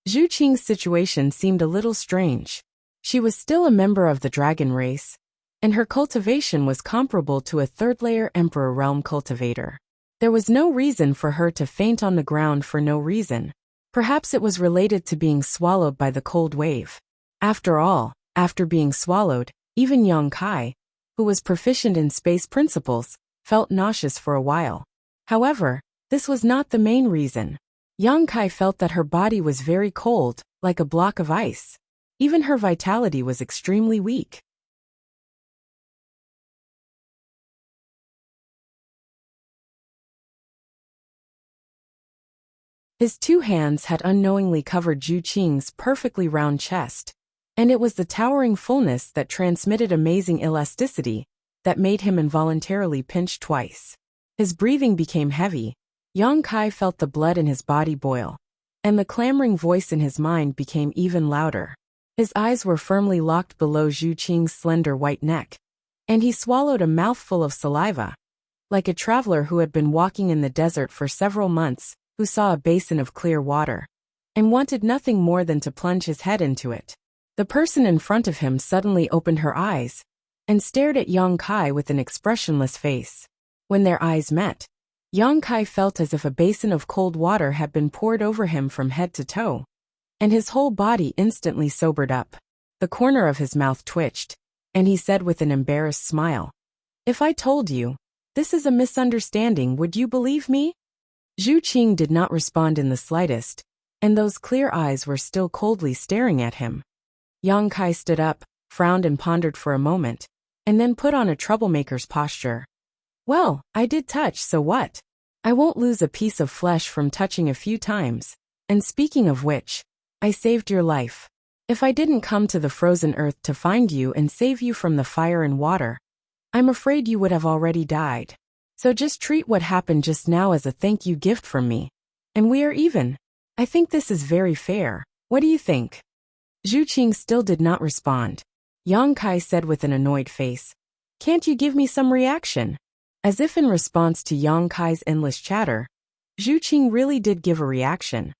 Zhu Qing's situation seemed a little strange. She was still a member of the dragon race, and her cultivation was comparable to a third-layer Emperor realm cultivator. There was no reason for her to faint on the ground for no reason. Perhaps it was related to being swallowed by the cold wave. After all, after being swallowed, even Yang Kai, who was proficient in space principles, felt nauseous for a while. However, this was not the main reason. Yang Kai felt that her body was very cold, like a block of ice. Even her vitality was extremely weak. His two hands had unknowingly covered Zhu Qing's perfectly round chest, and it was the towering fullness that transmitted amazing elasticity that made him involuntarily pinch twice. His breathing became heavy. Yang Kai felt the blood in his body boil, and the clamoring voice in his mind became even louder. His eyes were firmly locked below Zhu Qing's slender white neck, and he swallowed a mouthful of saliva. Like a traveler who had been walking in the desert for several months, who saw a basin of clear water, and wanted nothing more than to plunge his head into it. The person in front of him suddenly opened her eyes, and stared at Yang Kai with an expressionless face. When their eyes met, Yang Kai felt as if a basin of cold water had been poured over him from head to toe, and his whole body instantly sobered up. The corner of his mouth twitched, and he said with an embarrassed smile, "If I told you, this is a misunderstanding, would you believe me?" Zhu Qing did not respond in the slightest, and those clear eyes were still coldly staring at him. Yang Kai stood up, frowned and pondered for a moment, and then put on a troublemaker's posture. "Well, I did touch, so what? I won't lose a piece of flesh from touching a few times, and speaking of which, I saved your life. If I didn't come to the frozen earth to find you and save you from the fire and water, I'm afraid you would have already died. So just treat what happened just now as a thank you gift from me, and we are even. I think this is very fair. What do you think?" Zhu Qing still did not respond. Yang Kai said with an annoyed face, "Can't you give me some reaction?" As if in response to Yang Kai's endless chatter, Zhu Qing really did give a reaction.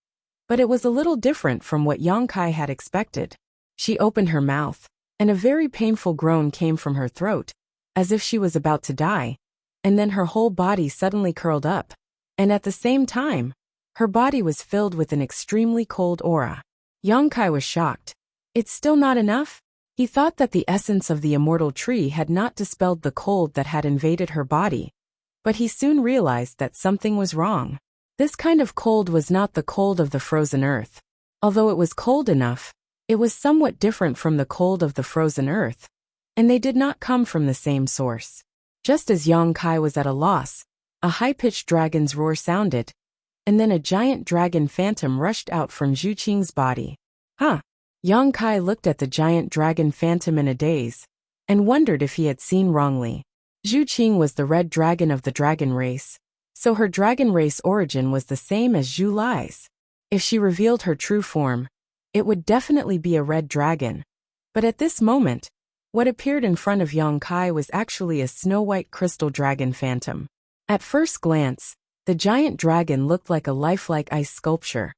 But it was a little different from what Yang Kai had expected. She opened her mouth, and a very painful groan came from her throat, as if she was about to die, and then her whole body suddenly curled up, and at the same time, her body was filled with an extremely cold aura. Yang Kai was shocked. It's still not enough? He thought that the essence of the immortal tree had not dispelled the cold that had invaded her body, but he soon realized that something was wrong. This kind of cold was not the cold of the frozen earth. Although it was cold enough, it was somewhat different from the cold of the frozen earth, and they did not come from the same source. Just as Yang Kai was at a loss, a high-pitched dragon's roar sounded, and then a giant dragon phantom rushed out from Zhu Qing's body. Huh! Yang Kai looked at the giant dragon phantom in a daze, and wondered if he had seen wrongly. Zhu Qing was the red dragon of the dragon race, so her dragon race origin was the same as Zhu Lai's. If she revealed her true form, it would definitely be a red dragon. But at this moment, what appeared in front of Yang Kai was actually a snow-white crystal dragon phantom. At first glance, the giant dragon looked like a lifelike ice sculpture.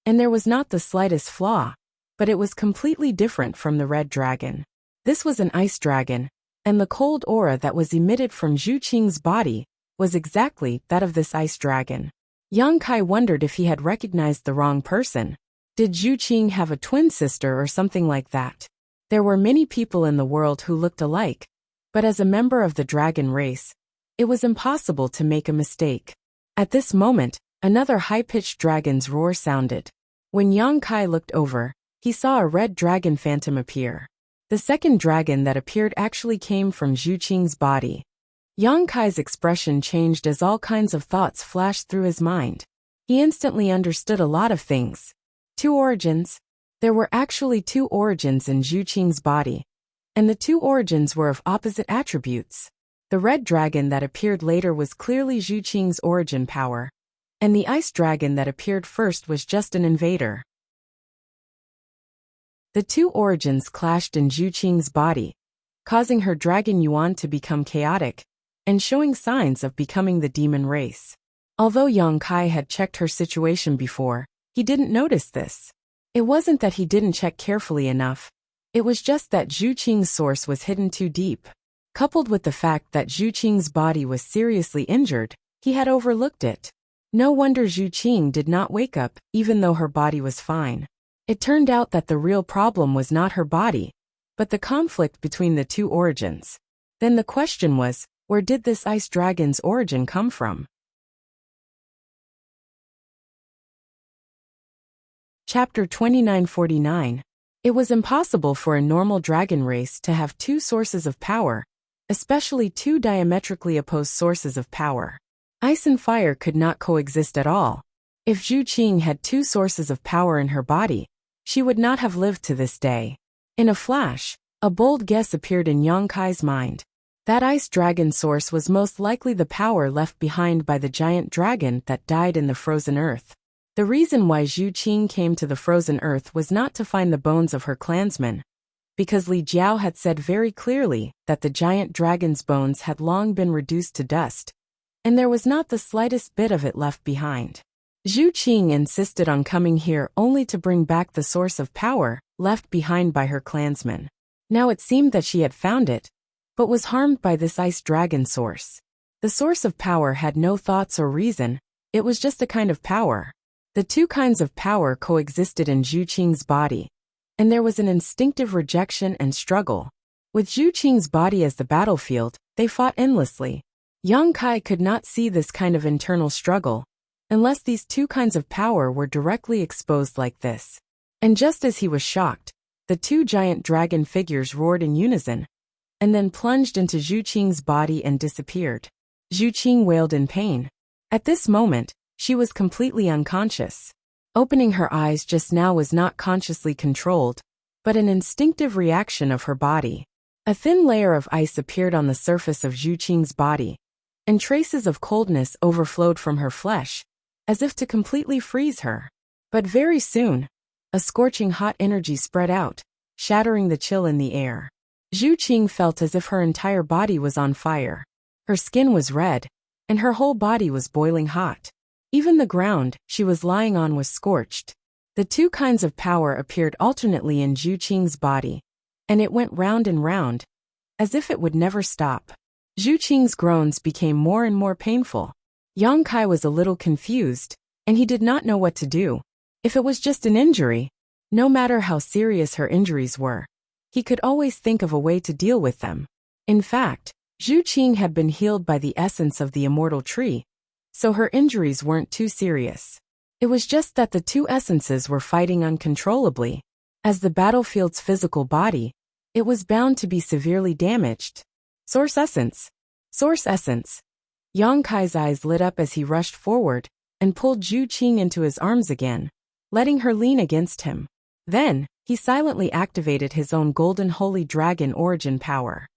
And there was not the slightest flaw, but it was completely different from the red dragon. This was an ice dragon, and the cold aura that was emitted from Zhu Qing's body was exactly that of this ice dragon. Yang Kai wondered if he had recognized the wrong person. Did Zhu Qing have a twin sister or something like that? There were many people in the world who looked alike, but as a member of the dragon race, it was impossible to make a mistake. At this moment, another high-pitched dragon's roar sounded. When Yang Kai looked over, he saw a red dragon phantom appear. The second dragon that appeared actually came from Zhu Qing's body. Yang Kai's expression changed as all kinds of thoughts flashed through his mind. He instantly understood a lot of things. Two origins. There were actually two origins in Zhu Qing's body, and the two origins were of opposite attributes. The red dragon that appeared later was clearly Zhu Qing's origin power, and the ice dragon that appeared first was just an invader. The two origins clashed in Zhu Qing's body, causing her dragon yuan to become chaotic, and showing signs of becoming the demon race. Although Yang Kai had checked her situation before, he didn't notice this. It wasn't that he didn't check carefully enough, it was just that Zhu Qing's source was hidden too deep. Coupled with the fact that Zhu Qing's body was seriously injured, he had overlooked it. No wonder Zhu Qing did not wake up, even though her body was fine. It turned out that the real problem was not her body, but the conflict between the two origins. Then the question was, where did this ice dragon's origin come from? Chapter 2949. It was impossible for a normal dragon race to have two sources of power, especially two diametrically opposed sources of power. Ice and fire could not coexist at all. If Zhu Qing had two sources of power in her body, she would not have lived to this day. In a flash, a bold guess appeared in Yang Kai's mind. That ice dragon source was most likely the power left behind by the giant dragon that died in the frozen earth. The reason why Zhu Qing came to the frozen earth was not to find the bones of her clansmen, because Li Jiao had said very clearly that the giant dragon's bones had long been reduced to dust, and there was not the slightest bit of it left behind. Zhu Qing insisted on coming here only to bring back the source of power left behind by her clansmen. Now it seemed that she had found it, but was harmed by this ice dragon source. The source of power had no thoughts or reason, it was just a kind of power. The two kinds of power coexisted in Zhu Qing's body, and there was an instinctive rejection and struggle. With Zhu Qing's body as the battlefield, they fought endlessly. Yang Kai could not see this kind of internal struggle, unless these two kinds of power were directly exposed like this. And just as he was shocked, the two giant dragon figures roared in unison, and then plunged into Zhu Qing's body and disappeared. Zhu Qing wailed in pain. At this moment, she was completely unconscious. Opening her eyes just now was not consciously controlled, but an instinctive reaction of her body. A thin layer of ice appeared on the surface of Zhu Qing's body, and traces of coldness overflowed from her flesh, as if to completely freeze her. But very soon, a scorching hot energy spread out, shattering the chill in the air. Zhu Qing felt as if her entire body was on fire. Her skin was red, and her whole body was boiling hot. Even the ground she was lying on was scorched. The two kinds of power appeared alternately in Zhu Qing's body, and it went round and round, as if it would never stop. Zhu Qing's groans became more and more painful. Yang Kai was a little confused, and he did not know what to do. If it was just an injury, no matter how serious her injuries were, he could always think of a way to deal with them. In fact, Zhu Qing had been healed by the essence of the immortal tree, so her injuries weren't too serious. It was just that the two essences were fighting uncontrollably. As the battlefield's physical body, it was bound to be severely damaged. Source essence. Source essence. Yang Kai's eyes lit up as he rushed forward and pulled Zhu Qing into his arms again, letting her lean against him. Then, he silently activated his own golden holy dragon origin power.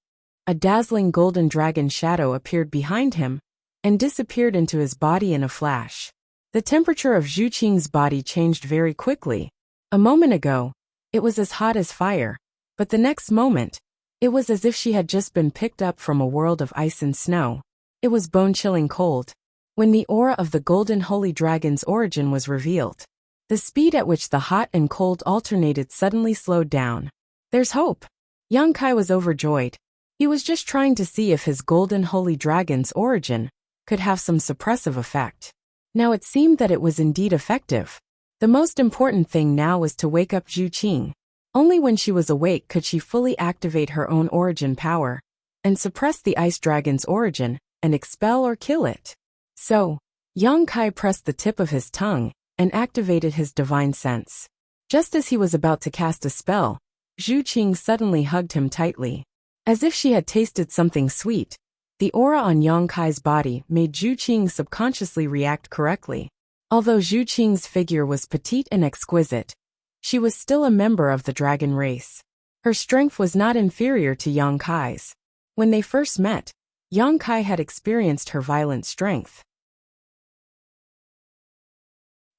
A dazzling golden dragon shadow appeared behind him and disappeared into his body in a flash. The temperature of Zhu Qing's body changed very quickly, A moment ago, it was as hot as fire, but the next moment, it was as if she had just been picked up from a world of ice and snow. It was bone-chilling cold. When the aura of the golden holy dragon's origin was revealed, the speed at which the hot and cold alternated suddenly slowed down. There's hope. Young Kai was overjoyed. He was just trying to see if his golden holy dragon's origin could have some suppressive effect. Now it seemed that it was indeed effective. The most important thing now was to wake up Zhu Qing. Only when she was awake could she fully activate her own origin power and suppress the ice dragon's origin and expel or kill it. So, Young Kai pressed the tip of his tongue and activated his divine sense. Just as he was about to cast a spell, Zhu Qing suddenly hugged him tightly. As if she had tasted something sweet, the aura on Young Kai's body made Zhu Qing subconsciously react correctly. Although Zhu Qing's figure was petite and exquisite, she was still a member of the dragon race. Her strength was not inferior to Young Kai's. When they first met, Young Kai had experienced her violent strength.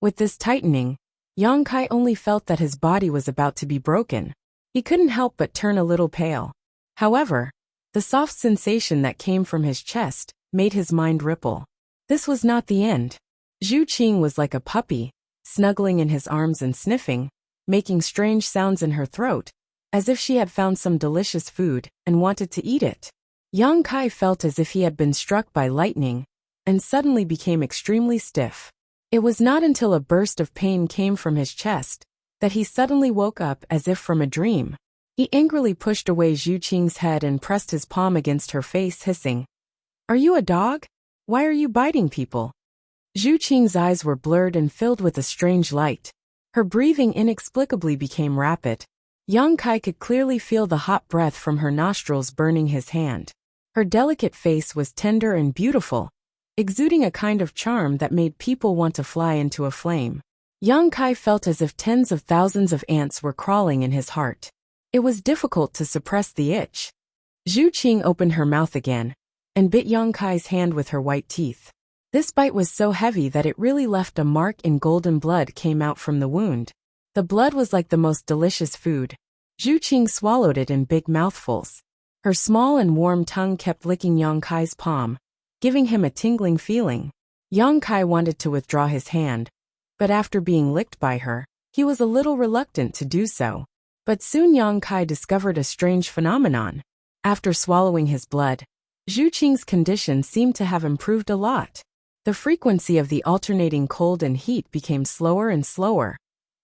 With this tightening, Young Kai only felt that his body was about to be broken. He couldn't help but turn a little pale. However, the soft sensation that came from his chest made his mind ripple. This was not the end. Zhu Qing was like a puppy, snuggling in his arms and sniffing, making strange sounds in her throat, as if she had found some delicious food and wanted to eat it. Young Kai felt as if he had been struck by lightning and suddenly became extremely stiff. It was not until a burst of pain came from his chest that he suddenly woke up as if from a dream. He angrily pushed away Zhu Qing's head and pressed his palm against her face, hissing, "Are you a dog? Why are you biting people?" Zhu Qing's eyes were blurred and filled with a strange light. Her breathing inexplicably became rapid. Young Kai could clearly feel the hot breath from her nostrils burning his hand. Her delicate face was tender and beautiful, exuding a kind of charm that made people want to fly into a flame. Young Kai felt as if tens of thousands of ants were crawling in his heart. It was difficult to suppress the itch. Zhu Qing opened her mouth again and bit Young Kai's hand with her white teeth. This bite was so heavy that it really left a mark, and golden blood came out from the wound. The blood was like the most delicious food. Zhu Qing swallowed it in big mouthfuls. Her small and warm tongue kept licking Young Kai's palm, giving him a tingling feeling. Young Kai wanted to withdraw his hand, but after being licked by her, he was a little reluctant to do so. But soon Young Kai discovered a strange phenomenon. After swallowing his blood, Zhu Qing's condition seemed to have improved a lot. The frequency of the alternating cold and heat became slower and slower,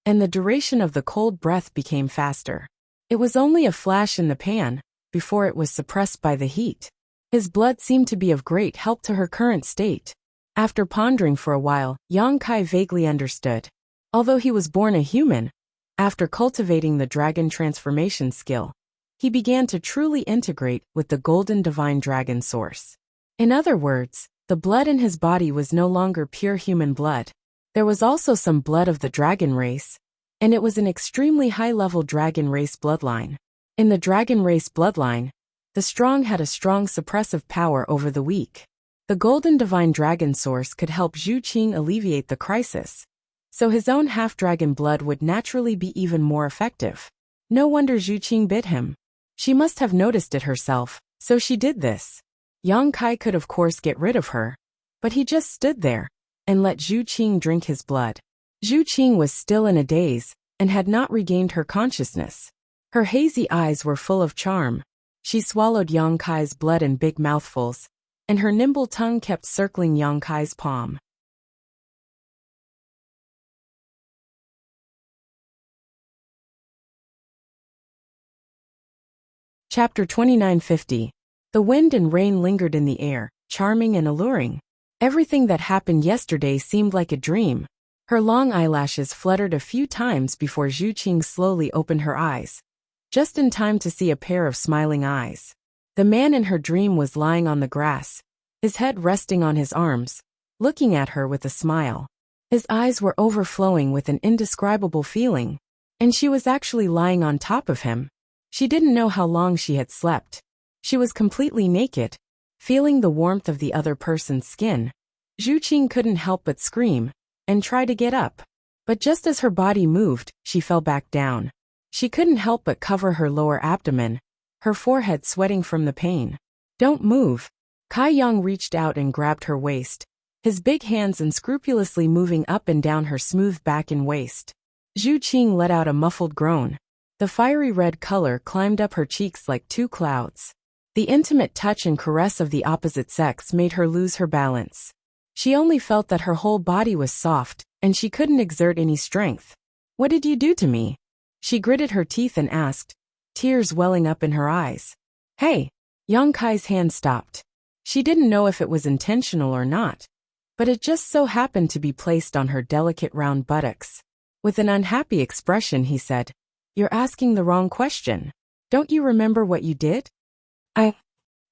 and the duration of the cold breath became faster. It was only a flash in the pan before it was suppressed by the heat. His blood seemed to be of great help to her current state. After pondering for a while, Young Kai vaguely understood. Although he was born a human, after cultivating the dragon transformation skill, he began to truly integrate with the golden divine dragon source. In other words, the blood in his body was no longer pure human blood. There was also some blood of the dragon race, and it was an extremely high-level dragon race bloodline. In the dragon race bloodline, the strong had a strong suppressive power over the weak. The golden divine dragon source could help Zhu Qing alleviate the crisis, so his own half-dragon blood would naturally be even more effective. No wonder Zhu Qing bit him. She must have noticed it herself, so she did this. Young Kai could of course get rid of her, but he just stood there and let Zhu Qing drink his blood. Zhu Qing was still in a daze and had not regained her consciousness. Her hazy eyes were full of charm. She swallowed Young Kai's blood in big mouthfuls, and her nimble tongue kept circling Young Kai's palm. Chapter 2950. The wind and rain lingered in the air, charming and alluring. Everything that happened yesterday seemed like a dream. Her long eyelashes fluttered a few times before Zhu Qing slowly opened her eyes, just in time to see a pair of smiling eyes. The man in her dream was lying on the grass, his head resting on his arms, looking at her with a smile. His eyes were overflowing with an indescribable feeling, and she was actually lying on top of him. She didn't know how long she had slept. She was completely naked, feeling the warmth of the other person's skin. Zhu Qing couldn't help but scream and try to get up. But just as her body moved, she fell back down. She couldn't help but cover her lower abdomen, her forehead sweating from the pain. Don't move. Kai Yang reached out and grabbed her waist, his big hands unscrupulously moving up and down her smooth back and waist. Zhu Qing let out a muffled groan. The fiery red color climbed up her cheeks like two clouds. The intimate touch and caress of the opposite sex made her lose her balance. She only felt that her whole body was soft, and she couldn't exert any strength. What did you do to me? She gritted her teeth and asked, tears welling up in her eyes. Hey! Yang Kai's hand stopped. She didn't know if it was intentional or not, but it just so happened to be placed on her delicate round buttocks. With an unhappy expression, he said, You're asking the wrong question. Don't you remember what you did?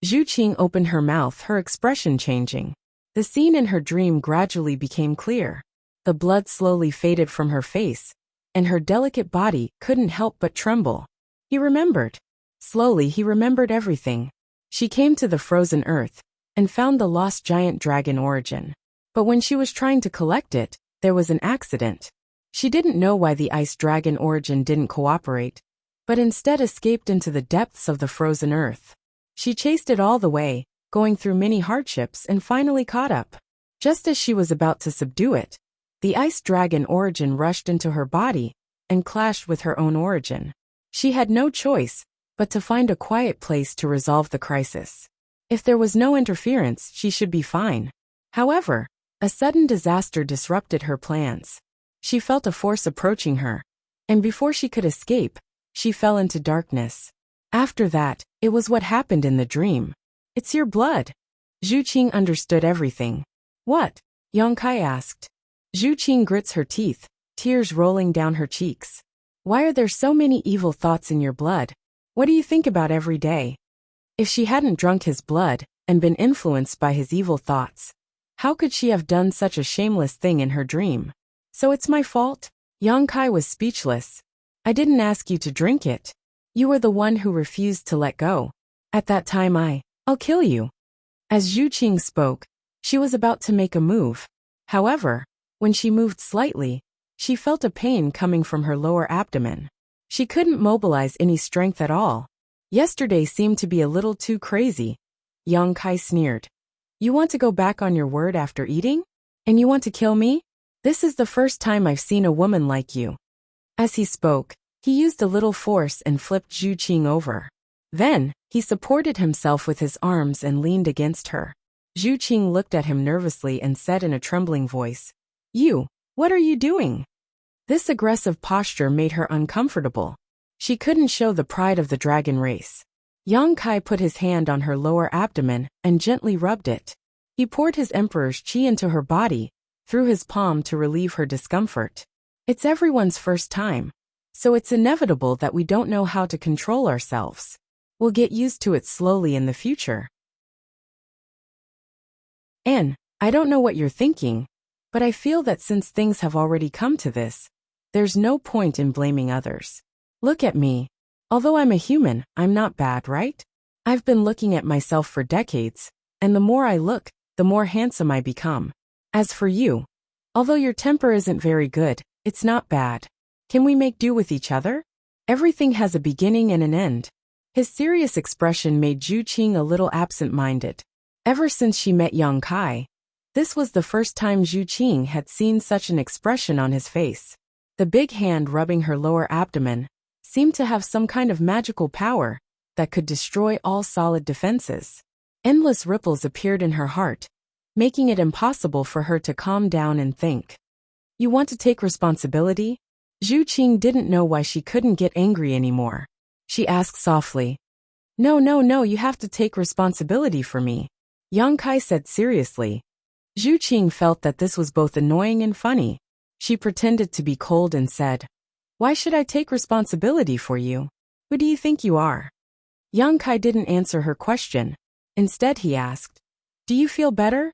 Zhu Qing opened her mouth, her expression changing. The scene in her dream gradually became clear. The blood slowly faded from her face, and her delicate body couldn't help but tremble. He remembered. Slowly he remembered everything. She came to the frozen earth, and found the lost giant dragon origin. But when she was trying to collect it, there was an accident. She didn't know why the ice dragon origin didn't cooperate, but instead escaped into the depths of the frozen earth. She chased it all the way, going through many hardships and finally caught up. Just as she was about to subdue it, the ice dragon origin rushed into her body and clashed with her own origin. She had no choice but to find a quiet place to resolve the crisis. If there was no interference, she should be fine. However, a sudden disaster disrupted her plans. She felt a force approaching her, and before she could escape, she fell into darkness. After that, it was what happened in the dream. It's your blood. Zhu Qing understood everything. What? Yang Kai asked. Zhu Qing grits her teeth, tears rolling down her cheeks. Why are there so many evil thoughts in your blood? What do you think about every day? If she hadn't drunk his blood and been influenced by his evil thoughts, how could she have done such a shameless thing in her dream? So it's my fault? Yang Kai was speechless. I didn't ask you to drink it. You were the one who refused to let go. At that time I'll kill you. As Zhu Qing spoke, she was about to make a move. However, when she moved slightly, she felt a pain coming from her lower abdomen. She couldn't mobilize any strength at all. Yesterday seemed to be a little too crazy. Yang Kai sneered. You want to go back on your word after eating? And you want to kill me? This is the first time I've seen a woman like you. As he spoke, he used a little force and flipped Zhu Qing over. Then, he supported himself with his arms and leaned against her. Zhu Qing looked at him nervously and said in a trembling voice, What are you doing? This aggressive posture made her uncomfortable. She couldn't show the pride of the dragon race. Yang Kai put his hand on her lower abdomen and gently rubbed it. He poured his emperor's qi into her body, through his palm to relieve her discomfort. It's everyone's first time, so it's inevitable that we don't know how to control ourselves. We'll get used to it slowly in the future. And, I don't know what you're thinking, but I feel that since things have already come to this, there's no point in blaming others. Look at me. Although I'm a human, I'm not bad, right? I've been looking at myself for decades, and the more I look, the more handsome I become. As for you, although your temper isn't very good, it's not bad. Can we make do with each other? Everything has a beginning and an end. His serious expression made Zhu Qing a little absent-minded. Ever since she met Yang Kai, this was the first time Zhu Qing had seen such an expression on his face. The big hand rubbing her lower abdomen seemed to have some kind of magical power that could destroy all solid defenses. Endless ripples appeared in her heart, making it impossible for her to calm down and think. You want to take responsibility? Zhu Qing didn't know why she couldn't get angry anymore. She asked softly. No, you have to take responsibility for me, Yang Kai said seriously. Zhu Qing felt that this was both annoying and funny. She pretended to be cold and said, Why should I take responsibility for you? Who do you think you are? Yang Kai didn't answer her question. Instead he asked, Do you feel better?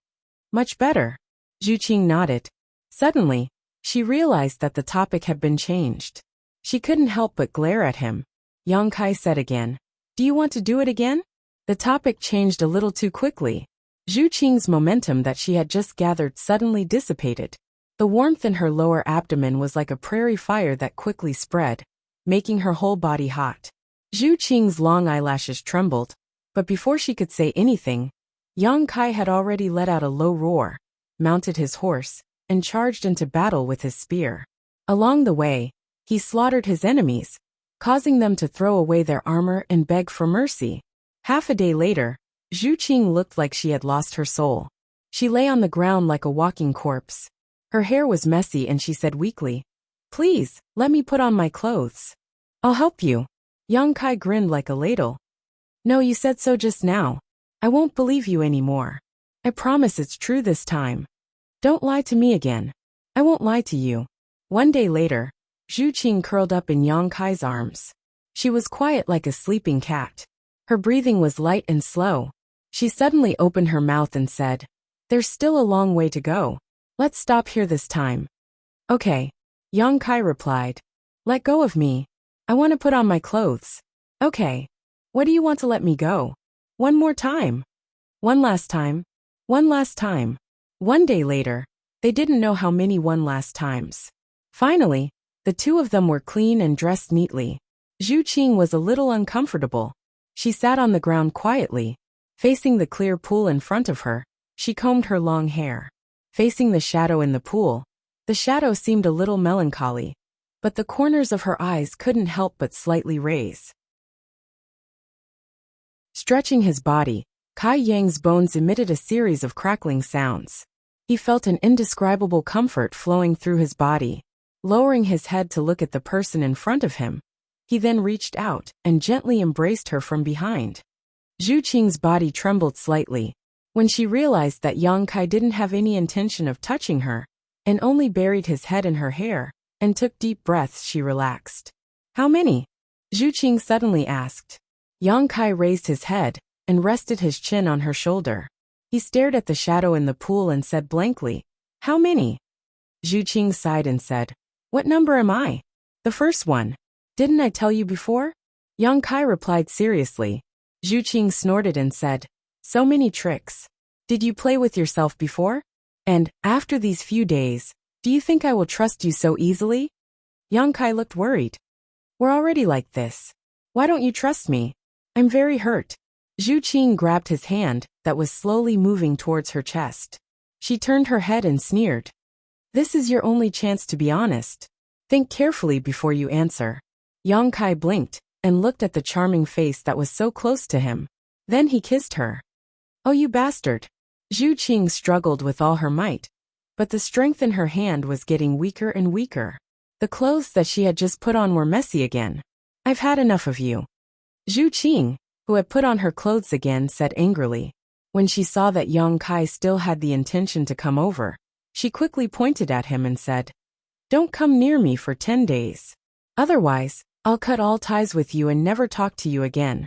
Much better. Zhu Qing nodded. Suddenly, she realized that the topic had been changed. She couldn't help but glare at him. Yang Kai said again, Do you want to do it again? The topic changed a little too quickly. Zhu Qing's momentum that she had just gathered suddenly dissipated. The warmth in her lower abdomen was like a prairie fire that quickly spread, making her whole body hot. Zhu Qing's long eyelashes trembled, but before she could say anything, Yang Kai had already let out a low roar, mounted his horse, and charged into battle with his spear. Along the way, he slaughtered his enemies, causing them to throw away their armor and beg for mercy. Half a day later, Zhu Qing looked like she had lost her soul. She lay on the ground like a walking corpse. Her hair was messy and she said weakly, "Please, let me put on my clothes. I'll help you." Yang Kai grinned like a ladle. "No, you said so just now. I won't believe you anymore. I promise it's true this time. Don't lie to me again. I won't lie to you." One day later, Zhu Qing curled up in Yang Kai's arms. She was quiet like a sleeping cat. Her breathing was light and slow. She suddenly opened her mouth and said, "There's still a long way to go. Let's stop here this time." "Okay," Yang Kai replied. "Let go of me. I want to put on my clothes." "Okay. What do you want to let me go?" "One more time." "One last time." "One last time." One day later, they didn't know how many one last times. Finally, the two of them were clean and dressed neatly. Zhu Qing was a little uncomfortable. She sat on the ground quietly. Facing the clear pool in front of her, she combed her long hair. Facing the shadow in the pool, the shadow seemed a little melancholy, but the corners of her eyes couldn't help but slightly raise. Stretching his body, Kai Yang's bones emitted a series of crackling sounds. He felt an indescribable comfort flowing through his body. Lowering his head to look at the person in front of him, he then reached out and gently embraced her from behind. Zhu Qing's body trembled slightly. When she realized that Yang Kai didn't have any intention of touching her, and only buried his head in her hair, and took deep breaths, she relaxed. "How many?" Zhu Qing suddenly asked. Yang Kai raised his head and rested his chin on her shoulder. He stared at the shadow in the pool and said blankly, "How many?" Zhu Qing sighed and said, "What number am I?" "The first one. Didn't I tell you before?" Yang Kai replied seriously. Zhu Qing snorted and said, "So many tricks. Did you play with yourself before? And, after these few days, do you think I will trust you so easily?" Yang Kai looked worried. "We're already like this. Why don't you trust me? I'm very hurt." Zhu Qing grabbed his hand that was slowly moving towards her chest. She turned her head and sneered. "This is your only chance to be honest. Think carefully before you answer." Yang Kai blinked and looked at the charming face that was so close to him. Then he kissed her. "Oh, you bastard." Zhu Qing struggled with all her might, but the strength in her hand was getting weaker and weaker. The clothes that she had just put on were messy again. "I've had enough of you." Zhu Qing, who had put on her clothes again, said angrily. When she saw that Yang Kai still had the intention to come over, she quickly pointed at him and said, "Don't come near me for 10 days. Otherwise, I'll cut all ties with you and never talk to you again."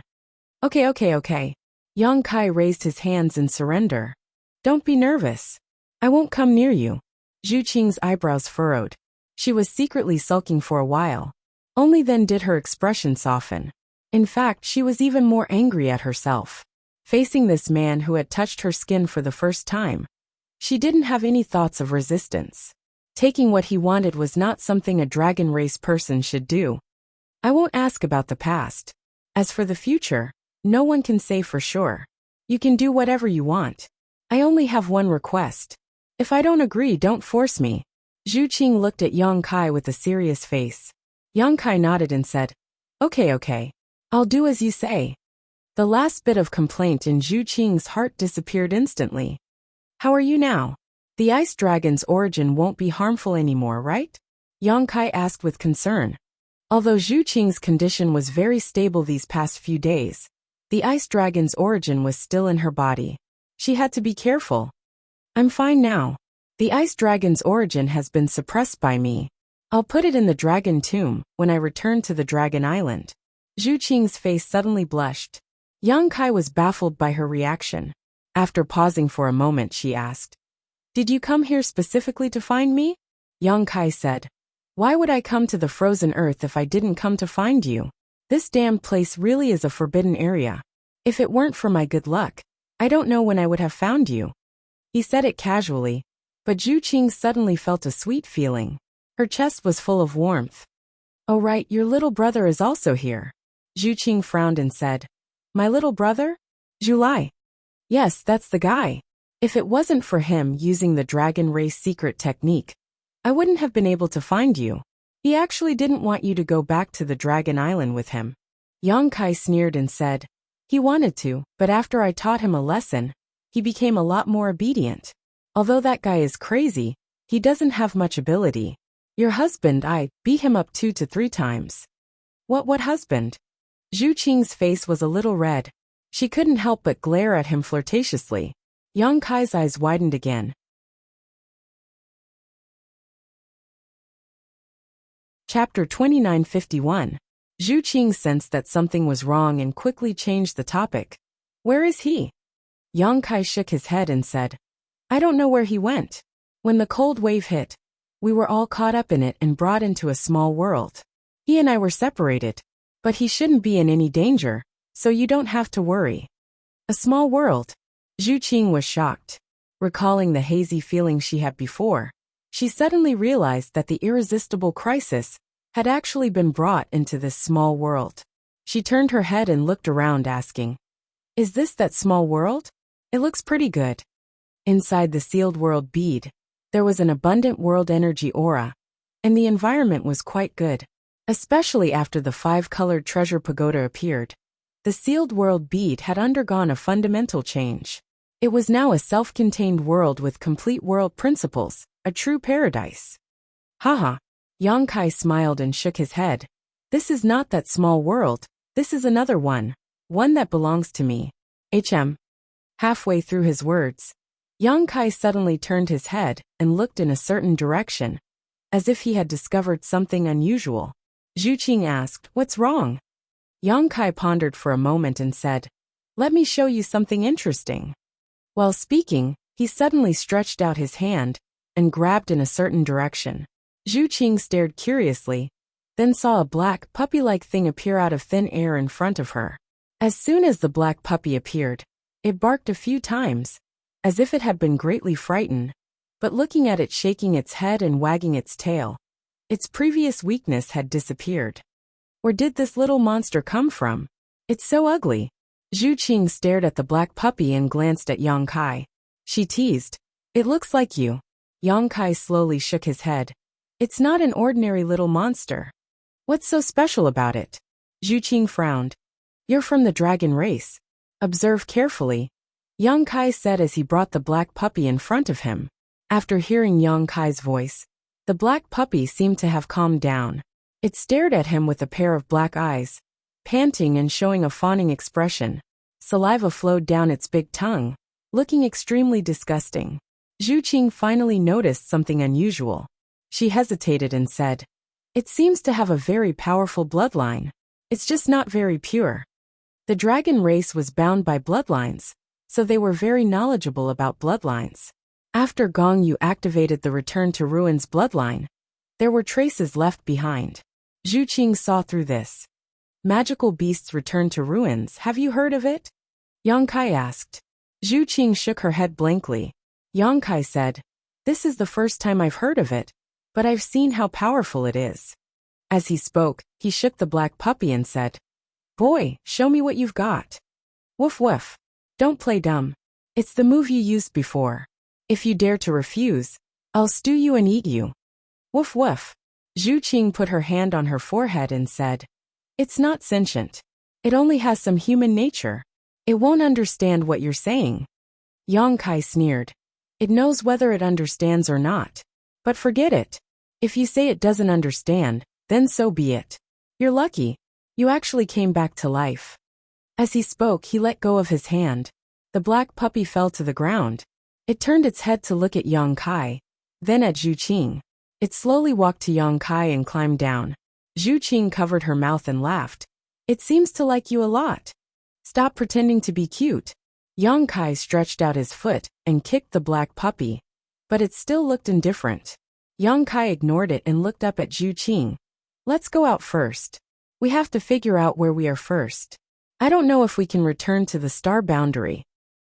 Okay. Yang Kai raised his hands in surrender. "Don't be nervous. I won't come near you." Zhu Qing's eyebrows furrowed. She was secretly sulking for a while. Only then did her expression soften. In fact, she was even more angry at herself. Facing this man who had touched her skin for the first time, she didn't have any thoughts of resistance. Taking what he wanted was not something a dragon race person should do. "I won't ask about the past. As for the future, no one can say for sure. You can do whatever you want. I only have one request. If I don't agree, don't force me." Zhu Qing looked at Yang Kai with a serious face. Yang Kai nodded and said, Okay. I'll do as you say." The last bit of complaint in Zhu Qing's heart disappeared instantly. "How are you now? The ice dragon's origin won't be harmful anymore, right?" Yang Kai asked with concern. Although Zhu Qing's condition was very stable these past few days, the ice dragon's origin was still in her body. She had to be careful. "I'm fine now. The ice dragon's origin has been suppressed by me. I'll put it in the dragon tomb when I return to the dragon island." Zhu Qing's face suddenly blushed. Yang Kai was baffled by her reaction. After pausing for a moment, she asked, "Did you come here specifically to find me?" Yang Kai said, "Why would I come to the frozen earth if I didn't come to find you? This damned place really is a forbidden area. If it weren't for my good luck, I don't know when I would have found you." He said it casually, But Zhu Qing suddenly felt a sweet feeling. Her chest was full of warmth. "Oh right, your little brother is also here." Zhu Qing frowned and said, "My little brother? Zhu Lai." "Yes, that's the guy. If it wasn't for him using the dragon race secret technique, I wouldn't have been able to find you. He actually didn't want you to go back to the Dragon Island with him." Yang Kai sneered and said, "He wanted to, but after I taught him a lesson, he became a lot more obedient. Although that guy is crazy, he doesn't have much ability. Your husband, I beat him up 2 to 3 times." What husband?" Zhu Qing's face was a little red. She couldn't help but glare at him flirtatiously. Yang Kai's eyes widened again. Chapter 2951. Zhu Qing sensed that something was wrong and quickly changed the topic. "Where is he?" Yang Kai shook his head and said, "I don't know where he went. When the cold wave hit, we were all caught up in it and brought into a small world. He and I were separated, but he shouldn't be in any danger, so you don't have to worry." A small world? Zhu Qing was shocked. Recalling the hazy feeling she had before, she suddenly realized that the irresistible crisis had actually been brought into this small world. She turned her head and looked around, asking, "Is this that small world? It looks pretty good." Inside the sealed world bead, there was an abundant world energy aura, and the environment was quite good, especially after the 5-colored treasure pagoda appeared. The sealed world bead had undergone a fundamental change. It was now a self-contained world with complete world principles, a true paradise. Haha. Yang Kai smiled and shook his head. "This is not that small world, this is another one that belongs to me. Halfway through his words, Yang Kai suddenly turned his head and looked in a certain direction, as if he had discovered something unusual. Zhu Qing asked, "What's wrong?" Yang Kai pondered for a moment and said, "Let me show you something interesting." While speaking, he suddenly stretched out his hand and grabbed in a certain direction. Zhu Qing stared curiously, then saw a black, puppy-like thing appear out of thin air in front of her. As soon as the black puppy appeared, it barked a few times, as if it had been greatly frightened, but looking at it shaking its head and wagging its tail, its previous weakness had disappeared. Where did this little monster come from? It's so ugly. Zhu Qing stared at the black puppy and glanced at Yang Kai. She teased, "It looks like you." Yang Kai slowly shook his head. "It's not an ordinary little monster." "What's so special about it?" Zhu Qing frowned. "You're from the dragon race. Observe carefully," Yang Kai said as he brought the black puppy in front of him. After hearing Yang Kai's voice, the black puppy seemed to have calmed down. It stared at him with a pair of black eyes, panting and showing a fawning expression. Saliva flowed down its big tongue, looking extremely disgusting. Zhu Qing finally noticed something unusual. She hesitated and said, "It seems to have a very powerful bloodline. It's just not very pure." The dragon race was bound by bloodlines, so they were very knowledgeable about bloodlines. After Gong Yu activated the Return to Ruins bloodline, there were traces left behind. Zhu Qing saw through this. "Magical beasts return to ruins, have you heard of it?" Yang Kai asked. Zhu Qing shook her head blankly. Yang Kai said, "This is the first time I've heard of it, but I've seen how powerful it is." As he spoke, he shook the black puppy and said, "Boy, show me what you've got." "Woof woof. Don't play dumb. It's the move you used before. If you dare to refuse, I'll stew you and eat you." "Woof woof." Zhu Qing put her hand on her forehead and said, "It's not sentient. It only has some human nature. It won't understand what you're saying." Yang Kai sneered. "It knows whether it understands or not. But forget it. If you say it doesn't understand, then so be it. You're lucky. You actually came back to life." As he spoke, he let go of his hand. The black puppy fell to the ground. It turned its head to look at Yang Kai, then at Zhu Qing. It slowly walked to Yang Kai and climbed down. Zhu Qing covered her mouth and laughed. "It seems to like you a lot. Stop pretending to be cute." Yang Kai stretched out his foot and kicked the black puppy, but it still looked indifferent. Yang Kai ignored it and looked up at Zhu Qing. "Let's go out first. We have to figure out where we are first. I don't know if we can return to the star boundary.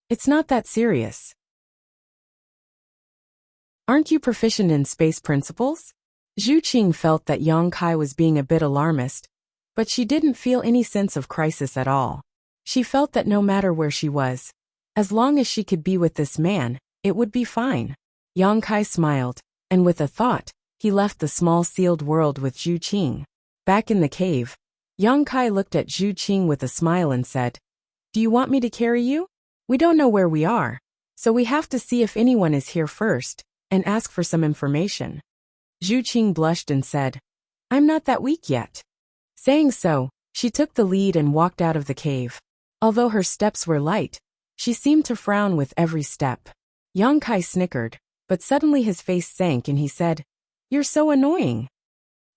It's not that serious." Aren't you proficient in space principles? Zhu Qing felt that Yang Kai was being a bit alarmist, but she didn't feel any sense of crisis at all. She felt that no matter where she was, as long as she could be with this man, it would be fine. Yang Kai smiled, and with a thought, he left the small sealed world with Zhu Qing. Back in the cave, Yang Kai looked at Zhu Qing with a smile and said, "Do you want me to carry you? We don't know where we are, so we have to see if anyone is here first, and ask for some information." Zhu Qing blushed and said, "I'm not that weak yet." Saying so, she took the lead and walked out of the cave. Although her steps were light, she seemed to frown with every step. Yang Kai snickered, but suddenly his face sank and he said, "You're so annoying."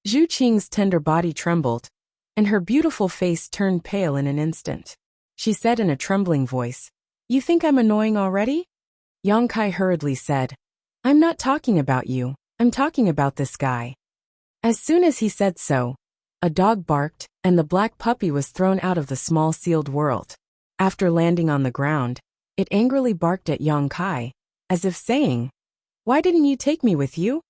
Zhu Qing's tender body trembled, and her beautiful face turned pale in an instant. She said in a trembling voice, "You think I'm annoying already?" Yang Kai hurriedly said, "I'm not talking about you, I'm talking about this guy." As soon as he said so, a dog barked, and the black puppy was thrown out of the small sealed world. After landing on the ground, it angrily barked at Yang Kai, as if saying, "Why didn't you take me with you?"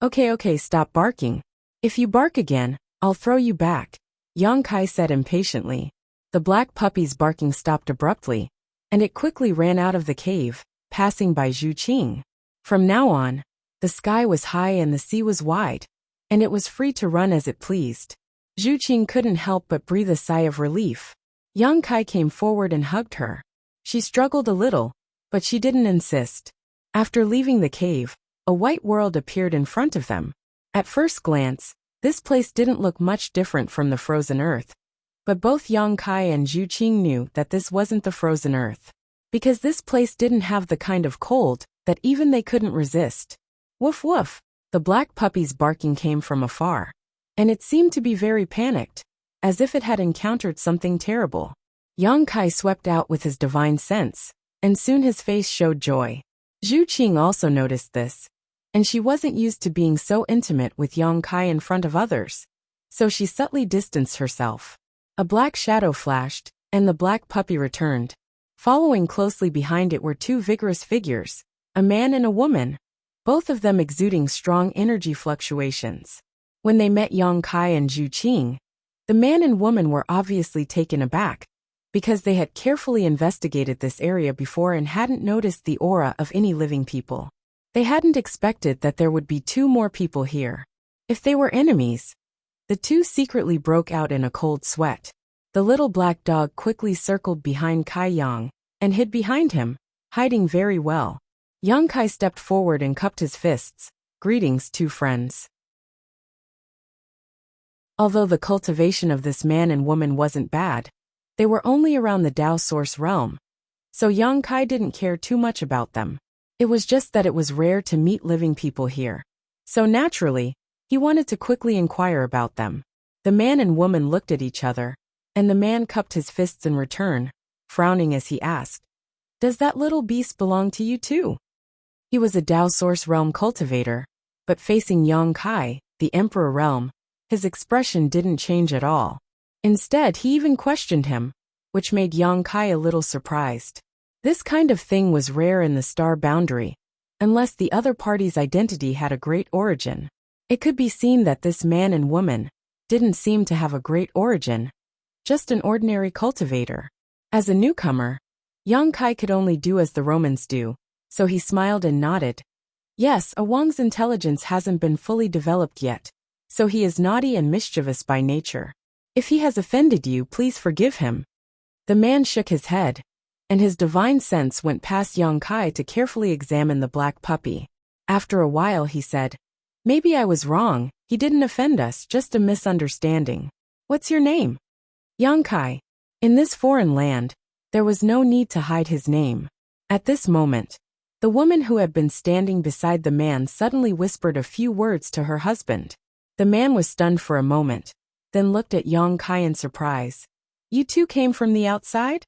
Okay, stop barking. If you bark again, I'll throw you back," Yang Kai said impatiently. The black puppy's barking stopped abruptly, and it quickly ran out of the cave, passing by Zhu Qing. From now on, the sky was high and the sea was wide, and it was free to run as it pleased. Zhu Qing couldn't help but breathe a sigh of relief. Yang Kai came forward and hugged her. She struggled a little, but she didn't insist. After leaving the cave, a white world appeared in front of them. At first glance, this place didn't look much different from the frozen earth. But both Yang Kai and Zhu Qing knew that this wasn't the frozen earth, because this place didn't have the kind of cold that even they couldn't resist. Woof woof, the black puppy's barking came from afar, and it seemed to be very panicked, as if it had encountered something terrible. Yang Kai swept out with his divine sense, and soon his face showed joy. Zhu Qing also noticed this, and she wasn't used to being so intimate with Yang Kai in front of others, so she subtly distanced herself. A black shadow flashed, and the black puppy returned. Following closely behind it were two vigorous figures, a man and a woman, both of them exuding strong energy fluctuations. When they met Yang Kai and Zhu Qing, the man and woman were obviously taken aback, because they had carefully investigated this area before and hadn't noticed the aura of any living people. They hadn't expected that there would be two more people here. If they were enemies, the two secretly broke out in a cold sweat. The little black dog quickly circled behind Kai Yang and hid behind him, hiding very well. Yang Kai stepped forward and cupped his fists. "Greetings, two friends." Although the cultivation of this man and woman wasn't bad, they were only around the Tao Source realm, so Yang Kai didn't care too much about them. It was just that it was rare to meet living people here. So naturally, he wanted to quickly inquire about them. The man and woman looked at each other, and the man cupped his fists in return, frowning as he asked, "Does that little beast belong to you too?" He was a Tao Source realm cultivator, but facing Yang Kai, the Emperor realm, his expression didn't change at all. Instead, he even questioned him, which made Yang Kai a little surprised. This kind of thing was rare in the star boundary, unless the other party's identity had a great origin. It could be seen that this man and woman didn't seem to have a great origin, just an ordinary cultivator. As a newcomer, Yang Kai could only do as the Romans do, so he smiled and nodded. Yes, a Wang's intelligence hasn't been fully developed yet, so he is naughty and mischievous by nature. If he has offended you, please forgive him. The man shook his head, and his divine sense went past Yang Kai to carefully examine the black puppy. After a while he said, "Maybe I was wrong, he didn't offend us, just a misunderstanding. What's your name?" Yang Kai. In this foreign land, there was no need to hide his name. At this moment, the woman who had been standing beside the man suddenly whispered a few words to her husband. The man was stunned for a moment, then looked at Yang Kai in surprise. "You two came from the outside?"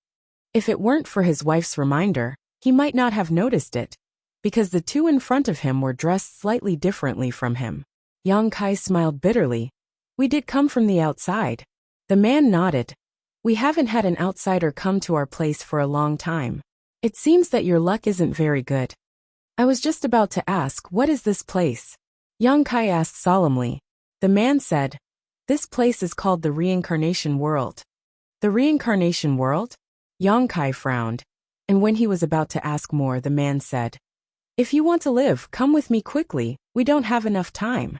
If it weren't for his wife's reminder, he might not have noticed it, because the two in front of him were dressed slightly differently from him. Yang Kai smiled bitterly. "We did come from the outside." The man nodded. "We haven't had an outsider come to our place for a long time. It seems that your luck isn't very good." I was just about to ask, what is this place? Yang Kai asked solemnly. The man said, this place is called the reincarnation world. The reincarnation world? Yang Kai frowned, and when he was about to ask more, the man said, if you want to live, come with me quickly, we don't have enough time.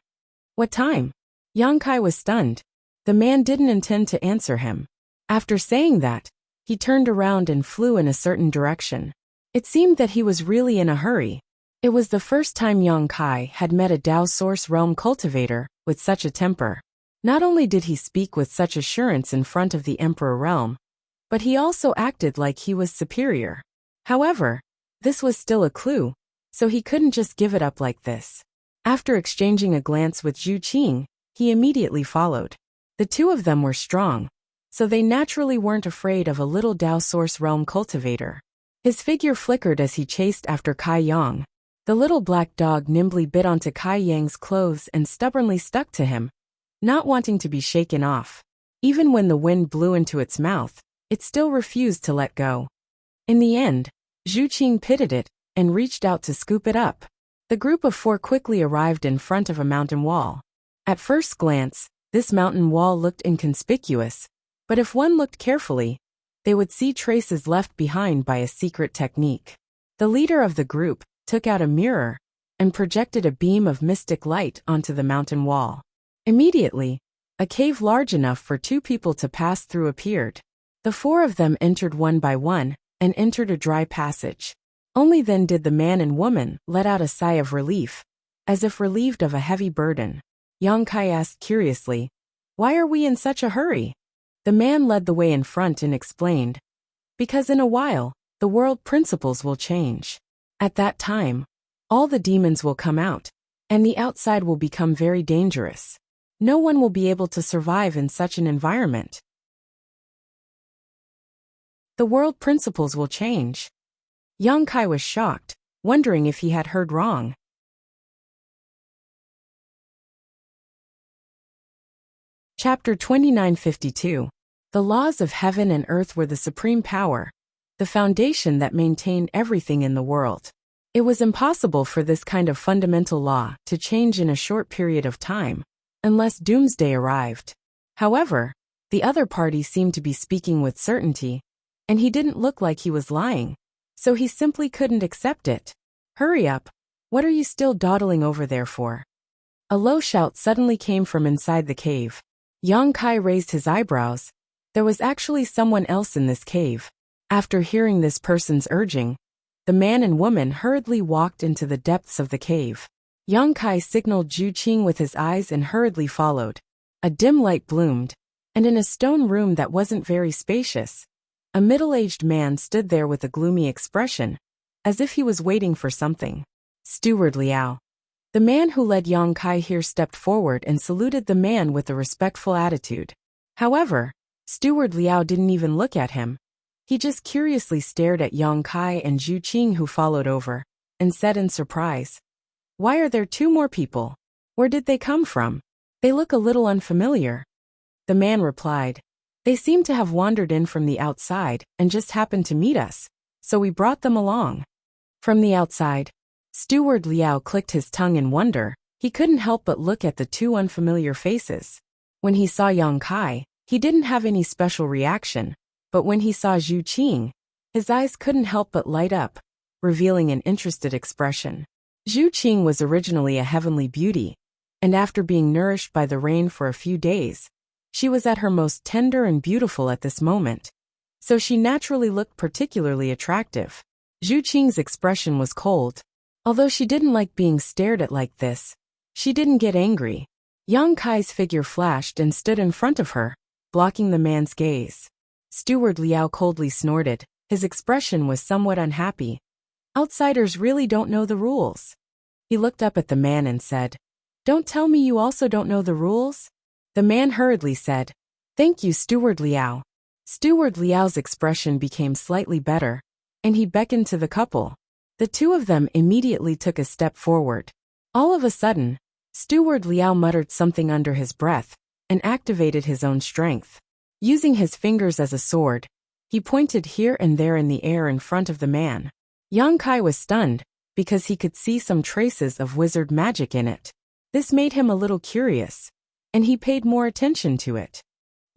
What time? Yang Kai was stunned. The man didn't intend to answer him. After saying that, he turned around and flew in a certain direction. It seemed that he was really in a hurry. It was the first time Yang Kai had met a Dao Source Realm cultivator with such a temper. Not only did he speak with such assurance in front of the Emperor Realm, but he also acted like he was superior. However, this was still a clue, so he couldn't just give it up like this. After exchanging a glance with Zhu Qing, he immediately followed. The two of them were strong, so they naturally weren't afraid of a little Dao Source Realm cultivator. His figure flickered as he chased after Kai Yang. The little black dog nimbly bit onto Kai Yang's clothes and stubbornly stuck to him, not wanting to be shaken off. Even when the wind blew into its mouth, it still refused to let go. In the end, Zhu Qing pitted it and reached out to scoop it up. The group of four quickly arrived in front of a mountain wall. At first glance, this mountain wall looked inconspicuous, but if one looked carefully, they would see traces left behind by a secret technique. The leader of the group took out a mirror and projected a beam of mystic light onto the mountain wall. Immediately, a cave large enough for two people to pass through appeared. The four of them entered one by one and entered a dry passage. Only then did the man and woman let out a sigh of relief, as if relieved of a heavy burden. Yang Kai asked curiously, why are we in such a hurry? The man led the way in front and explained, because in a while, the world principles will change. At that time, all the demons will come out, and the outside will become very dangerous. No one will be able to survive in such an environment. The world principles will change. Yang Kai was shocked, wondering if he had heard wrong. Chapter 2952. The laws of heaven and earth were the supreme power, the foundation that maintained everything in the world. It was impossible for this kind of fundamental law to change in a short period of time, unless doomsday arrived. However, the other party seemed to be speaking with certainty, and he didn't look like he was lying, so he simply couldn't accept it. Hurry up, what are you still dawdling over there for? A low shout suddenly came from inside the cave. Yang Kai raised his eyebrows. There was actually someone else in this cave. After hearing this person's urging, the man and woman hurriedly walked into the depths of the cave. Yang Kai signaled Zhu Qing with his eyes and hurriedly followed. A dim light bloomed, and in a stone room that wasn't very spacious, a middle-aged man stood there with a gloomy expression, as if he was waiting for something. Steward Liao. The man who led Yang Kai here stepped forward and saluted the man with a respectful attitude. However, Steward Liao didn't even look at him. He just curiously stared at Yang Kai and Zhu Qing, who followed over, and said in surprise, why are there two more people? Where did they come from? They look a little unfamiliar. The man replied, they seem to have wandered in from the outside and just happened to meet us, so we brought them along. From the outside, Steward Liao clicked his tongue in wonder. He couldn't help but look at the two unfamiliar faces. When he saw Yang Kai, he didn't have any special reaction, but when he saw Zhu Qing, his eyes couldn't help but light up, revealing an interested expression. Zhu Qing was originally a heavenly beauty, and after being nourished by the rain for a few days, she was at her most tender and beautiful at this moment, so she naturally looked particularly attractive. Zhu Qing's expression was cold. Although she didn't like being stared at like this, she didn't get angry. Yang Kai's figure flashed and stood in front of her, blocking the man's gaze. Steward Liao coldly snorted. His expression was somewhat unhappy. Outsiders really don't know the rules. He looked up at the man and said, don't tell me you also don't know the rules? The man hurriedly said, thank you, Steward Liao. Steward Liao's expression became slightly better, and he beckoned to the couple. The two of them immediately took a step forward. All of a sudden, Steward Liao muttered something under his breath and activated his own strength. Using his fingers as a sword, he pointed here and there in the air in front of the man. Yang Kai was stunned, because he could see some traces of wizard magic in it. This made him a little curious, and he paid more attention to it.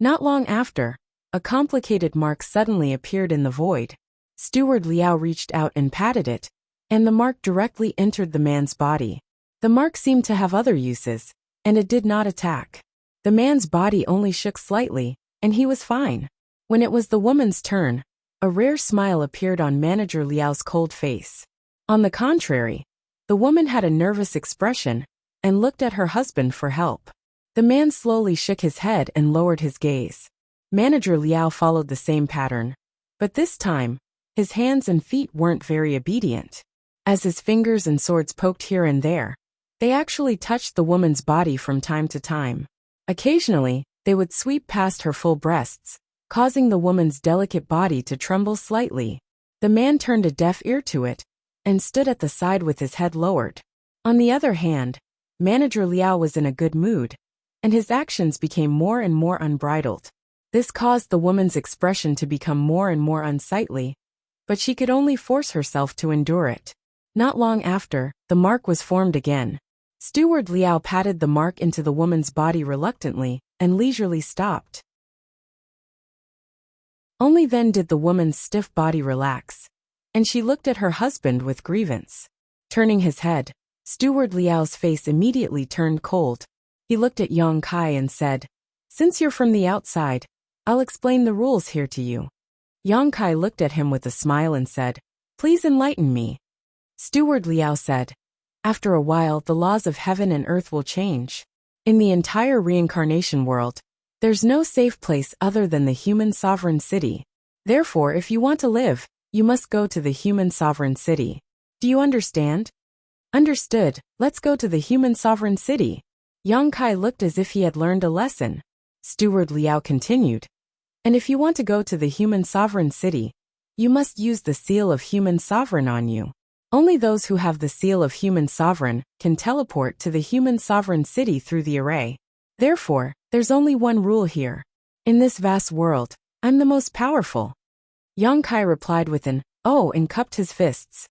Not long after, a complicated mark suddenly appeared in the void. Steward Liao reached out and patted it, and the mark directly entered the man's body. The mark seemed to have other uses, and it did not attack. The man's body only shook slightly, and he was fine. When it was the woman's turn, a rare smile appeared on Manager Liao's cold face. On the contrary, the woman had a nervous expression and looked at her husband for help. The man slowly shook his head and lowered his gaze. Manager Liao followed the same pattern, but this time, his hands and feet weren't very obedient. As his fingers and swords poked here and there, they actually touched the woman's body from time to time. Occasionally, they would sweep past her full breasts, causing the woman's delicate body to tremble slightly. The man turned a deaf ear to it and stood at the side with his head lowered. On the other hand, Manager Liao was in a good mood, and his actions became more and more unbridled. This caused the woman's expression to become more and more unsightly, but she could only force herself to endure it. Not long after, the mark was formed again. Steward Liao patted the mark into the woman's body reluctantly and leisurely stopped. Only then did the woman's stiff body relax, and she looked at her husband with grievance. Turning his head, Steward Liao's face immediately turned cold. He looked at Yang Kai and said, "Since you're from the outside, I'll explain the rules here to you." Yang Kai looked at him with a smile and said, "Please enlighten me." Steward Liao said, "After a while the laws of heaven and earth will change. In the entire reincarnation world, there's no safe place other than the human sovereign city. Therefore, if you want to live, you must go to the human sovereign city. Do you understand?" "Understood, let's go to the human sovereign city." Yang Kai looked as if he had learned a lesson. Steward Liao continued, "And if you want to go to the human sovereign city, you must use the seal of human sovereign on you. Only those who have the seal of human sovereign can teleport to the human sovereign city through the array. Therefore, there's only one rule here. In this vast world, I'm the most powerful." Yang Kai replied with an, "Oh," and cupped his fists.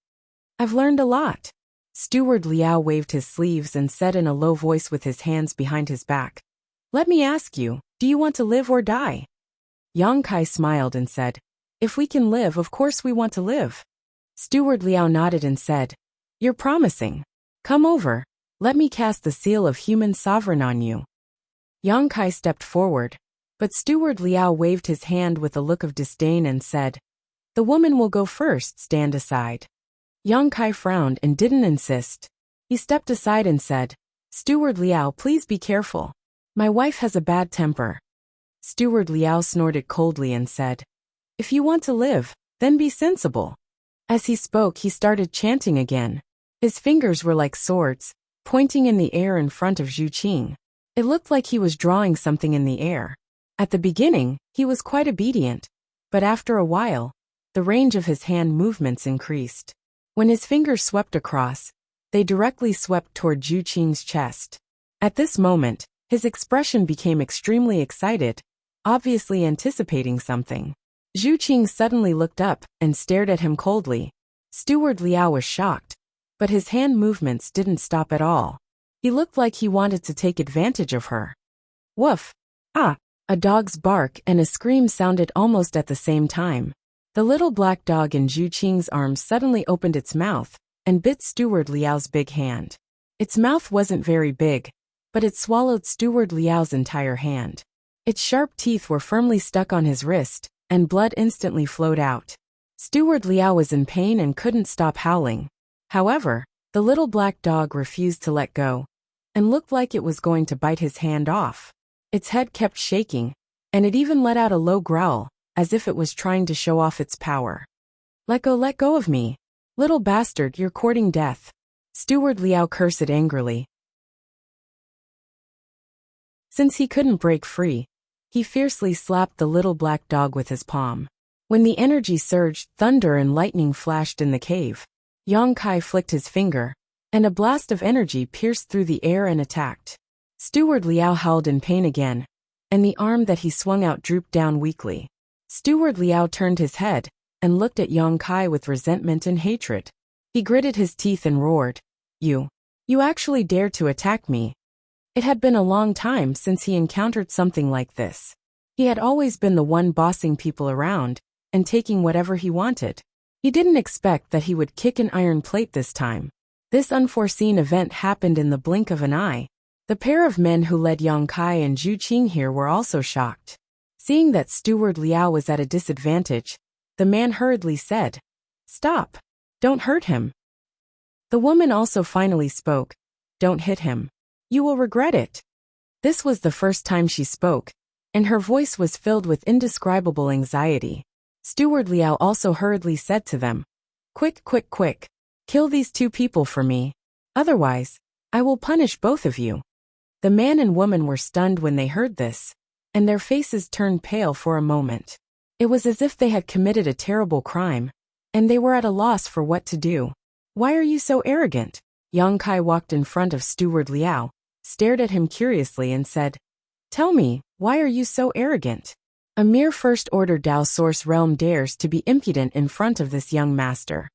"I've learned a lot." Steward Liao waved his sleeves and said in a low voice with his hands behind his back, "Let me ask you, do you want to live or die?" Yang Kai smiled and said, "If we can live, of course we want to live." Steward Liao nodded and said, "You're promising. Come over, let me cast the seal of human sovereign on you." Yang Kai stepped forward, but Steward Liao waved his hand with a look of disdain and said, "The woman will go first, stand aside." Yang Kai frowned and didn't insist. He stepped aside and said, "Steward Liao, please be careful. My wife has a bad temper." Steward Liao snorted coldly and said, "If you want to live, then be sensible." As he spoke, he started chanting again. His fingers were like swords, pointing in the air in front of Zhu Qing. It looked like he was drawing something in the air. At the beginning, he was quite obedient, but after a while, the range of his hand movements increased. When his fingers swept across, they directly swept toward Zhu Qing's chest. At this moment, his expression became extremely excited, obviously anticipating something. Zhu Qing suddenly looked up and stared at him coldly. Steward Liao was shocked, but his hand movements didn't stop at all. He looked like he wanted to take advantage of her. Woof! Ah! A dog's bark and a scream sounded almost at the same time. The little black dog in Zhu Qing's arms suddenly opened its mouth and bit Steward Liao's big hand. Its mouth wasn't very big, but it swallowed Steward Liao's entire hand. Its sharp teeth were firmly stuck on his wrist, and blood instantly flowed out. Steward Liao was in pain and couldn't stop howling. However, the little black dog refused to let go, and looked like it was going to bite his hand off. Its head kept shaking, and it even let out a low growl, as if it was trying to show off its power. Let go of me. Little bastard, you're courting death." Steward Liao cursed angrily. Since he couldn't break free, he fiercely slapped the little black dog with his palm. When the energy surged, thunder and lightning flashed in the cave. Yang Kai flicked his finger, and a blast of energy pierced through the air and attacked. Steward Liao howled in pain again, and the arm that he swung out drooped down weakly. Steward Liao turned his head and looked at Yang Kai with resentment and hatred. He gritted his teeth and roared, You actually dared to attack me. It had been a long time since he encountered something like this. He had always been the one bossing people around and taking whatever he wanted. He didn't expect that he would kick an iron plate this time. This unforeseen event happened in the blink of an eye. The pair of men who led Yang Kai and Zhu Qing here were also shocked. Seeing that Steward Liao was at a disadvantage, the man hurriedly said, Stop! Don't hurt him. The woman also finally spoke, Don't hit him. You will regret it. This was the first time she spoke, and her voice was filled with indescribable anxiety. Steward Liao also hurriedly said to them, Quick, quick, quick. Kill these two people for me. Otherwise, I will punish both of you. The man and woman were stunned when they heard this, and their faces turned pale for a moment. It was as if they had committed a terrible crime, and they were at a loss for what to do. Why are you so arrogant? Yang Kai walked in front of Steward Liao, stared at him curiously and said, Tell me, why are you so arrogant? A mere first-order Dao Source realm dares to be impudent in front of this young master.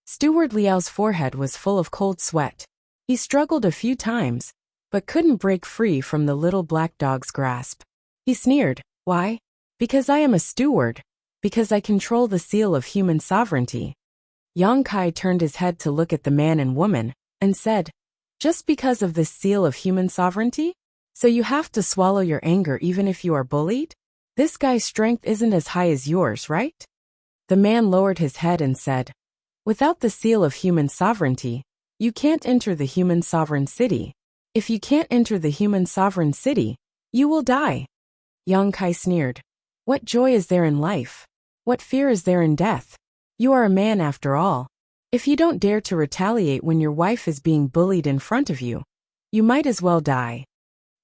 Steward Liao's forehead was full of cold sweat. He struggled a few times, but couldn't break free from the little black dog's grasp. He sneered, Why? Because I am a steward. Because I control the seal of human sovereignty. Yang Kai turned his head to look at the man and woman, and said, Just because of this seal of human sovereignty? So you have to swallow your anger even if you are bullied? This guy's strength isn't as high as yours, right? The man lowered his head and said, Without the seal of human sovereignty, you can't enter the human sovereign city. If you can't enter the human sovereign city, you will die. Yang Kai sneered, What joy is there in life? What fear is there in death? You are a man after all. If you don't dare to retaliate when your wife is being bullied in front of you, you might as well die.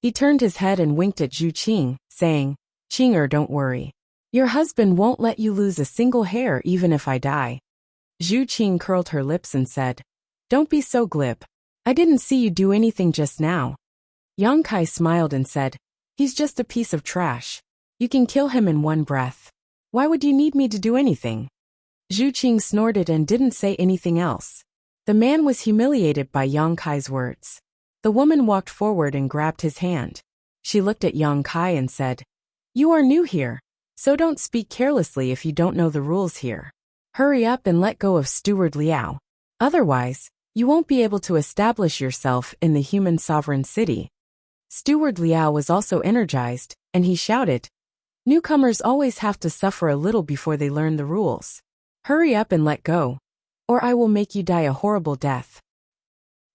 He turned his head and winked at Zhu Qing, saying, Qing'er, don't worry. Your husband won't let you lose a single hair even if I die. Zhu Qing curled her lips and said, Don't be so glib. I didn't see you do anything just now. Yang Kai smiled and said, He's just a piece of trash. You can kill him in one breath. Why would you need me to do anything? Zhu Qing snorted and didn't say anything else. The man was humiliated by Yang Kai's words. The woman walked forward and grabbed his hand. She looked at Yang Kai and said, You are new here, so don't speak carelessly if you don't know the rules here. Hurry up and let go of Steward Liao. Otherwise, you won't be able to establish yourself in the human sovereign city. Steward Liao was also energized, and he shouted, Newcomers always have to suffer a little before they learn the rules. Hurry up and let go, or I will make you die a horrible death.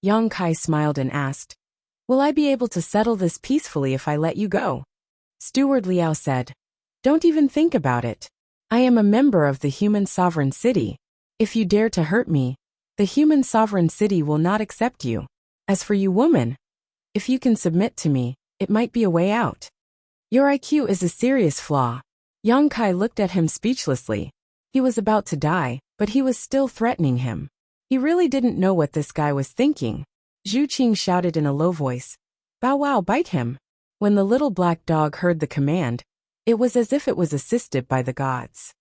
Yang Kai smiled and asked, Will I be able to settle this peacefully if I let you go? Steward Liao said, Don't even think about it. I am a member of the human sovereign city. If you dare to hurt me, the human sovereign city will not accept you. As for you, woman, if you can submit to me, it might be a way out. Your IQ is a serious flaw. Yang Kai looked at him speechlessly. He was about to die, but he was still threatening him. He really didn't know what this guy was thinking. Zhu Qing shouted in a low voice, Bow wow, bite him. When the little black dog heard the command, it was as if it was assisted by the gods.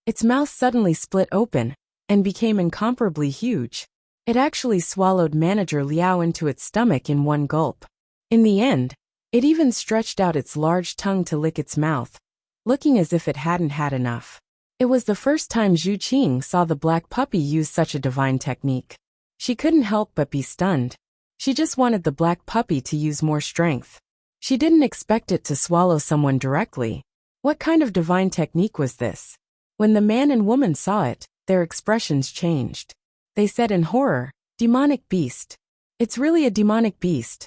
Its mouth suddenly split open and became incomparably huge. It actually swallowed Manager Liao into its stomach in one gulp. In the end, it even stretched out its large tongue to lick its mouth, looking as if it hadn't had enough. It was the first time Zhu Qing saw the black puppy use such a divine technique. She couldn't help but be stunned. She just wanted the black puppy to use more strength. She didn't expect it to swallow someone directly. What kind of divine technique was this? When the man and woman saw it, their expressions changed. They said in horror, Demonic beast. It's really a demonic beast.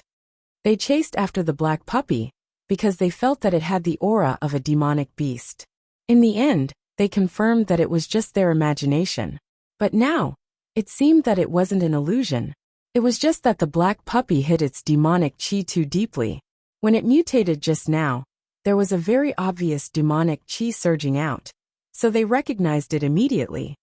They chased after the black puppy, because they felt that it had the aura of a demonic beast. In the end, they confirmed that it was just their imagination. But now, it seemed that it wasn't an illusion. It was just that the black puppy hid its demonic qi too deeply. When it mutated just now, there was a very obvious demonic qi surging out, so they recognized it immediately.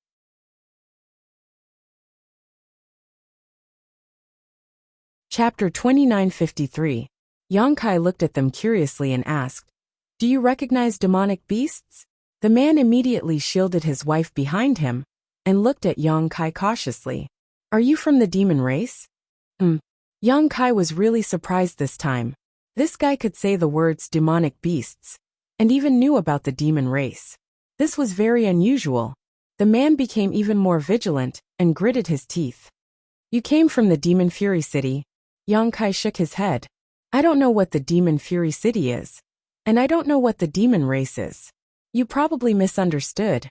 Chapter 2953. Yang Kai looked at them curiously and asked, Do you recognize demonic beasts? The man immediately shielded his wife behind him, and looked at Yang Kai cautiously. Are you from the demon race? Yang Kai was really surprised this time. This guy could say the words demonic beasts, and even knew about the demon race. This was very unusual. The man became even more vigilant and gritted his teeth. You came from the Demon Fury City. Yang Kai shook his head. I don't know what the Demon Fury City is. And I don't know what the demon race is. You probably misunderstood.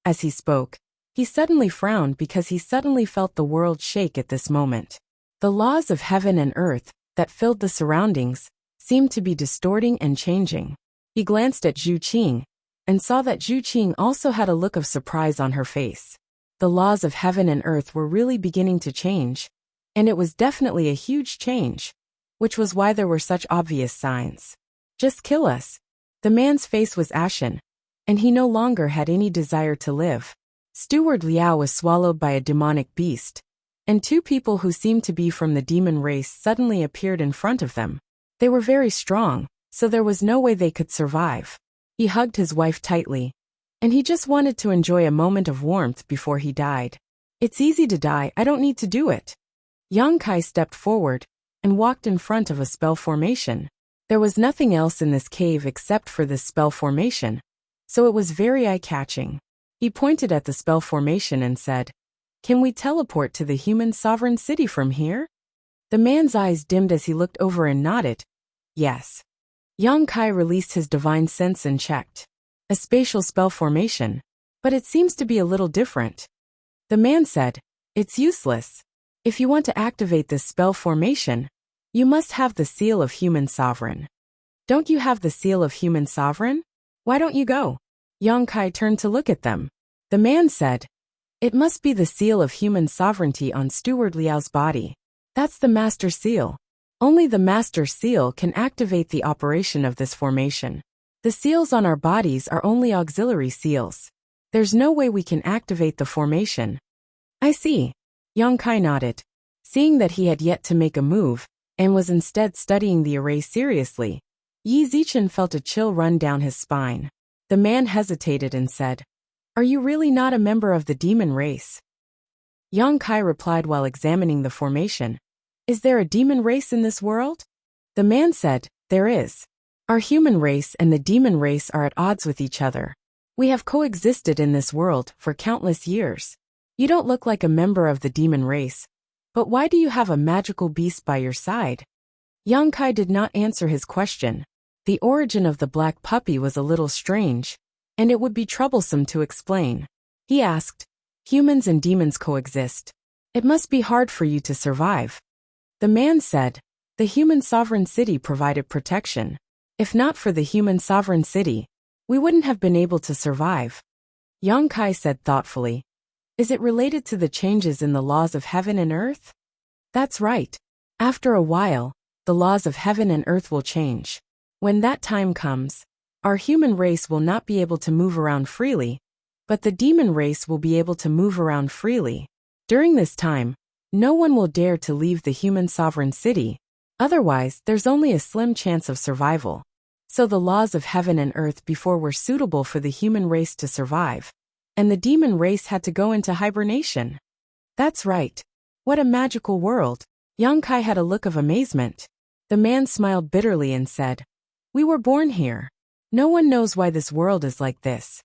As he spoke, he suddenly frowned because he suddenly felt the world shake at this moment. The laws of heaven and earth that filled the surroundings seemed to be distorting and changing. He glanced at Zhu Qing and saw that Zhu Qing also had a look of surprise on her face. The laws of heaven and earth were really beginning to change, and it was definitely a huge change, which was why there were such obvious signs. Just kill us. The man's face was ashen, and he no longer had any desire to live. Steward Liao was swallowed by a demonic beast, and two people who seemed to be from the demon race suddenly appeared in front of them. They were very strong, so there was no way they could survive. He hugged his wife tightly, and he just wanted to enjoy a moment of warmth before he died. It's easy to die, I don't need to do it. Yang Kai stepped forward and walked in front of a spell formation. There was nothing else in this cave except for this spell formation, so it was very eye-catching. He pointed at the spell formation and said, Can we teleport to the human sovereign city from here? The man's eyes dimmed as he looked over and nodded. Yes. Yang Kai released his divine sense and checked. A spatial spell formation, but it seems to be a little different. The man said, It's useless. If you want to activate this spell formation, you must have the seal of human sovereign. Don't you have the seal of human sovereign? Why don't you go? Yang Kai turned to look at them. The man said, It must be the seal of human sovereignty on Steward Liao's body. That's the master seal. Only the master seal can activate the operation of this formation. The seals on our bodies are only auxiliary seals. There's no way we can activate the formation. I see. Yang Kai nodded, seeing that he had yet to make a move, and was instead studying the array seriously. Yi Zichen felt a chill run down his spine. The man hesitated and said, Are you really not a member of the demon race? Yang Kai replied while examining the formation, Is there a demon race in this world? The man said, There is. Our human race and the demon race are at odds with each other. We have coexisted in this world for countless years. You don't look like a member of the demon race, but why do you have a magical beast by your side? Yang Kai did not answer his question. The origin of the black puppy was a little strange, and it would be troublesome to explain. He asked, Humans and demons coexist. It must be hard for you to survive. The man said, The human sovereign city provided protection. If not for the human sovereign city, we wouldn't have been able to survive. Yang Kai said thoughtfully, Is it related to the changes in the laws of heaven and earth? That's right. After a while, the laws of heaven and earth will change. When that time comes, our human race will not be able to move around freely, but the demon race will be able to move around freely. During this time, no one will dare to leave the human sovereign city. Otherwise, there's only a slim chance of survival. So the laws of heaven and earth before were suitable for the human race to survive, and the demon race had to go into hibernation. That's right. What a magical world. Yang Kai had a look of amazement. The man smiled bitterly and said, We were born here. No one knows why this world is like this.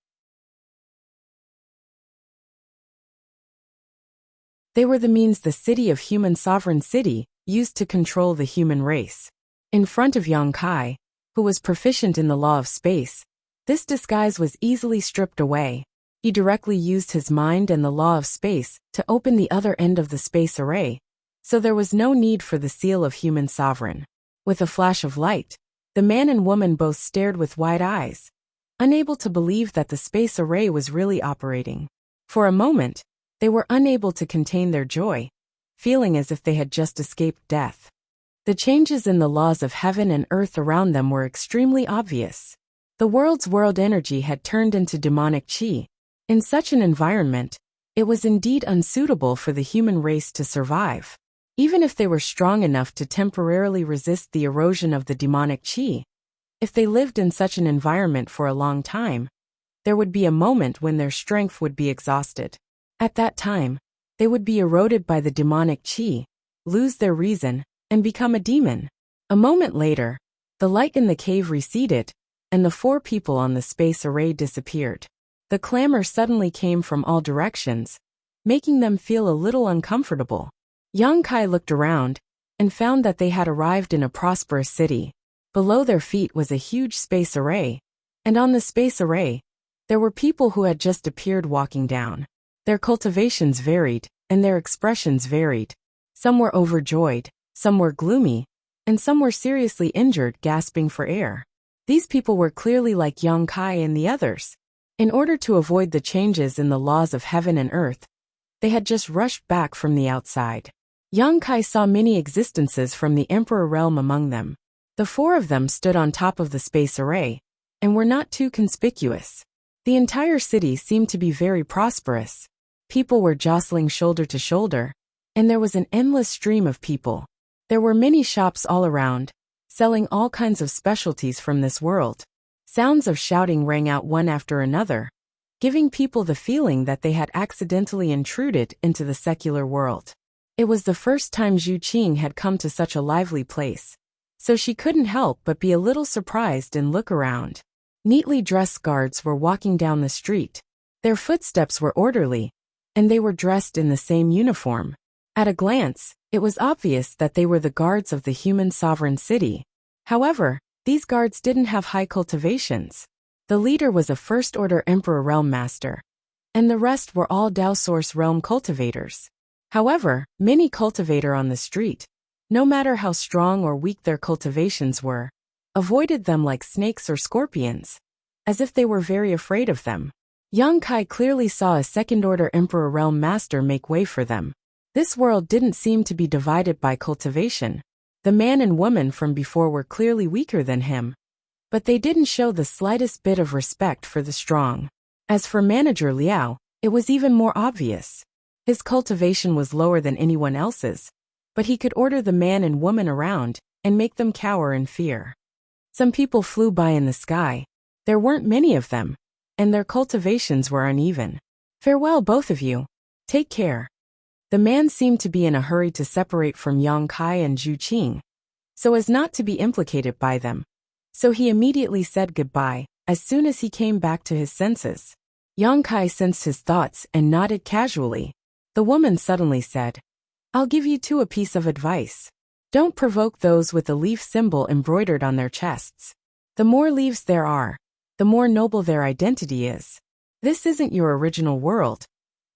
They were the means the city of human sovereign city used to control the human race. In front of Yang Kai, who was proficient in the law of space, this disguise was easily stripped away. He directly used his mind and the law of space to open the other end of the space array, so there was no need for the seal of human sovereign. With a flash of light, the man and woman both stared with wide eyes, unable to believe that the space array was really operating. For a moment, they were unable to contain their joy, feeling as if they had just escaped death. The changes in the laws of heaven and earth around them were extremely obvious. The world's world energy had turned into demonic qi. In such an environment, it was indeed unsuitable for the human race to survive. Even if they were strong enough to temporarily resist the erosion of the demonic qi, if they lived in such an environment for a long time, there would be a moment when their strength would be exhausted. At that time, they would be eroded by the demonic qi, lose their reason, and become a demon. A moment later, the light in the cave receded, and the 4 people on the space array disappeared. The clamor suddenly came from all directions, making them feel a little uncomfortable. Yang Kai looked around and found that they had arrived in a prosperous city. Below their feet was a huge space array, and on the space array, there were people who had just appeared walking down. Their cultivations varied, and their expressions varied. Some were overjoyed, some were gloomy, and some were seriously injured, gasping for air. These people were clearly like Yang Kai and the others. In order to avoid the changes in the laws of heaven and earth, they had just rushed back from the outside. Yang Kai saw many existences from the Emperor realm among them. The 4 of them stood on top of the space array, and were not too conspicuous. The entire city seemed to be very prosperous. People were jostling shoulder to shoulder, and there was an endless stream of people. There were many shops all around, selling all kinds of specialties from this world. Sounds of shouting rang out one after another, giving people the feeling that they had accidentally intruded into the secular world. It was the first time Zhu Qing had come to such a lively place, so she couldn't help but be a little surprised and look around. Neatly dressed guards were walking down the street. Their footsteps were orderly, and they were dressed in the same uniform. At a glance, it was obvious that they were the guards of the human sovereign city. However, these guards didn't have high cultivations. The leader was a first-order Emperor Realm Master, and the rest were all Dao Source Realm cultivators. However, many cultivator on the street, no matter how strong or weak their cultivations were, avoided them like snakes or scorpions, as if they were very afraid of them. Yang Kai clearly saw a second-order Emperor Realm Master make way for them. This world didn't seem to be divided by cultivation. The man and woman from before were clearly weaker than him, but they didn't show the slightest bit of respect for the strong. As for Manager Liao, it was even more obvious. His cultivation was lower than anyone else's, but he could order the man and woman around and make them cower in fear. Some people flew by in the sky. There weren't many of them, and their cultivations were uneven. Farewell, both of you. Take care. The man seemed to be in a hurry to separate from Yang Kai and Zhu Qing, so as not to be implicated by them. So he immediately said goodbye, as soon as he came back to his senses. Yang Kai sensed his thoughts and nodded casually. The woman suddenly said, "I'll give you 2 a piece of advice. Don't provoke those with the leaf symbol embroidered on their chests. The more leaves there are, the more noble their identity is. This isn't your original world,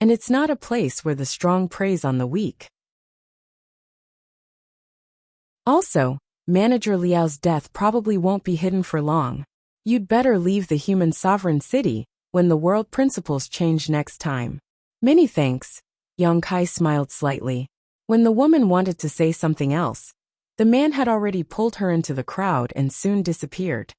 and it's not a place where the strong preys on the weak." Also, Manager Liao's death probably won't be hidden for long. You'd better leave the human sovereign city when the world principles change next time. Many thanks. Yang Kai smiled slightly. When the woman wanted to say something else, the man had already pulled her into the crowd and soon disappeared.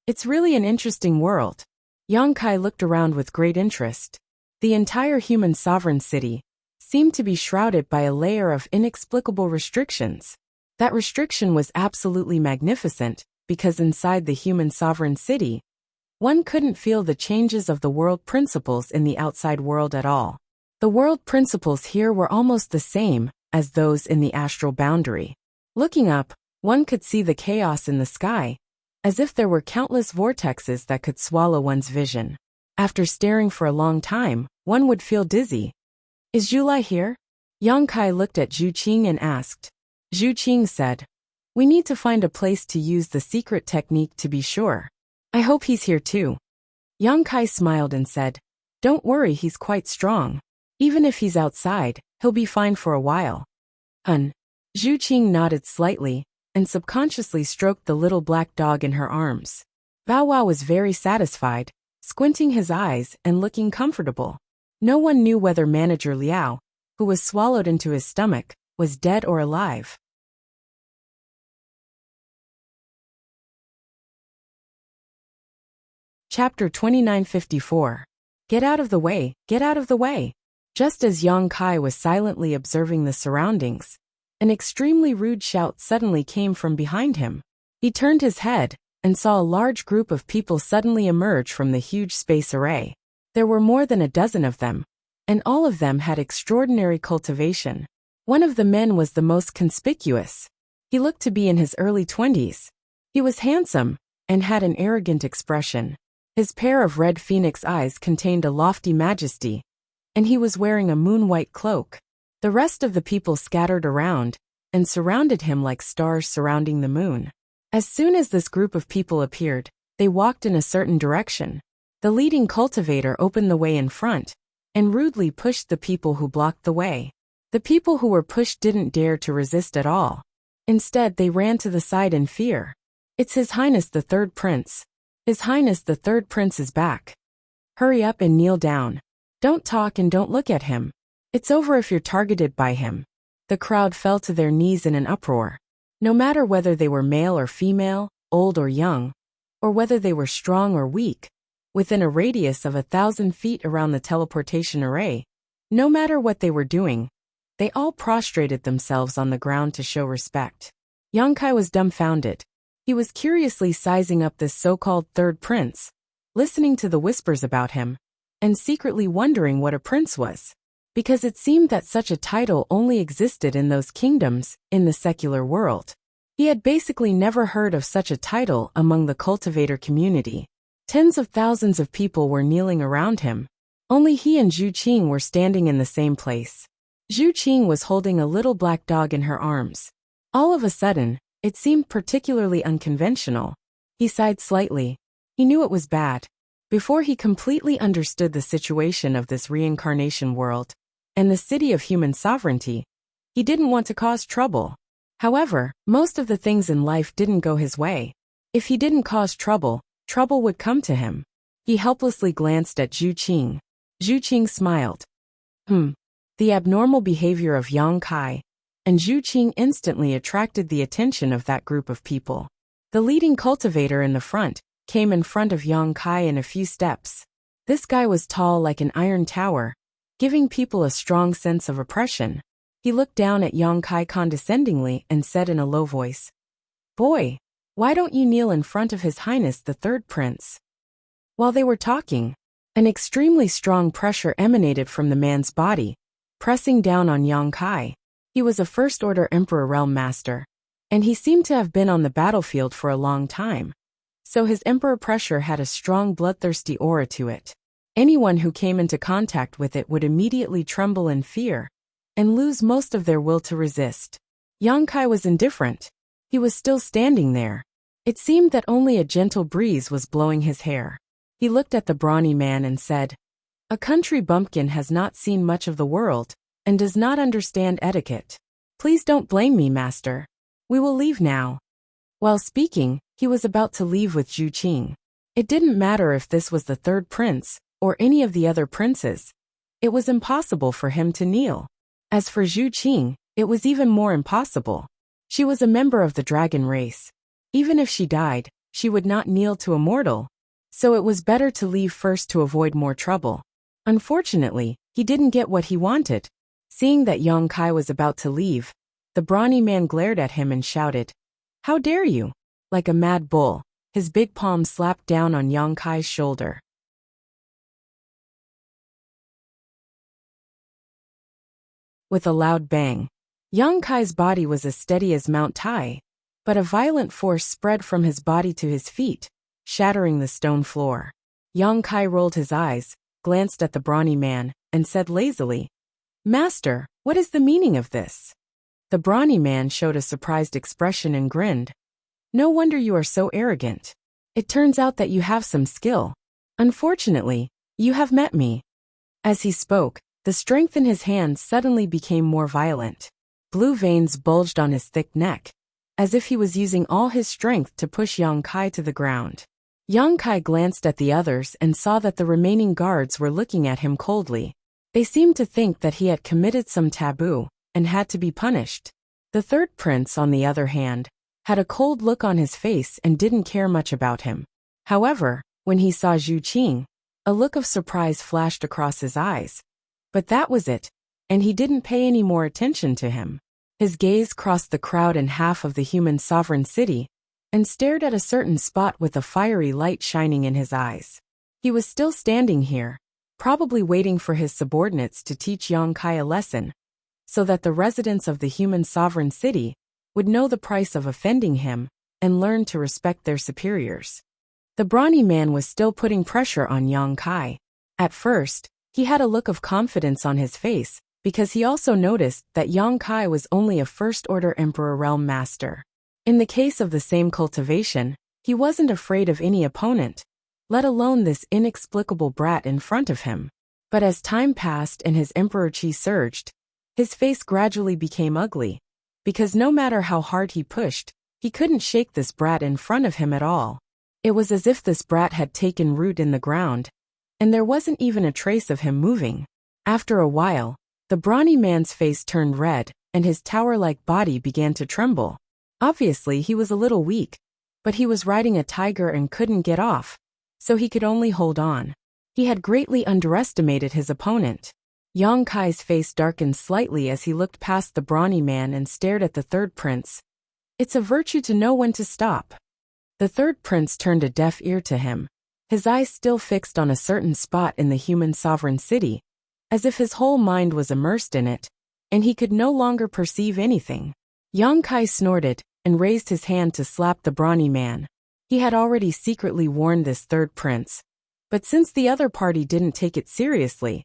It's really an interesting world. Yang Kai looked around with great interest. The entire human sovereign city seemed to be shrouded by a layer of inexplicable restrictions. That restriction was absolutely magnificent, because inside the human sovereign city, one couldn't feel the changes of the world principles in the outside world at all. The world principles here were almost the same as those in the astral boundary. Looking up, one could see the chaos in the sky, as if there were countless vortexes that could swallow one's vision. After staring for a long time, one would feel dizzy. Is Julai here? Yang Kai looked at Zhu Qing and asked. Zhu Qing said, "We need to find a place to use the secret technique to be sure. I hope he's here too." Yang Kai smiled and said, "Don't worry, he's quite strong. Even if he's outside, he'll be fine for a while." Zhu Qing nodded slightly and subconsciously stroked the little black dog in her arms. Bao Wao was very satisfied, squinting his eyes and looking comfortable. No one knew whether Manager Liao, who was swallowed into his stomach, was dead or alive. Chapter 2954. Get out of the way, get out of the way. Just as Yang Kai was silently observing the surroundings, an extremely rude shout suddenly came from behind him. He turned his head and saw a large group of people suddenly emerge from the huge space array. There were more than a dozen of them, and all of them had extraordinary cultivation. One of the men was the most conspicuous. He looked to be in his early 20s. He was handsome and had an arrogant expression. His pair of red phoenix eyes contained a lofty majesty, and he was wearing a moon-white cloak. The rest of the people scattered around and surrounded him like stars surrounding the moon. As soon as this group of people appeared, they walked in a certain direction. The leading cultivator opened the way in front and rudely pushed the people who blocked the way. The people who were pushed didn't dare to resist at all. Instead, they ran to the side in fear. "It's His Highness the Third Prince. His Highness the Third Prince is back. Hurry up and kneel down. Don't talk and don't look at him. It's over if you're targeted by him." The crowd fell to their knees in an uproar. No matter whether they were male or female, old or young, or whether they were strong or weak, within a radius of 1,000 feet around the teleportation array, no matter what they were doing, they all prostrated themselves on the ground to show respect. Yongkai was dumbfounded. He was curiously sizing up this so-called third prince, listening to the whispers about him, and secretly wondering what a prince was, because it seemed that such a title only existed in those kingdoms in the secular world. He had basically never heard of such a title among the cultivator community. Tens of thousands of people were kneeling around him. Only he and Zhu Qing were standing in the same place. Zhu Qing was holding a little black dog in her arms. All of a sudden, it seemed particularly unconventional. He sighed slightly. He knew it was bad. Before he completely understood the situation of this reincarnation world and the city of human sovereignty, he didn't want to cause trouble. However, most of the things in life didn't go his way. If he didn't cause trouble, trouble would come to him. He helplessly glanced at Zhu Qing. Zhu Qing smiled. The abnormal behavior of Yang Kai and Zhu Qing instantly attracted the attention of that group of people. The leading cultivator in the front came in front of Yang Kai in a few steps. This guy was tall like an iron tower, giving people a strong sense of oppression. He looked down at Yang Kai condescendingly and said in a low voice, "Boy, why don't you kneel in front of His Highness the Third Prince?" While they were talking, an extremely strong pressure emanated from the man's body, pressing down on Yang Kai. He was a First-Order Emperor Realm Master, and he seemed to have been on the battlefield for a long time. So his Emperor pressure had a strong bloodthirsty aura to it. Anyone who came into contact with it would immediately tremble in fear and lose most of their will to resist. Yang Kai was indifferent. He was still standing there. It seemed that only a gentle breeze was blowing his hair. He looked at the brawny man and said, "A country bumpkin has not seen much of the world and does not understand etiquette. Please don't blame me, master. We will leave now." While speaking, he was about to leave with Zhu Qing. It didn't matter if this was the third prince or any of the other princes. It was impossible for him to kneel. As for Zhu Qing, it was even more impossible. She was a member of the dragon race. Even if she died, she would not kneel to a mortal. So it was better to leave first to avoid more trouble. Unfortunately, he didn't get what he wanted. Seeing that Yang Kai was about to leave, the brawny man glared at him and shouted, "How dare you?" Like a mad bull, his big palm slapped down on Yang Kai's shoulder. With a loud bang, Yang Kai's body was as steady as Mount Tai, but a violent force spread from his body to his feet, shattering the stone floor. Yang Kai rolled his eyes, glanced at the brawny man, and said lazily, "Master, what is the meaning of this?" The brawny man showed a surprised expression and grinned. "No wonder you are so arrogant. It turns out that you have some skill. Unfortunately, you have met me." As he spoke, the strength in his hands suddenly became more violent. Blue veins bulged on his thick neck, as if he was using all his strength to push Yang Kai to the ground. Yang Kai glanced at the others and saw that the remaining guards were looking at him coldly. They seemed to think that he had committed some taboo and had to be punished. The third prince, on the other hand, had a cold look on his face and didn't care much about him. However, when he saw Zhu Qing, a look of surprise flashed across his eyes. But that was it, and he didn't pay any more attention to him. His gaze crossed the crowd and half of the human sovereign city, and stared at a certain spot with a fiery light shining in his eyes. He was still standing here, probably waiting for his subordinates to teach Yang Kai a lesson, so that the residents of the human sovereign city would know the price of offending him and learn to respect their superiors. The brawny man was still putting pressure on Yang Kai. At first, he had a look of confidence on his face, because he also noticed that Yang Kai was only a first-order Emperor Realm Master. In the case of the same cultivation, he wasn't afraid of any opponent, let alone this inexplicable brat in front of him. But as time passed and his Emperor Chi surged, his face gradually became ugly, because no matter how hard he pushed, he couldn't shake this brat in front of him at all. It was as if this brat had taken root in the ground, and there wasn't even a trace of him moving. After a while, the brawny man's face turned red, and his tower-like body began to tremble. Obviously, he was a little weak, but he was riding a tiger and couldn't get off, so he could only hold on. He had greatly underestimated his opponent. Yang Kai's face darkened slightly as he looked past the brawny man and stared at the third prince. It's a virtue to know when to stop. The third prince turned a deaf ear to him, his eyes still fixed on a certain spot in the human sovereign city, as if his whole mind was immersed in it, and he could no longer perceive anything. Yang Kai snorted and raised his hand to slap the brawny man. He had already secretly warned this third prince, but since the other party didn't take it seriously,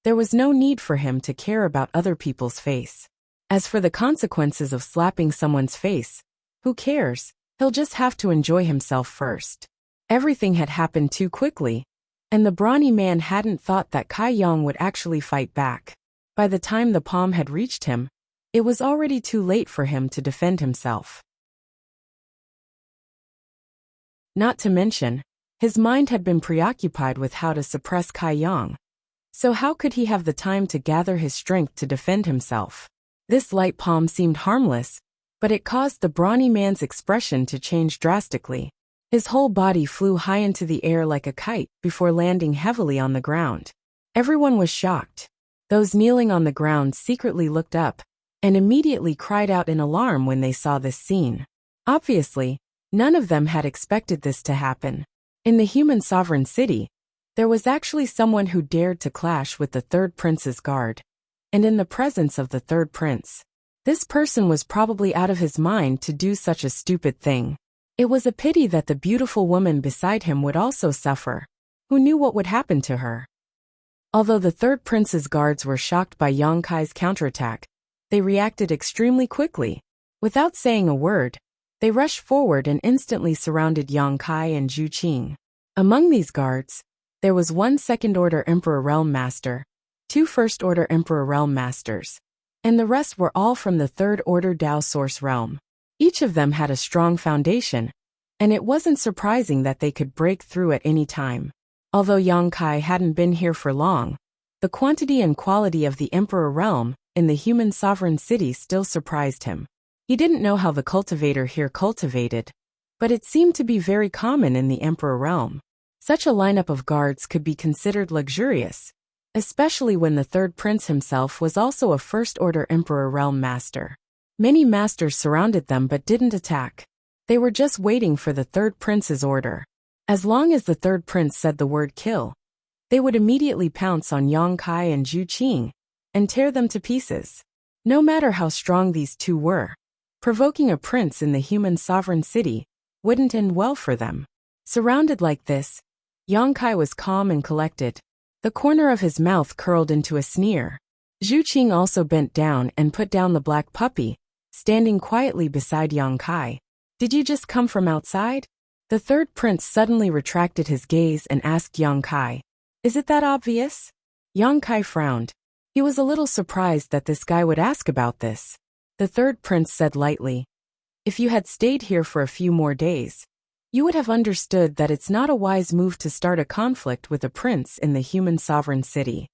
there was no need for him to care about other people's face. As for the consequences of slapping someone's face, who cares? He'll just have to enjoy himself first. Everything had happened too quickly, and the brawny man hadn't thought that Kai Yang would actually fight back. By the time the palm had reached him, it was already too late for him to defend himself. Not to mention, his mind had been preoccupied with how to suppress Kai Yang. So how could he have the time to gather his strength to defend himself? This light palm seemed harmless, but it caused the brawny man's expression to change drastically. His whole body flew high into the air like a kite before landing heavily on the ground. Everyone was shocked. Those kneeling on the ground secretly looked up and immediately cried out in alarm when they saw this scene. Obviously, none of them had expected this to happen. In the human sovereign city, there was actually someone who dared to clash with the third prince's guard, and in the presence of the third prince. This person was probably out of his mind to do such a stupid thing. It was a pity that the beautiful woman beside him would also suffer. Who knew what would happen to her? Although the third prince's guards were shocked by Yang Kai's counterattack, they reacted extremely quickly. Without saying a word, they rushed forward and instantly surrounded Yang Kai and Zhu Qing. Among these guards, there was one second-order Emperor Realm Master, two first-order Emperor Realm Masters, and the rest were all from the third-order Dao Source Realm. Each of them had a strong foundation, and it wasn't surprising that they could break through at any time. Although Yang Kai hadn't been here for long, the quantity and quality of the Emperor Realm in the human sovereign city still surprised him. He didn't know how the cultivator here cultivated, but it seemed to be very common in the Emperor Realm. Such a lineup of guards could be considered luxurious, especially when the third prince himself was also a first-order Emperor Realm Master. Many masters surrounded them but didn't attack. They were just waiting for the third prince's order. As long as the third prince said the word kill, they would immediately pounce on Yang Kai and Zhu Qing and tear them to pieces. No matter how strong these two were, provoking a prince in the human sovereign city wouldn't end well for them. Surrounded like this, Yang Kai was calm and collected. The corner of his mouth curled into a sneer. Zhu Qing also bent down and put down the black puppy, standing quietly beside Yang Kai. Did you just come from outside? The third prince suddenly retracted his gaze and asked Yang Kai, "Is it that obvious?" Yang Kai frowned. He was a little surprised that this guy would ask about this. The third prince said lightly, "If you had stayed here for a few more days, you would have understood that it's not a wise move to start a conflict with a prince in the human sovereign city."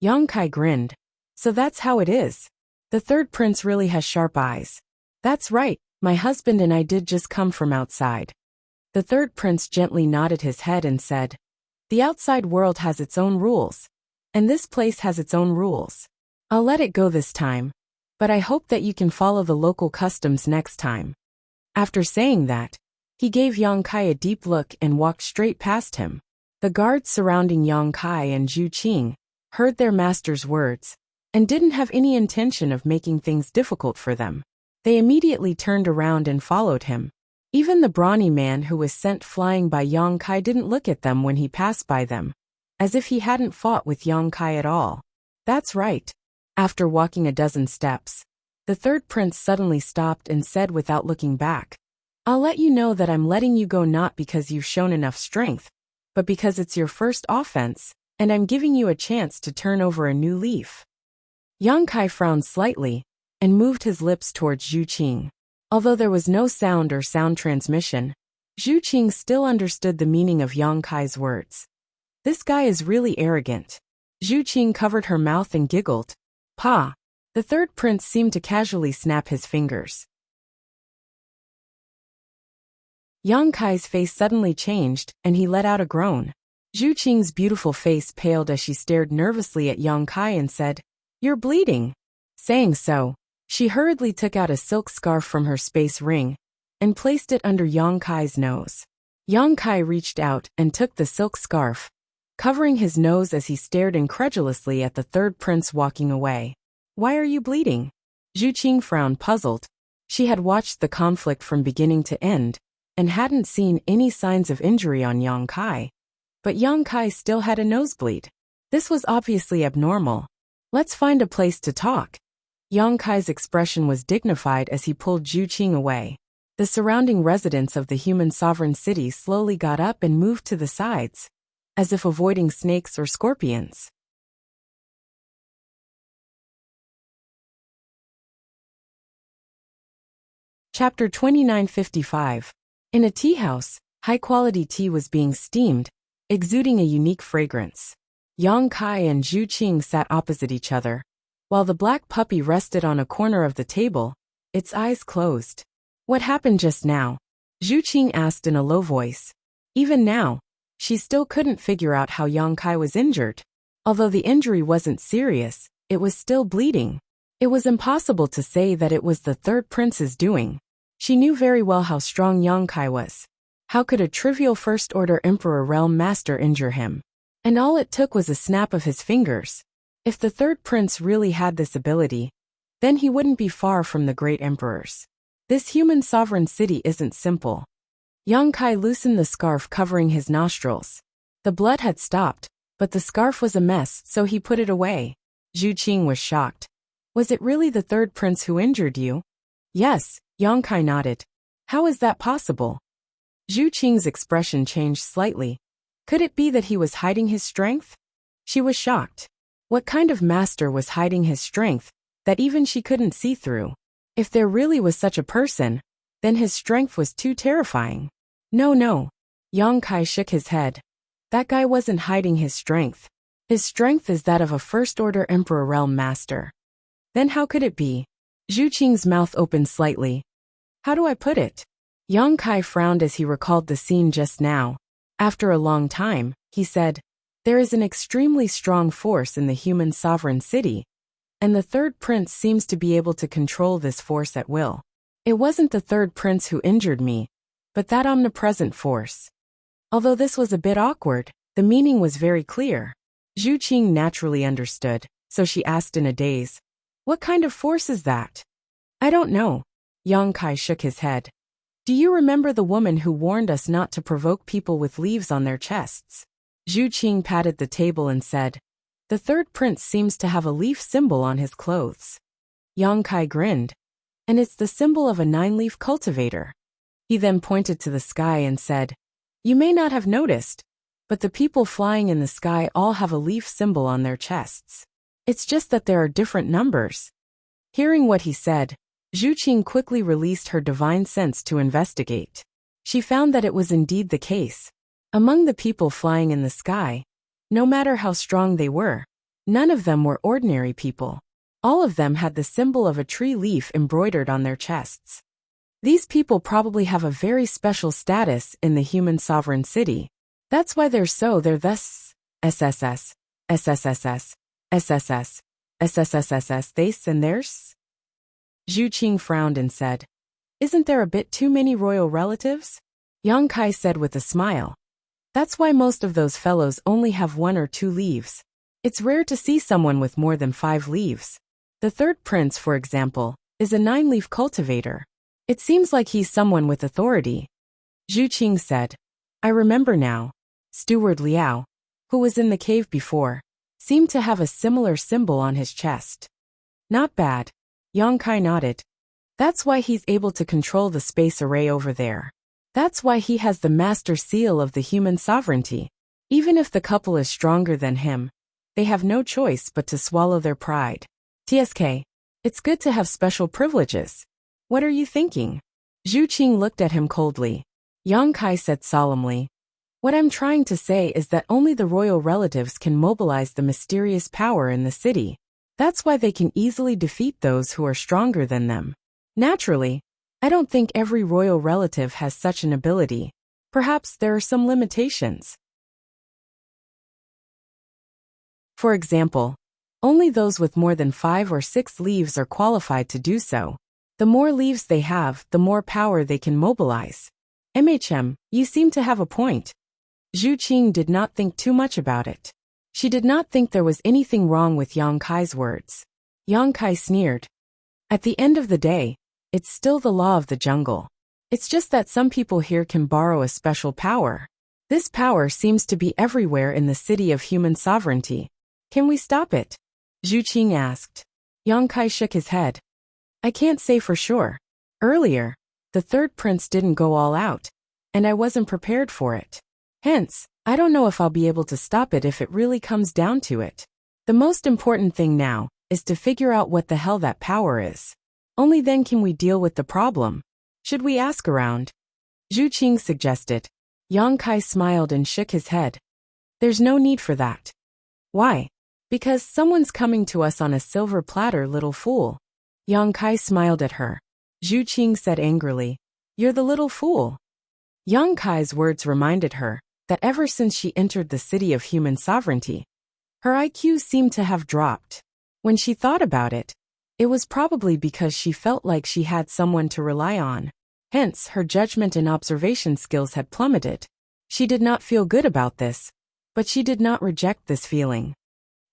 Yang Kai grinned. "So that's how it is. The third prince really has sharp eyes." "That's right, my husband and I did just come from outside." The third prince gently nodded his head and said, "The outside world has its own rules, and this place has its own rules. I'll let it go this time, but I hope that you can follow the local customs next time." After saying that, he gave Yang Kai a deep look and walked straight past him. The guards surrounding Yang Kai and Zhu Qing heard their master's words and didn't have any intention of making things difficult for them. They immediately turned around and followed him. Even the brawny man who was sent flying by Yang Kai didn't look at them when he passed by them, as if he hadn't fought with Yang Kai at all. That's right. After walking a dozen steps, the third prince suddenly stopped and said without looking back, "I'll let you know that I'm letting you go not because you've shown enough strength, but because it's your first offense, and I'm giving you a chance to turn over a new leaf." Yang Kai frowned slightly and moved his lips towards Zhu Qing. Although there was no sound or sound transmission, Zhu Qing still understood the meaning of Yang Kai's words. This guy is really arrogant. Zhu Qing covered her mouth and giggled. "Pa." The third prince seemed to casually snap his fingers. Yang Kai's face suddenly changed, and he let out a groan. Zhu Qing's beautiful face paled as she stared nervously at Yang Kai and said, "You're bleeding." Saying so, she hurriedly took out a silk scarf from her space ring and placed it under Yang Kai's nose. Yang Kai reached out and took the silk scarf, covering his nose as he stared incredulously at the third prince walking away. "Why are you bleeding?" Zhu Qing frowned, puzzled. She had watched the conflict from beginning to end and hadn't seen any signs of injury on Yang Kai. But Yang Kai still had a nosebleed. This was obviously abnormal. "Let's find a place to talk." Yang Kai's expression was dignified as he pulled Zhu Qing away. The surrounding residents of the human sovereign city slowly got up and moved to the sides, as if avoiding snakes or scorpions. Chapter 2955. In a tea house, high-quality tea was being steamed, exuding a unique fragrance. Yang Kai and Zhu Qing sat opposite each other, while the black puppy rested on a corner of the table, its eyes closed. "What happened just now?" Zhu Qing asked in a low voice. Even now, she still couldn't figure out how Yang Kai was injured. Although the injury wasn't serious, it was still bleeding. It was impossible to say that it was the third prince's doing. She knew very well how strong Yang Kai was. How could a trivial First-Order Emperor Realm Master injure him? And all it took was a snap of his fingers. If the third prince really had this ability, then he wouldn't be far from the great emperors. This human sovereign city isn't simple. Yang Kai loosened the scarf covering his nostrils. The blood had stopped, but the scarf was a mess, so he put it away. Zhu Qing was shocked. "Was it really the third prince who injured you?" "Yes," Yang Kai nodded. "How is that possible?" Zhu Qing's expression changed slightly. Could it be that he was hiding his strength? She was shocked. What kind of master was hiding his strength that even she couldn't see through? If there really was such a person, then his strength was too terrifying. No. Yang Kai shook his head. That guy wasn't hiding his strength. His strength is that of a First-Order Emperor Realm Master. Then how could it be? Zhu Qing's mouth opened slightly. How do I put it? Yang Kai frowned as he recalled the scene just now. After a long time, he said, "There is an extremely strong force in the human sovereign city, and the third prince seems to be able to control this force at will. It wasn't the third prince who injured me, but that omnipresent force." Although this was a bit awkward, the meaning was very clear. Zhu Qing naturally understood, so she asked in a daze, "What kind of force is that?" "I don't know." Yang Kai shook his head. "Do you remember the woman who warned us not to provoke people with leaves on their chests?" Zhu Qing patted the table and said, "The third prince seems to have a leaf symbol on his clothes." Yang Kai grinned. "And it's the symbol of a 9-leaf cultivator." He then pointed to the sky and said, "You may not have noticed, but the people flying in the sky all have a leaf symbol on their chests. It's just that there are different numbers." Hearing what he said, Zhu Qing quickly released her divine sense to investigate. She found that it was indeed the case. Among the people flying in the sky, no matter how strong they were, none of them were ordinary people. All of them had the symbol of a tree leaf embroidered on their chests. These people probably have a very special status in the human sovereign city. That's why they're thus SSS, SSSS, SSS, SSSSS, this and theirs. Zhu Qing frowned and said, "Isn't there a bit too many royal relatives?" Yang Kai said with a smile, That's why most of those fellows only have 1 or 2 leaves. It's rare to see someone with more than 5 leaves. The third prince, for example, is a 9-leaf cultivator. It seems like he's someone with authority. Zhu Qing said. I remember now. Steward Liao, who was in the cave before, seemed to have a similar symbol on his chest. Not bad. Yang Kai nodded. That's why he's able to control the space array over there. That's why he has the master seal of the human sovereignty. Even if the couple is stronger than him, they have no choice but to swallow their pride. TSK, it's good to have special privileges. What are you thinking? Zhu Qing looked at him coldly. Yang Kai said solemnly. What I'm trying to say is that only the royal relatives can mobilize the mysterious power in the city. That's why they can easily defeat those who are stronger than them. Naturally, I don't think every royal relative has such an ability. Perhaps there are some limitations. For example, only those with more than 5 or 6 leaves are qualified to do so. The more leaves they have, the more power they can mobilize. You seem to have a point. Zhu Qing did not think too much about it. She did not think there was anything wrong with Yang Kai's words. Yang Kai sneered. At the end of the day, it's still the law of the jungle. It's just that some people here can borrow a special power. This power seems to be everywhere in the city of human sovereignty. Can we stop it? Zhu Qing asked. Yang Kai shook his head. I can't say for sure. Earlier, the third prince didn't go all out, and I wasn't prepared for it. Hence, I don't know if I'll be able to stop it if it really comes down to it. The most important thing now is to figure out what the hell that power is. Only then can we deal with the problem. Should we ask around? Zhu Qing suggested. Yang Kai smiled and shook his head. There's no need for that. Why? Because someone's coming to us on a silver platter, little fool. Yang Kai smiled at her. Zhu Qing said angrily. You're the little fool. Yang Kai's words reminded her that ever since she entered the city of human sovereignty, her IQ seemed to have dropped. When she thought about it, it was probably because she felt like she had someone to rely on. Hence, her judgment and observation skills had plummeted. She did not feel good about this, but she did not reject this feeling.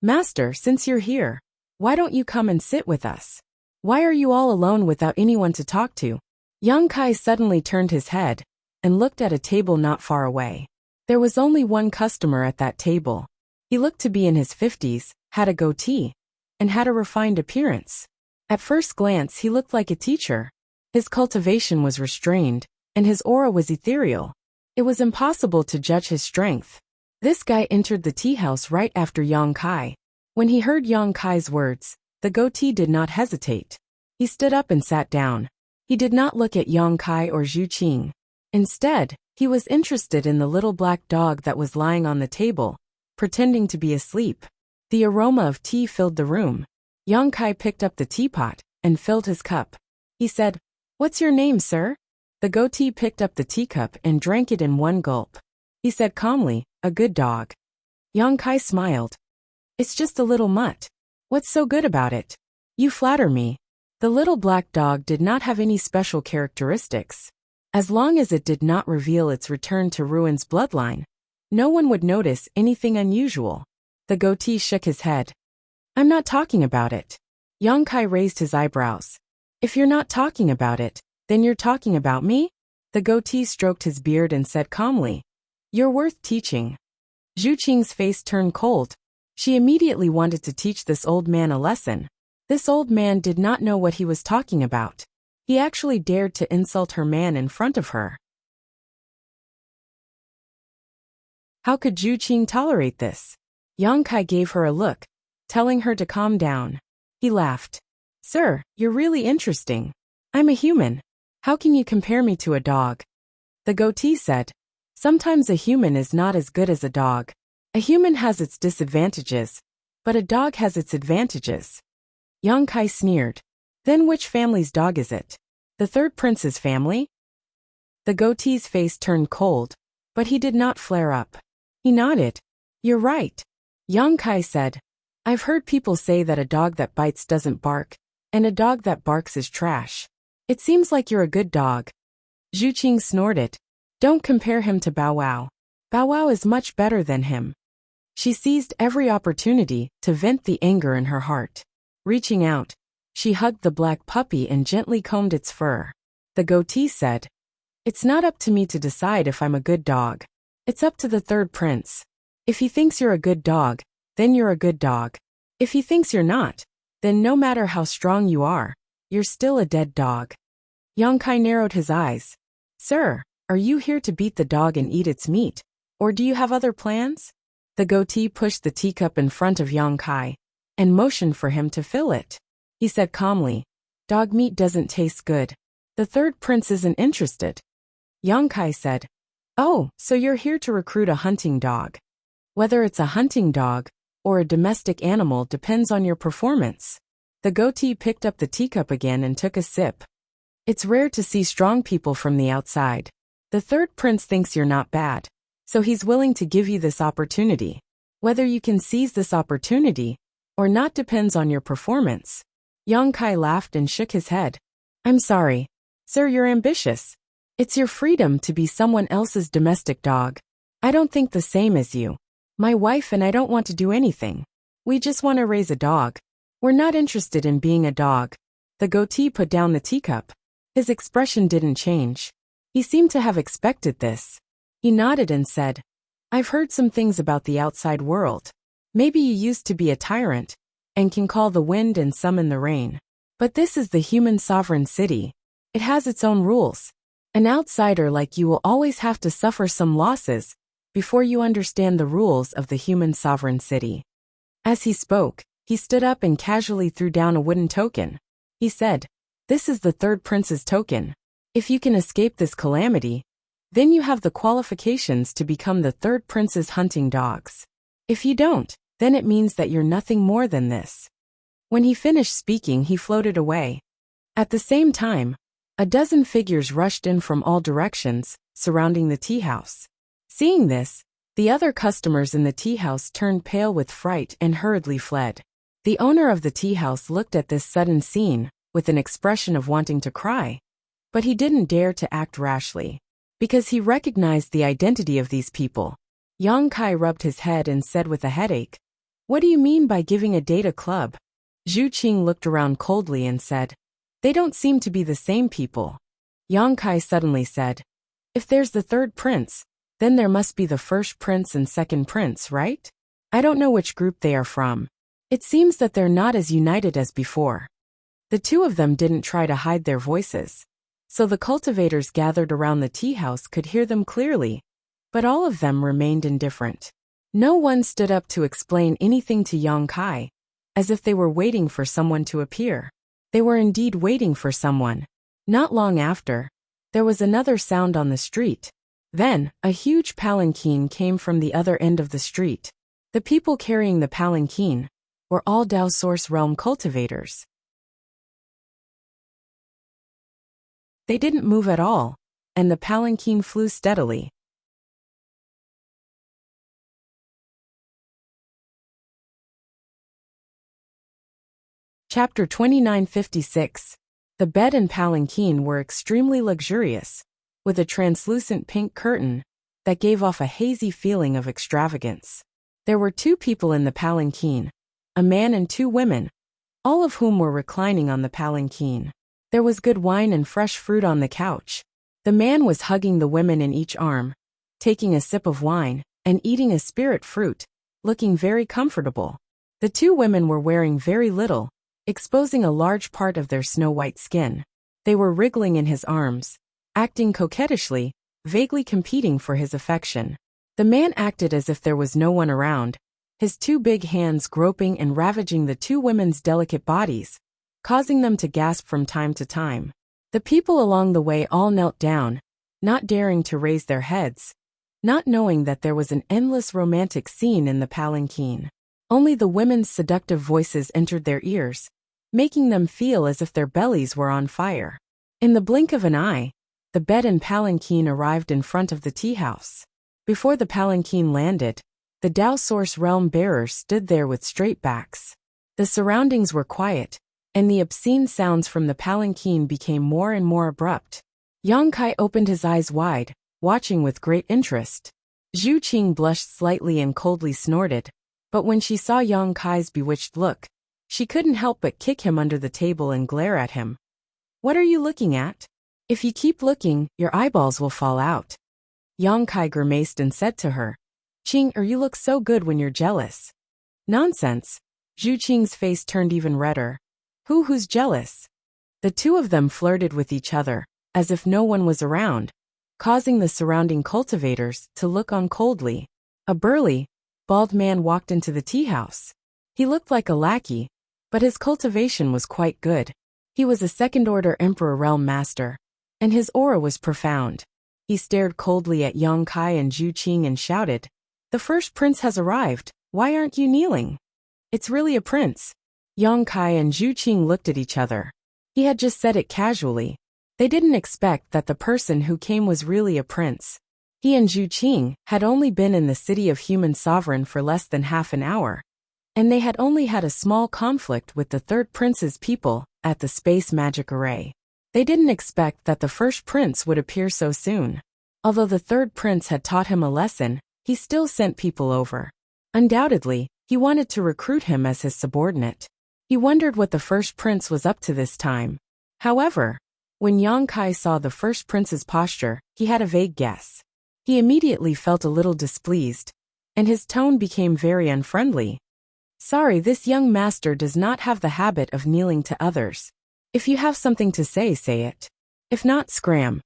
Master, since you're here, why don't you come and sit with us? Why are you all alone without anyone to talk to? Yang Kai suddenly turned his head and looked at a table not far away. There was only one customer at that table. He looked to be in his 50s, had a goatee, and had a refined appearance. At first glance, he looked like a teacher. His cultivation was restrained, and his aura was ethereal. It was impossible to judge his strength. This guy entered the tea house right after Yang Kai. When he heard Yang Kai's words, the goatee did not hesitate. He stood up and sat down. He did not look at Yang Kai or Zhu Qing. Instead, he was interested in the little black dog that was lying on the table, pretending to be asleep. The aroma of tea filled the room. Yang Kai picked up the teapot and filled his cup. He said, "What's your name, sir?" The goatee picked up the teacup and drank it in one gulp. He said calmly, "A good dog." Yang Kai smiled. "It's just a little mutt. What's so good about it?" "You flatter me." The little black dog did not have any special characteristics. As long as it did not reveal its return to Ruin's bloodline, no one would notice anything unusual. The goatee shook his head. "I'm not talking about it." Yang Kai raised his eyebrows. "If you're not talking about it, then you're talking about me?" The goatee stroked his beard and said calmly, "You're worth teaching." Zhu Qing's face turned cold. She immediately wanted to teach this old man a lesson. This old man did not know what he was talking about. He actually dared to insult her man in front of her. How could Zhu Qing tolerate this? Yang Kai gave her a look, telling her to calm down. He laughed. "Sir, you're really interesting. I'm a human. How can you compare me to a dog?" The goatee said, "Sometimes a human is not as good as a dog. A human has its disadvantages, but a dog has its advantages." Yang Kai sneered. "Then which family's dog is it? The third prince's family?" The goatee's face turned cold, but he did not flare up. He nodded. "You're right." Yang Kai said, "I've heard people say that a dog that bites doesn't bark, and a dog that barks is trash. It seems like you're a good dog." Zhu Qing snorted. "Don't compare him to Bow Wow. Bow Wow is much better than him. She seized every opportunity to vent the anger in her heart. Reaching out, she hugged the black puppy and gently combed its fur. The goatee said, "It's not up to me to decide if I'm a good dog. It's up to the third prince. If he thinks you're a good dog, then you're a good dog. If he thinks you're not, then no matter how strong you are, you're still a dead dog." Yongkai narrowed his eyes. "Sir, are you here to beat the dog and eat its meat, or do you have other plans?" The goatee pushed the teacup in front of Yongkai and motioned for him to fill it. He said calmly, "Dog meat doesn't taste good. The third prince isn't interested." Yongkai said, "Oh, so you're here to recruit a hunting dog. Whether it's a hunting dog or a domestic animal depends on your performance." The goatee picked up the teacup again and took a sip. "It's rare to see strong people from the outside. The third prince thinks you're not bad, so he's willing to give you this opportunity. Whether you can seize this opportunity or not depends on your performance." Yongkai laughed and shook his head. "I'm sorry. Sir, you're ambitious. It's your freedom to be someone else's domestic dog. I don't think the same as you. My wife and I don't want to do anything. We just want to raise a dog. We're not interested in being a dog." The goatee put down the teacup. His expression didn't change. He seemed to have expected this. He nodded and said, "I've heard some things about the outside world. Maybe you used to be a tyrant and can call the wind and summon the rain. But this is the human sovereign city. It has its own rules. An outsider like you will always have to suffer some losses before you understand the rules of the human sovereign city." As he spoke, he stood up and casually threw down a wooden token. He said, "This is the third prince's token. If you can escape this calamity, then you have the qualifications to become the third prince's hunting dogs. If you don't, then it means that you're nothing more than this." When he finished speaking, he floated away. At the same time, a dozen figures rushed in from all directions, surrounding the tea house. Seeing this, the other customers in the tea house turned pale with fright and hurriedly fled. The owner of the tea house looked at this sudden scene with an expression of wanting to cry, but he didn't dare to act rashly, because he recognized the identity of these people. Yongkai rubbed his head and said with a headache, "What do you mean by giving a date a club?" Zhu Qing looked around coldly and said, "They don't seem to be the same people." Yongkai suddenly said, "If there's the third prince, then there must be the first prince and second prince, right? I don't know which group they are from. It seems that they're not as united as before." The two of them didn't try to hide their voices, so the cultivators gathered around the tea house could hear them clearly, but all of them remained indifferent. No one stood up to explain anything to Yongkai, as if they were waiting for someone to appear. They were indeed waiting for someone. Not long after, there was another sound on the street. Then, a huge palanquin came from the other end of the street. The people carrying the palanquin were all Dao Source Realm cultivators. They didn't move at all, and the palanquin flew steadily. Chapter 2956. The bed and palanquin were extremely luxurious, with a translucent pink curtain that gave off a hazy feeling of extravagance. There were two people in the palanquin, a man and two women, all of whom were reclining on the palanquin. There was good wine and fresh fruit on the couch. The man was hugging the women in each arm, taking a sip of wine, and eating a spirit fruit, looking very comfortable. The two women were wearing very little, exposing a large part of their snow-white skin. They were wriggling in his arms, acting coquettishly, vaguely competing for his affection. The man acted as if there was no one around, his two big hands groping and ravaging the two women's delicate bodies, causing them to gasp from time to time. The people along the way all knelt down, not daring to raise their heads, not knowing that there was an endless romantic scene in the palanquin. Only the women's seductive voices entered their ears, making them feel as if their bellies were on fire. In the blink of an eye, the bed and palanquin arrived in front of the tea house. Before the palanquin landed, the Dao Source Realm bearers stood there with straight backs. The surroundings were quiet, and the obscene sounds from the palanquin became more and more abrupt. Yongkai opened his eyes wide, watching with great interest. Zhu Qing blushed slightly and coldly snorted, but when she saw Yang Kai's bewitched look, she couldn't help but kick him under the table and glare at him. What are you looking at? If you keep looking, your eyeballs will fall out. Yang Kai grimaced and said to her, Qing, you look so good when you're jealous. Nonsense. Zhu Qing's face turned even redder. Who's jealous? The two of them flirted with each other, as if no one was around, causing the surrounding cultivators to look on coldly. A burly, bald man walked into the tea house. He looked like a lackey, but his cultivation was quite good. He was a second-order Emperor realm master, and his aura was profound. He stared coldly at Yang Kai and Zhu Qing and shouted, The first prince has arrived, why aren't you kneeling? It's really a prince. Yang Kai and Zhu Qing looked at each other. He had just said it casually. They didn't expect that the person who came was really a prince. He and Zhu Qing had only been in the city of human sovereign for less than half an hour, and they had only had a small conflict with the third prince's people at the space magic array. They didn't expect that the first prince would appear so soon. Although the third prince had taught him a lesson, he still sent people over. Undoubtedly, he wanted to recruit him as his subordinate. He wondered what the first prince was up to this time. However, when Yang Kai saw the first prince's posture, he had a vague guess. He immediately felt a little displeased, and his tone became very unfriendly. Sorry, this young master does not have the habit of kneeling to others. If you have something to say, say it. If not, scram.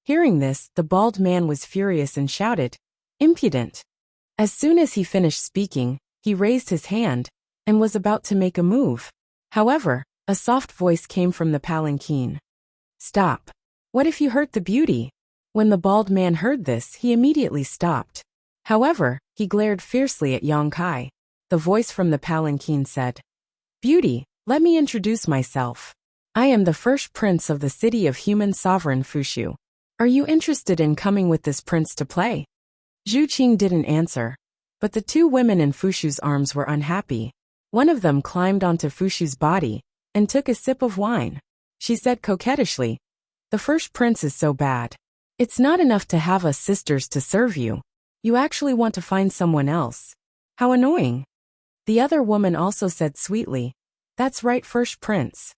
Hearing this, the bald man was furious and shouted, Impudent. As soon as he finished speaking, he raised his hand and was about to make a move. However, a soft voice came from the palanquin. Stop. What if you hurt the beauty? When the bald man heard this, he immediately stopped. However, he glared fiercely at Yang Kai. The voice from the palanquin said, Beauty, let me introduce myself. I am the first prince of the city of human sovereign Fushu. Are you interested in coming with this prince to play? Zhu Qing didn't answer, but the two women in Fushu's arms were unhappy. One of them climbed onto Fushu's body and took a sip of wine. She said coquettishly, The first prince is so bad. It's not enough to have us sisters to serve you. You actually want to find someone else. How annoying. The other woman also said sweetly, That's right, first prince.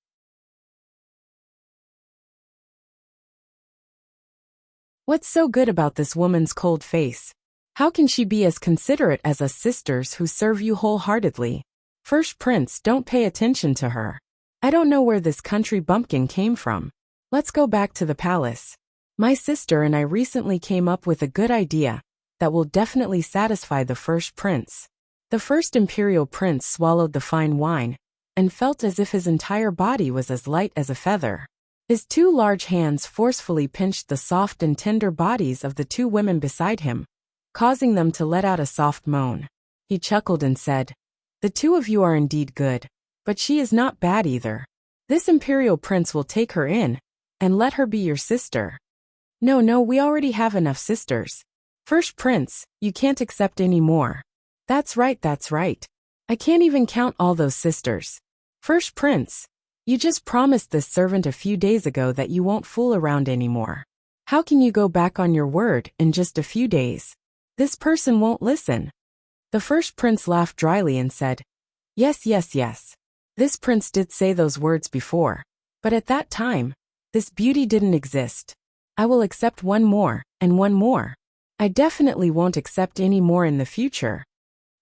What's so good about this woman's cold face? How can she be as considerate as us sisters who serve you wholeheartedly? First prince, don't pay attention to her. I don't know where this country bumpkin came from. Let's go back to the palace. My sister and I recently came up with a good idea that will definitely satisfy the first prince. The first imperial prince swallowed the fine wine and felt as if his entire body was as light as a feather. His two large hands forcefully pinched the soft and tender bodies of the two women beside him, causing them to let out a soft moan. He chuckled and said, The two of you are indeed good, but she is not bad either. This imperial prince will take her in and let her be your sister. No, we already have enough sisters. First prince, you can't accept any more. That's right. I can't even count all those sisters. First prince, you just promised this servant a few days ago that you won't fool around anymore. How can you go back on your word in just a few days? This person won't listen. The first prince laughed dryly and said, Yes. This prince did say those words before, but at that time, this beauty didn't exist. I will accept one more, and one more. I definitely won't accept any more in the future.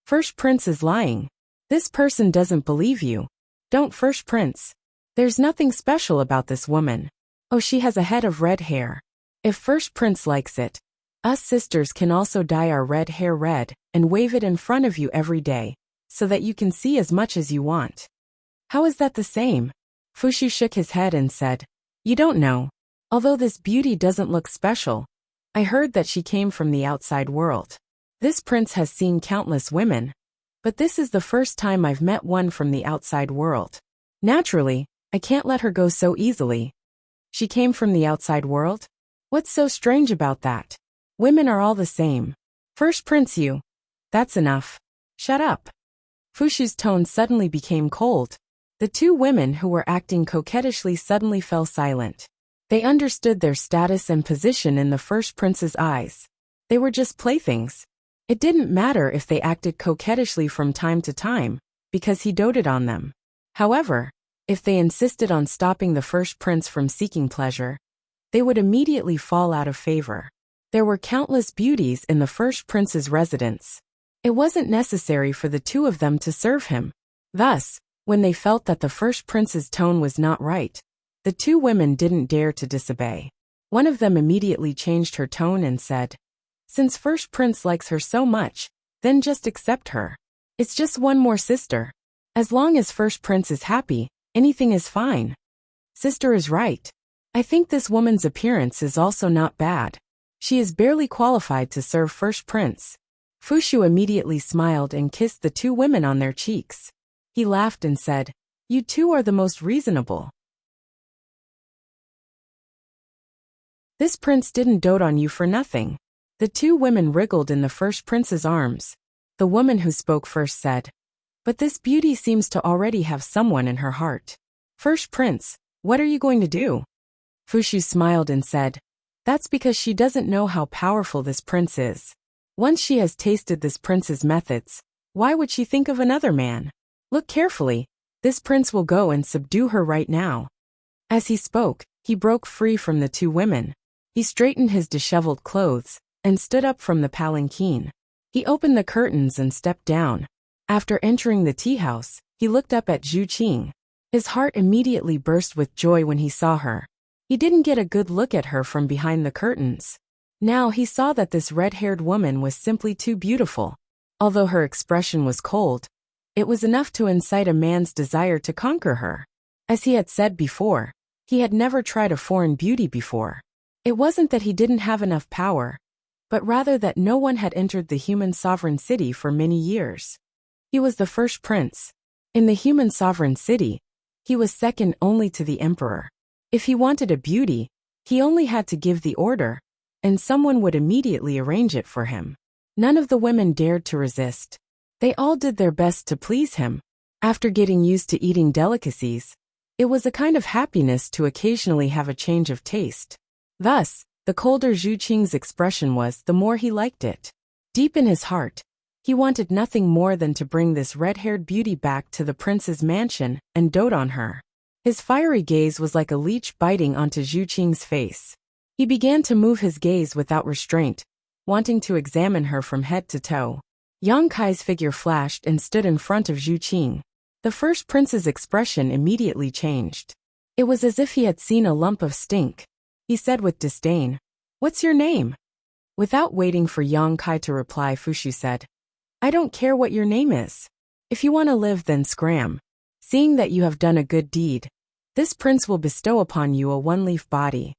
First prince is lying. This person doesn't believe you. Don't, first prince. There's nothing special about this woman. Oh, she has a head of red hair. If first prince likes it, us sisters can also dye our red hair red and wave it in front of you every day, so that you can see as much as you want. How is that the same? Fushu shook his head and said, You don't know. Although this beauty doesn't look special, I heard that she came from the outside world. This prince has seen countless women, but this is the first time I've met one from the outside world. Naturally, I can't let her go so easily. She came from the outside world? What's so strange about that? Women are all the same. First prince, you. That's enough. Shut up. Fushu's tone suddenly became cold. The two women who were acting coquettishly suddenly fell silent. They understood their status and position in the first prince's eyes. They were just playthings. It didn't matter if they acted coquettishly from time to time, because he doted on them. However, if they insisted on stopping the first prince from seeking pleasure, they would immediately fall out of favor. There were countless beauties in the first prince's residence. It wasn't necessary for the two of them to serve him. Thus, when they felt that the first prince's tone was not right, the two women didn't dare to disobey. One of them immediately changed her tone and said, "Since first prince likes her so much, then just accept her. It's just one more sister. As long as first prince is happy, anything is fine." Sister is right. I think this woman's appearance is also not bad. She is barely qualified to serve first prince. Fushu immediately smiled and kissed the two women on their cheeks. He laughed and said, "You two are the most reasonable. This prince didn't dote on you for nothing." The two women wriggled in the first prince's arms. The woman who spoke first said, "But this beauty seems to already have someone in her heart. First prince, what are you going to do?" Fushu smiled and said, "That's because she doesn't know how powerful this prince is. Once she has tasted this prince's methods, why would she think of another man? Look carefully, this prince will go and subdue her right now." As he spoke, he broke free from the two women. He straightened his disheveled clothes and stood up from the palanquin. He opened the curtains and stepped down. After entering the tea house, he looked up at Zhu Qing. His heart immediately burst with joy when he saw her. He didn't get a good look at her from behind the curtains. Now he saw that this red-haired woman was simply too beautiful. Although her expression was cold, it was enough to incite a man's desire to conquer her. As he had said before, he had never tried a foreign beauty before. It wasn't that he didn't have enough power, but rather that no one had entered the human sovereign city for many years. He was the first prince. In the human sovereign city, he was second only to the emperor. If he wanted a beauty, he only had to give the order, and someone would immediately arrange it for him. None of the women dared to resist. They all did their best to please him. After getting used to eating delicacies, it was a kind of happiness to occasionally have a change of taste. Thus, the colder Zhu Qing's expression was, the more he liked it. Deep in his heart, he wanted nothing more than to bring this red-haired beauty back to the prince's mansion and dote on her. His fiery gaze was like a leech biting onto Zhu Qing's face. He began to move his gaze without restraint, wanting to examine her from head to toe. Yang Kai's figure flashed and stood in front of Zhu Qing. The first prince's expression immediately changed. It was as if he had seen a lump of stink. He said with disdain, "What's your name?" Without waiting for Yang Kai to reply, Fushu said, "I don't care what your name is. If you want to live, then scram. Seeing that you have done a good deed, this prince will bestow upon you a one-leaf body."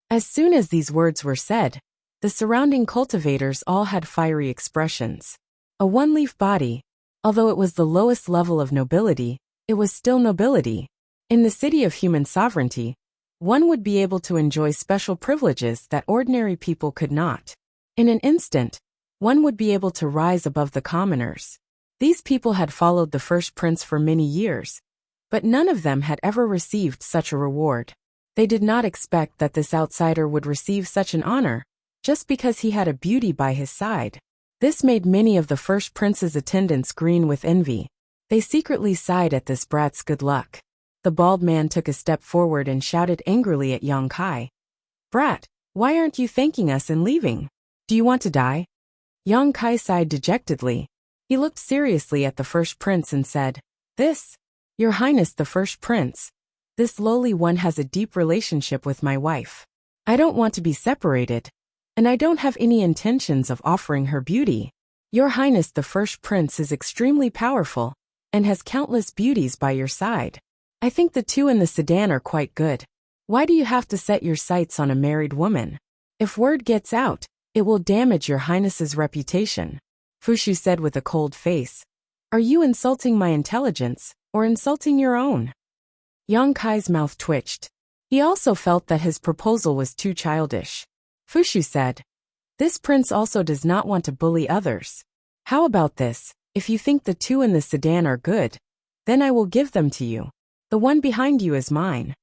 As soon as these words were said, the surrounding cultivators all had fiery expressions. A one-leaf body, although it was the lowest level of nobility, it was still nobility. In the city of human sovereignty, one would be able to enjoy special privileges that ordinary people could not. In an instant, one would be able to rise above the commoners. These people had followed the first prince for many years, but none of them had ever received such a reward. They did not expect that this outsider would receive such an honor, just because he had a beauty by his side. This made many of the first prince's attendants green with envy. They secretly sighed at this brat's good luck. The bald man took a step forward and shouted angrily at Yang Kai. "Brat, why aren't you thanking us and leaving? Do you want to die?" Yang Kai sighed dejectedly. He looked seriously at the first prince and said, Your Highness the first prince, this lowly one has a deep relationship with my wife. I don't want to be separated, and I don't have any intentions of offering her beauty. Your Highness the first prince is extremely powerful, and has countless beauties by your side. I think the two in the sedan are quite good. Why do you have to set your sights on a married woman? If word gets out, it will damage your Highness's reputation." Fushu said with a cold face. "Are you insulting my intelligence, or insulting your own?" Yang Kai's mouth twitched. He also felt that his proposal was too childish. Fushu said, "This prince also does not want to bully others. How about this? If you think the two in the sedan are good, then I will give them to you. The one behind you is mine."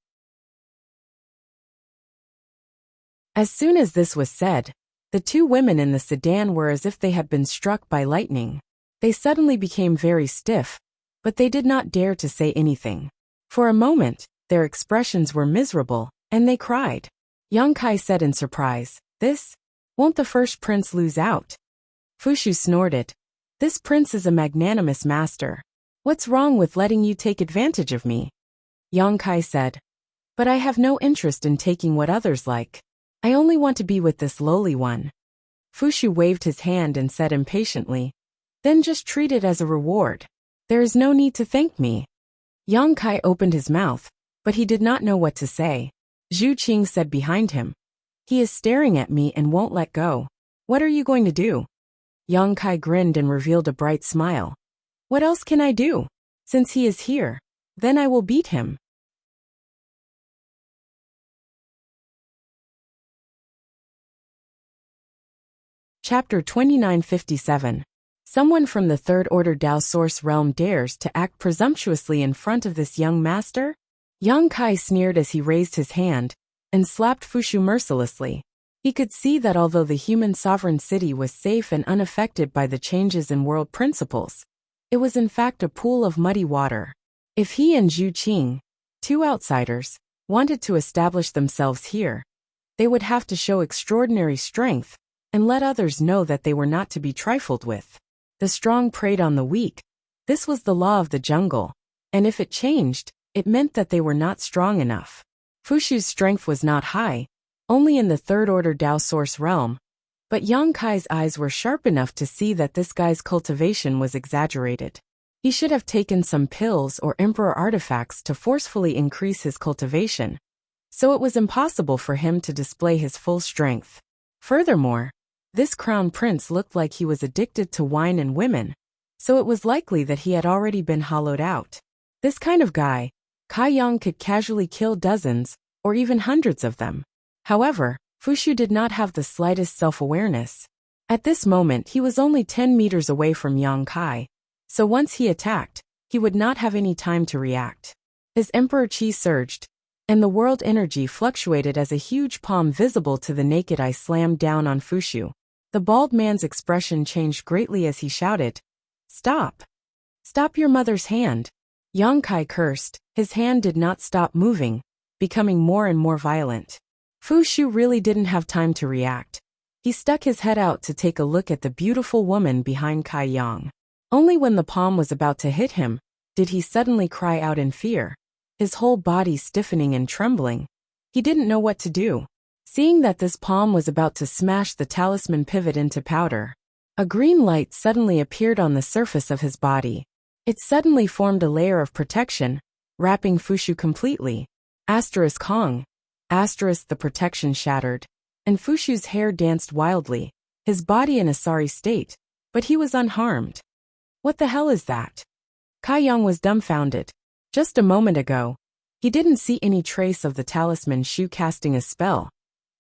As soon as this was said, The two women in the sedan were as if they had been struck by lightning. They suddenly became very stiff, but they did not dare to say anything. For a moment, their expressions were miserable, and they cried. Yang Kai said in surprise, "This? Won't the first prince lose out?" Fushu snorted. "This prince is a magnanimous master. What's wrong with letting you take advantage of me?" Yang Kai said, "But I have no interest in taking what others like. I only want to be with this lowly one." Fushu waved his hand and said impatiently, "Then just treat it as a reward. There is no need to thank me." Yang Kai opened his mouth, but he did not know what to say. Zhu Qing said behind him, "He is staring at me and won't let go. What are you going to do?" Yang Kai grinned and revealed a bright smile. "What else can I do? Since he is here, then I will beat him." Chapter 2957. Someone from the Third Order Dao Source Realm dares to act presumptuously in front of this young master? Yang Kai sneered as he raised his hand and slapped Fushu mercilessly. He could see that although the human sovereign city was safe and unaffected by the changes in world principles, it was in fact a pool of muddy water. If he and Zhu Qing, two outsiders, wanted to establish themselves here, they would have to show extraordinary strength and let others know that they were not to be trifled with. The strong preyed on the weak. This was the law of the jungle, and if it changed, it meant that they were not strong enough. Fushu's strength was not high, only in the Third Order Dao Source realm, but Yang Kai's eyes were sharp enough to see that this guy's cultivation was exaggerated. He should have taken some pills or emperor artifacts to forcefully increase his cultivation, so it was impossible for him to display his full strength. Furthermore, this crown prince looked like he was addicted to wine and women, so it was likely that he had already been hollowed out. This kind of guy, Kai Yang could casually kill dozens, or even hundreds of them. However, Fushu did not have the slightest self-awareness. At this moment he was only 10 meters away from Yang Kai, so once he attacked, he would not have any time to react. His emperor chi surged, and the world energy fluctuated as a huge palm visible to the naked eye slammed down on Fushu. The bald man's expression changed greatly as he shouted, "Stop! Stop your mother's hand!" Yang Kai cursed. His hand did not stop moving, becoming more and more violent. Fushu really didn't have time to react. He stuck his head out to take a look at the beautiful woman behind Kai Yang. Only when the palm was about to hit him, did he suddenly cry out in fear, his whole body stiffening and trembling. He didn't know what to do. Seeing that this palm was about to smash the talisman pivot into powder, a green light suddenly appeared on the surface of his body. It suddenly formed a layer of protection, wrapping Fushu completely. Hong. The protection shattered, and Fushu's hair danced wildly, his body in a sorry state, but he was unharmed. What the hell is that? Kai Yang was dumbfounded. Just a moment ago, he didn't see any trace of the talisman shoe casting a spell,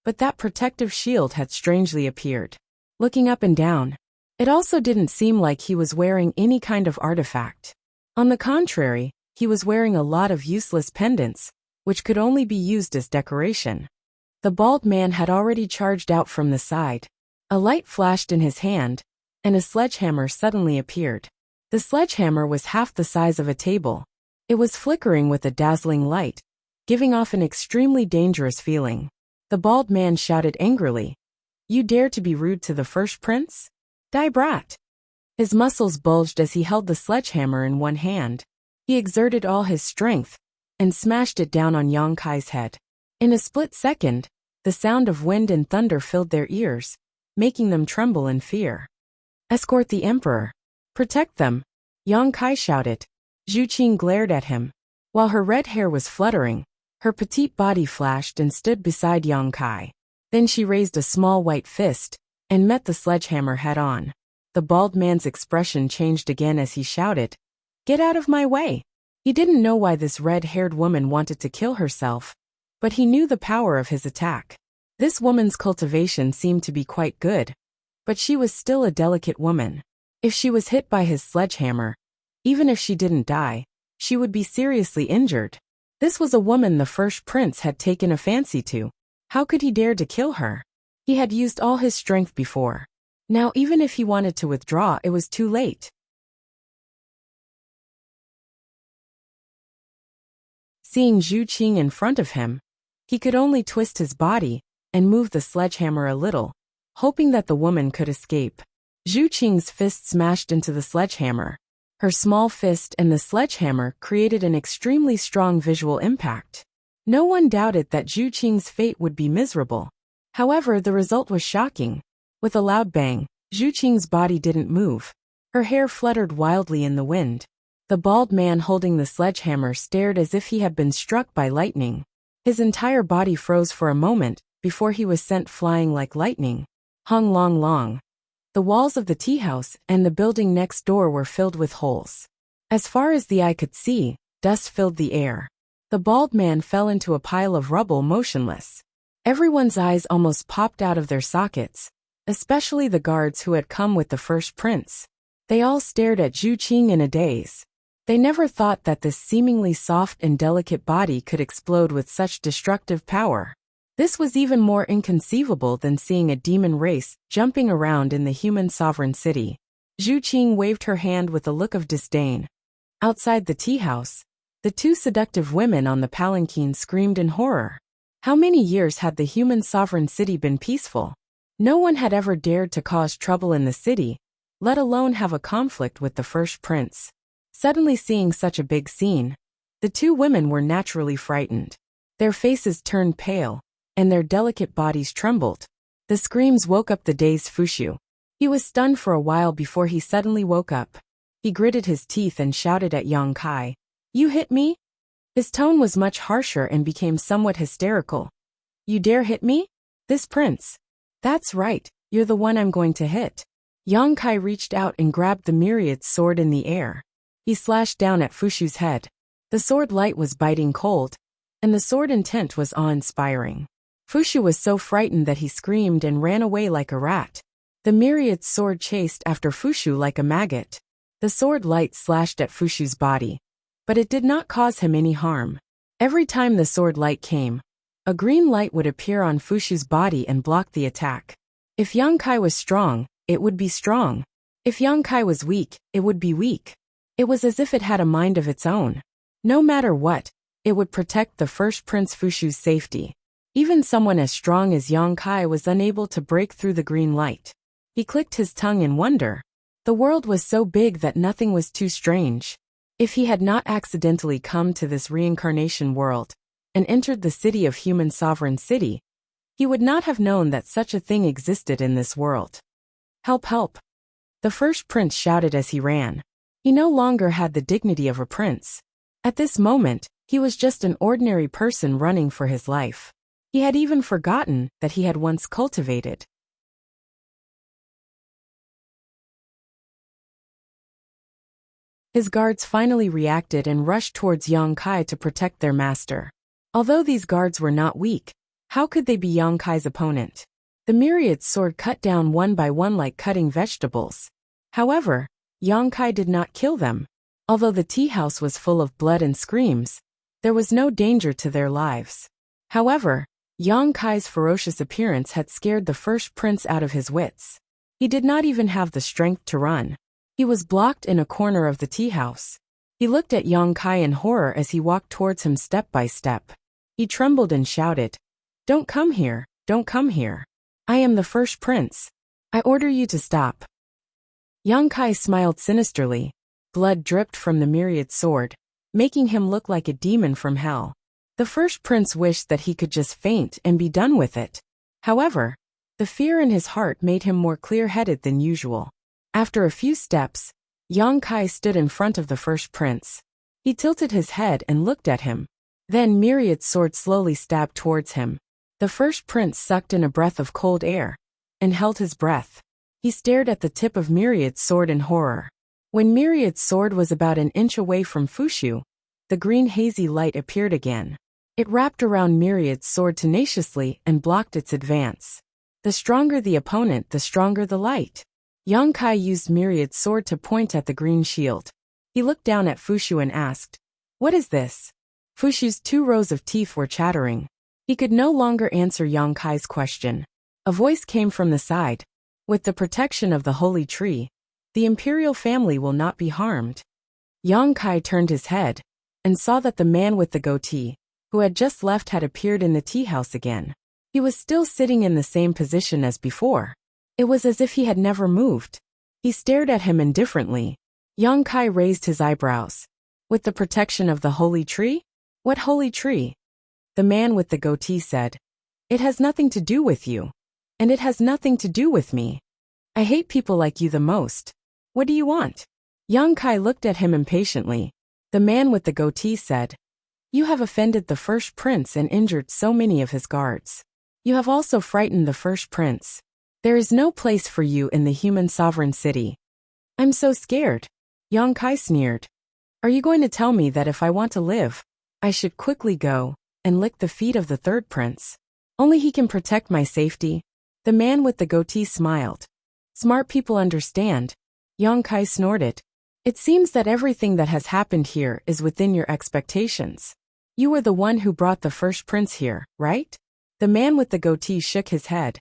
but that protective shield had strangely appeared. Looking up and down, it also didn't seem like he was wearing any kind of artifact. On the contrary, he was wearing a lot of useless pendants, which could only be used as decoration. The bald man had already charged out from the side. A light flashed in his hand, and a sledgehammer suddenly appeared. The sledgehammer was half the size of a table. It was flickering with a dazzling light, giving off an extremely dangerous feeling. The bald man shouted angrily, "You dare to be rude to the first prince? Die brat!" His muscles bulged as he held the sledgehammer in one hand. He exerted all his strength and smashed it down on Yang Kai's head. In a split second, the sound of wind and thunder filled their ears, making them tremble in fear. "Escort the emperor. Protect them," Yang Kai shouted. Zhu Qing glared at him. While her red hair was fluttering, her petite body flashed and stood beside Yang Kai. Then she raised a small white fist and met the sledgehammer head-on. The bald man's expression changed again as he shouted, "Get out of my way!" He didn't know why this red-haired woman wanted to kill herself, but he knew the power of his attack. This woman's cultivation seemed to be quite good, but she was still a delicate woman. If she was hit by his sledgehammer, even if she didn't die, she would be seriously injured. This was a woman the first prince had taken a fancy to. How could he dare to kill her? He had used all his strength before. Now even if he wanted to withdraw, it was too late. Seeing Zhu Qing in front of him, he could only twist his body and move the sledgehammer a little, hoping that the woman could escape. Zhu Qing's fist smashed into the sledgehammer. Her small fist and the sledgehammer created an extremely strong visual impact. No one doubted that Zhu Qing's fate would be miserable. However, the result was shocking. With a loud bang, Zhu Qing's body didn't move. Her hair fluttered wildly in the wind. The bald man holding the sledgehammer stared as if he had been struck by lightning. His entire body froze for a moment before he was sent flying like lightning. Hung long long. The walls of the tea house and the building next door were filled with holes. As far as the eye could see, dust filled the air. The bald man fell into a pile of rubble motionless. Everyone's eyes almost popped out of their sockets, especially the guards who had come with the first prince. They all stared at Zhu Qing in a daze. They never thought that this seemingly soft and delicate body could explode with such destructive power. This was even more inconceivable than seeing a demon race jumping around in the human sovereign city. Zhu Qing waved her hand with a look of disdain. Outside the tea house, the two seductive women on the palanquin screamed in horror. How many years had the human sovereign city been peaceful? No one had ever dared to cause trouble in the city, let alone have a conflict with the first prince. Suddenly seeing such a big scene, the two women were naturally frightened. Their faces turned pale, and their delicate bodies trembled. The screams woke up the dazed Fushu. He was stunned for a while before he suddenly woke up. He gritted his teeth and shouted at Yang Kai, "You hit me?" His tone was much harsher and became somewhat hysterical. "You dare hit me? This prince? That's right, you're the one I'm going to hit." Yang Kai reached out and grabbed the myriad sword in the air. He slashed down at Fushu's head. The sword light was biting cold, and the sword intent was awe-inspiring. Fushu was so frightened that he screamed and ran away like a rat. The myriad sword chased after Fushu like a maggot. The sword light slashed at Fushu's body, but it did not cause him any harm. Every time the sword light came, a green light would appear on Fushu's body and block the attack. If Yang Kai was strong, it would be strong. If Yang Kai was weak, it would be weak. It was as if it had a mind of its own. No matter what, it would protect the first Prince Fushu's safety. Even someone as strong as Yang Kai was unable to break through the green light. He clicked his tongue in wonder. The world was so big that nothing was too strange. If he had not accidentally come to this reincarnation world and entered the city of human sovereign city, he would not have known that such a thing existed in this world. "Help, help!" The first prince shouted as he ran. He no longer had the dignity of a prince. At this moment, he was just an ordinary person running for his life. He had even forgotten that he had once cultivated. His guards finally reacted and rushed towards Yang Kai to protect their master. Although these guards were not weak, how could they be Yang Kai's opponent? The myriad sword cut down one by one like cutting vegetables. However, Yang Kai did not kill them. Although the tea house was full of blood and screams, there was no danger to their lives. However, Yang Kai's ferocious appearance had scared the first prince out of his wits. He did not even have the strength to run. He was blocked in a corner of the tea house. He looked at Yang Kai in horror as he walked towards him step by step. He trembled and shouted, "Don't come here, don't come here. I am the first prince. I order you to stop." Yang Kai smiled sinisterly. Blood dripped from the myriad sword, making him look like a demon from hell. The first prince wished that he could just faint and be done with it. However, the fear in his heart made him more clear-headed than usual. After a few steps, Yang Kai stood in front of the first prince. He tilted his head and looked at him. Then myriad sword slowly stabbed towards him. The first prince sucked in a breath of cold air and held his breath. He stared at the tip of myriad sword in horror. When myriad sword was about an inch away from Fushu, the green hazy light appeared again. It wrapped around myriad sword tenaciously and blocked its advance. The stronger the opponent, the stronger the light. Yang Kai used myriad sword to point at the green shield. He looked down at Fushu and asked, "What is this?" Fushu's 2 rows of teeth were chattering. He could no longer answer Yang Kai's question. A voice came from the side. With the protection of the holy tree, the imperial family will not be harmed. Yang Kai turned his head and saw that the man with the goatee, who had just left, had appeared in the tea house again. He was still sitting in the same position as before. It was as if he had never moved. He stared at him indifferently. Yang Kai raised his eyebrows. With the protection of the holy tree? What holy tree? The man with the goatee said. It has nothing to do with you. And it has nothing to do with me. I hate people like you the most. What do you want? Yang Kai looked at him impatiently. The man with the goatee said. You have offended the first prince and injured so many of his guards. You have also frightened the first prince. There is no place for you in the human sovereign city. I'm so scared. Yang Kai sneered. Are you going to tell me that if I want to live, I should quickly go and lick the feet of the third prince? Only he can protect my safety. The man with the goatee smiled. Smart people understand. Yang Kai snorted. It seems that everything that has happened here is within your expectations. You were the one who brought the first prince here, right? The man with the goatee shook his head.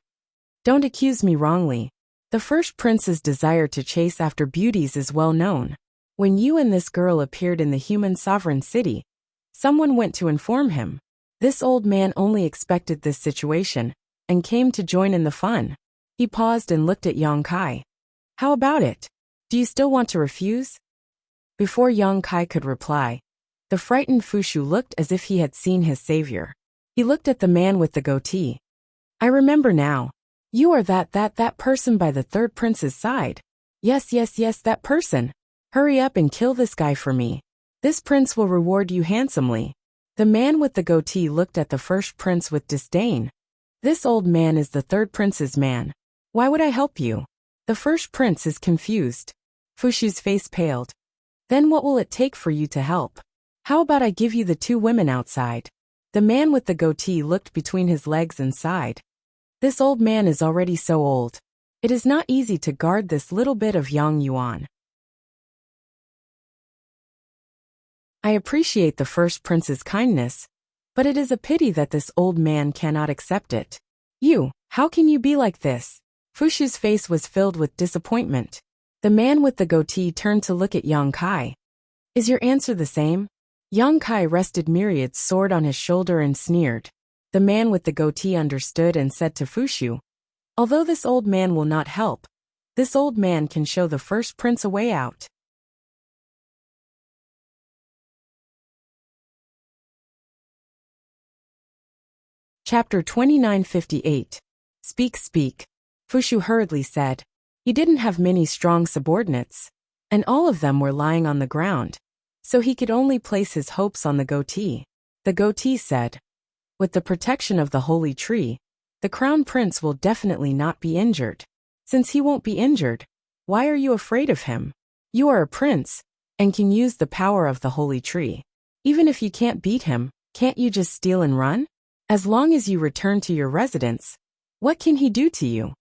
Don't accuse me wrongly. The first prince's desire to chase after beauties is well known. When you and this girl appeared in the human sovereign city, someone went to inform him. This old man only expected this situation and came to join in the fun. He paused and looked at Yang Kai. How about it? Do you still want to refuse? Before Yang Kai could reply, the frightened Fushu looked as if he had seen his savior. He looked at the man with the goatee. I remember now. You are that person by the third prince's side. Yes, that person. Hurry up and kill this guy for me. This prince will reward you handsomely. The man with the goatee looked at the first prince with disdain. This old man is the third prince's man. Why would I help you? The first prince is confused. Fushu's face paled. Then what will it take for you to help? How about I give you the two women outside? The man with the goatee looked between his legs and sighed. This old man is already so old. It is not easy to guard this little bit of yang yuan. I appreciate the first prince's kindness, but it is a pity that this old man cannot accept it. You, how can you be like this? Fushu's face was filled with disappointment. The man with the goatee turned to look at Yang Kai. Is your answer the same? Yang Kai rested Myriad's sword on his shoulder and sneered. The man with the goatee understood and said to Fushu, although this old man will not help, this old man can show the first prince a way out. Chapter 2958. Speak. Fushu hurriedly said. He didn't have many strong subordinates, and all of them were lying on the ground, so he could only place his hopes on the goatee. The goatee said, with the protection of the holy tree, the crown prince will definitely not be injured. Since he won't be injured, why are you afraid of him? You are a prince, and can use the power of the holy tree. Even if you can't beat him, can't you just steal and run? As long as you return to your residence, what can he do to you?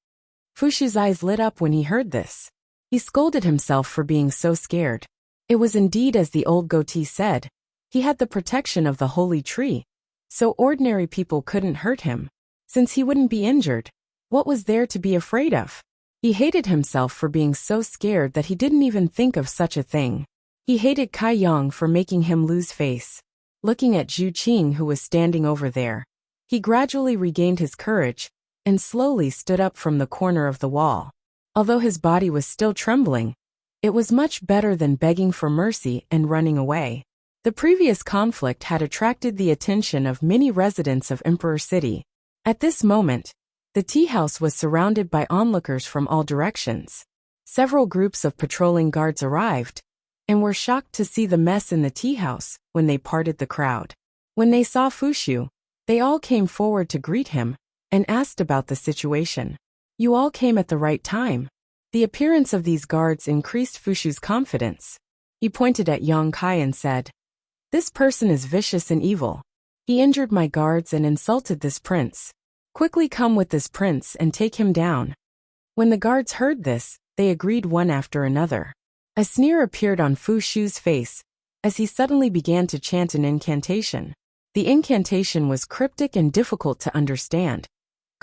Fushu's eyes lit up when he heard this. He scolded himself for being so scared. It was indeed as the old goatee said. He had the protection of the holy tree, so ordinary people couldn't hurt him. Since he wouldn't be injured, what was there to be afraid of? He hated himself for being so scared that he didn't even think of such a thing. He hated Kai Yang for making him lose face. Looking at Zhu Qing, who was standing over there, he gradually regained his courage and slowly stood up from the corner of the wall. Although his body was still trembling, it was much better than begging for mercy and running away. The previous conflict had attracted the attention of many residents of Emperor City. At this moment, the tea house was surrounded by onlookers from all directions. Several groups of patrolling guards arrived and were shocked to see the mess in the tea house when they parted the crowd. When they saw Fushu, they all came forward to greet him and asked about the situation. You all came at the right time. The appearance of these guards increased Fushu's confidence. He pointed at Yang Kai and said, this person is vicious and evil. He injured my guards and insulted this prince. Quickly come with this prince and take him down. When the guards heard this, they agreed one after another. A sneer appeared on Fushu's face as he suddenly began to chant an incantation. The incantation was cryptic and difficult to understand.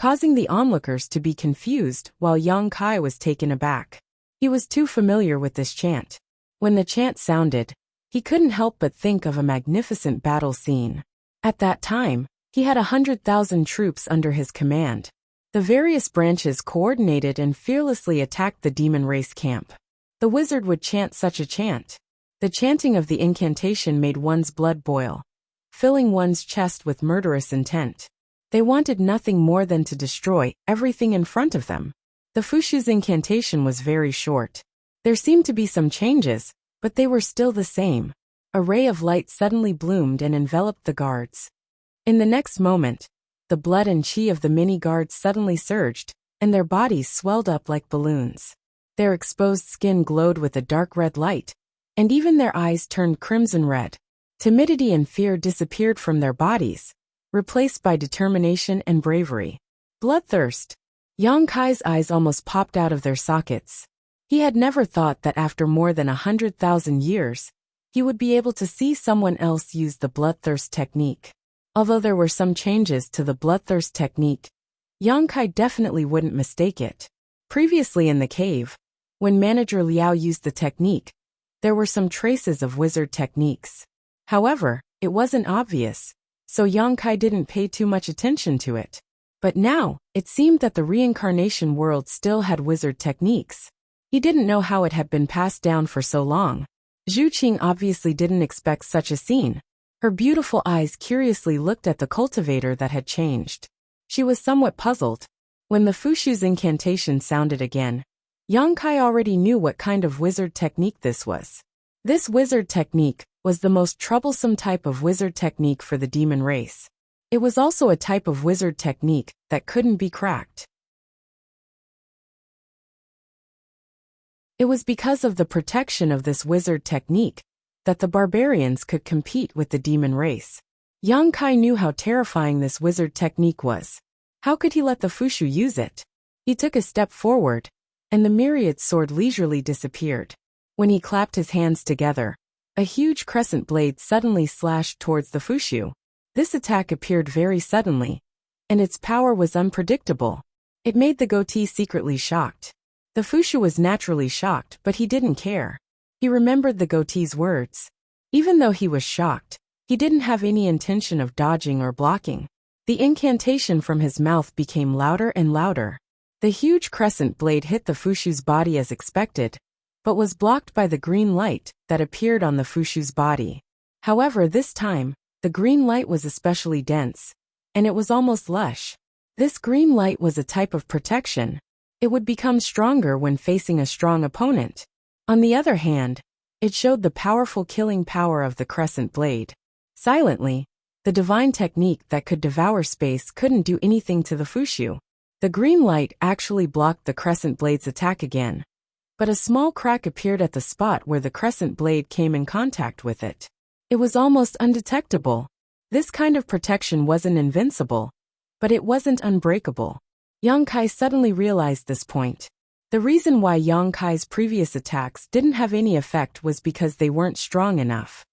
causing the onlookers to be confused while Yang Kai was taken aback. He was too familiar with this chant. When the chant sounded, he couldn't help but think of a magnificent battle scene. At that time, he had 100,000 troops under his command. The various branches coordinated and fearlessly attacked the demon race camp. The wizard would chant such a chant. The chanting of the incantation made one's blood boil, filling one's chest with murderous intent. They wanted nothing more than to destroy everything in front of them. The Fushu's incantation was very short. There seemed to be some changes, but they were still the same. A ray of light suddenly bloomed and enveloped the guards. In the next moment, the blood and chi of the mini-guards suddenly surged, and their bodies swelled up like balloons. Their exposed skin glowed with a dark red light, and even their eyes turned crimson red. Timidity and fear disappeared from their bodies, replaced by determination and bravery. Bloodthirst. Yang Kai's eyes almost popped out of their sockets. He had never thought that after more than 100,000 years, he would be able to see someone else use the bloodthirst technique. Although there were some changes to the bloodthirst technique, Yang Kai definitely wouldn't mistake it. Previously in the cave, when Manager Liao used the technique, there were some traces of wizard techniques. However, it wasn't obvious, so Yang Kai didn't pay too much attention to it. But now, it seemed that the reincarnation world still had wizard techniques. He didn't know how it had been passed down for so long. Zhu Qing obviously didn't expect such a scene. Her beautiful eyes curiously looked at the cultivator that had changed. She was somewhat puzzled. When the Fushu's incantation sounded again, Yang Kai already knew what kind of wizard technique this was. This wizard technique was the most troublesome type of wizard technique for the demon race. It was also a type of wizard technique that couldn't be cracked. It was because of the protection of this wizard technique that the barbarians could compete with the demon race. Yang Kai knew how terrifying this wizard technique was. How could he let the Fushu use it? He took a step forward, and the myriad sword leisurely disappeared. When he clapped his hands together, a huge crescent blade suddenly slashed towards the Fushu. This attack appeared very suddenly, and its power was unpredictable. It made the goatee secretly shocked. The Fushu was naturally shocked, but he didn't care. He remembered the goatee's words. Even though he was shocked, he didn't have any intention of dodging or blocking. The incantation from his mouth became louder and louder. The huge crescent blade hit the Fushu's body as expected, but was blocked by the green light that appeared on the Fushu's body. However, this time, the green light was especially dense, and it was almost lush. This green light was a type of protection. It would become stronger when facing a strong opponent. On the other hand, it showed the powerful killing power of the crescent blade. Silently, the divine technique that could devour space couldn't do anything to the Fushu. The green light actually blocked the crescent blade's attack again, but a small crack appeared at the spot where the crescent blade came in contact with it. It was almost undetectable. This kind of protection wasn't invincible, but it wasn't unbreakable. Yang Kai suddenly realized this point. The reason why Yang Kai's previous attacks didn't have any effect was because they weren't strong enough.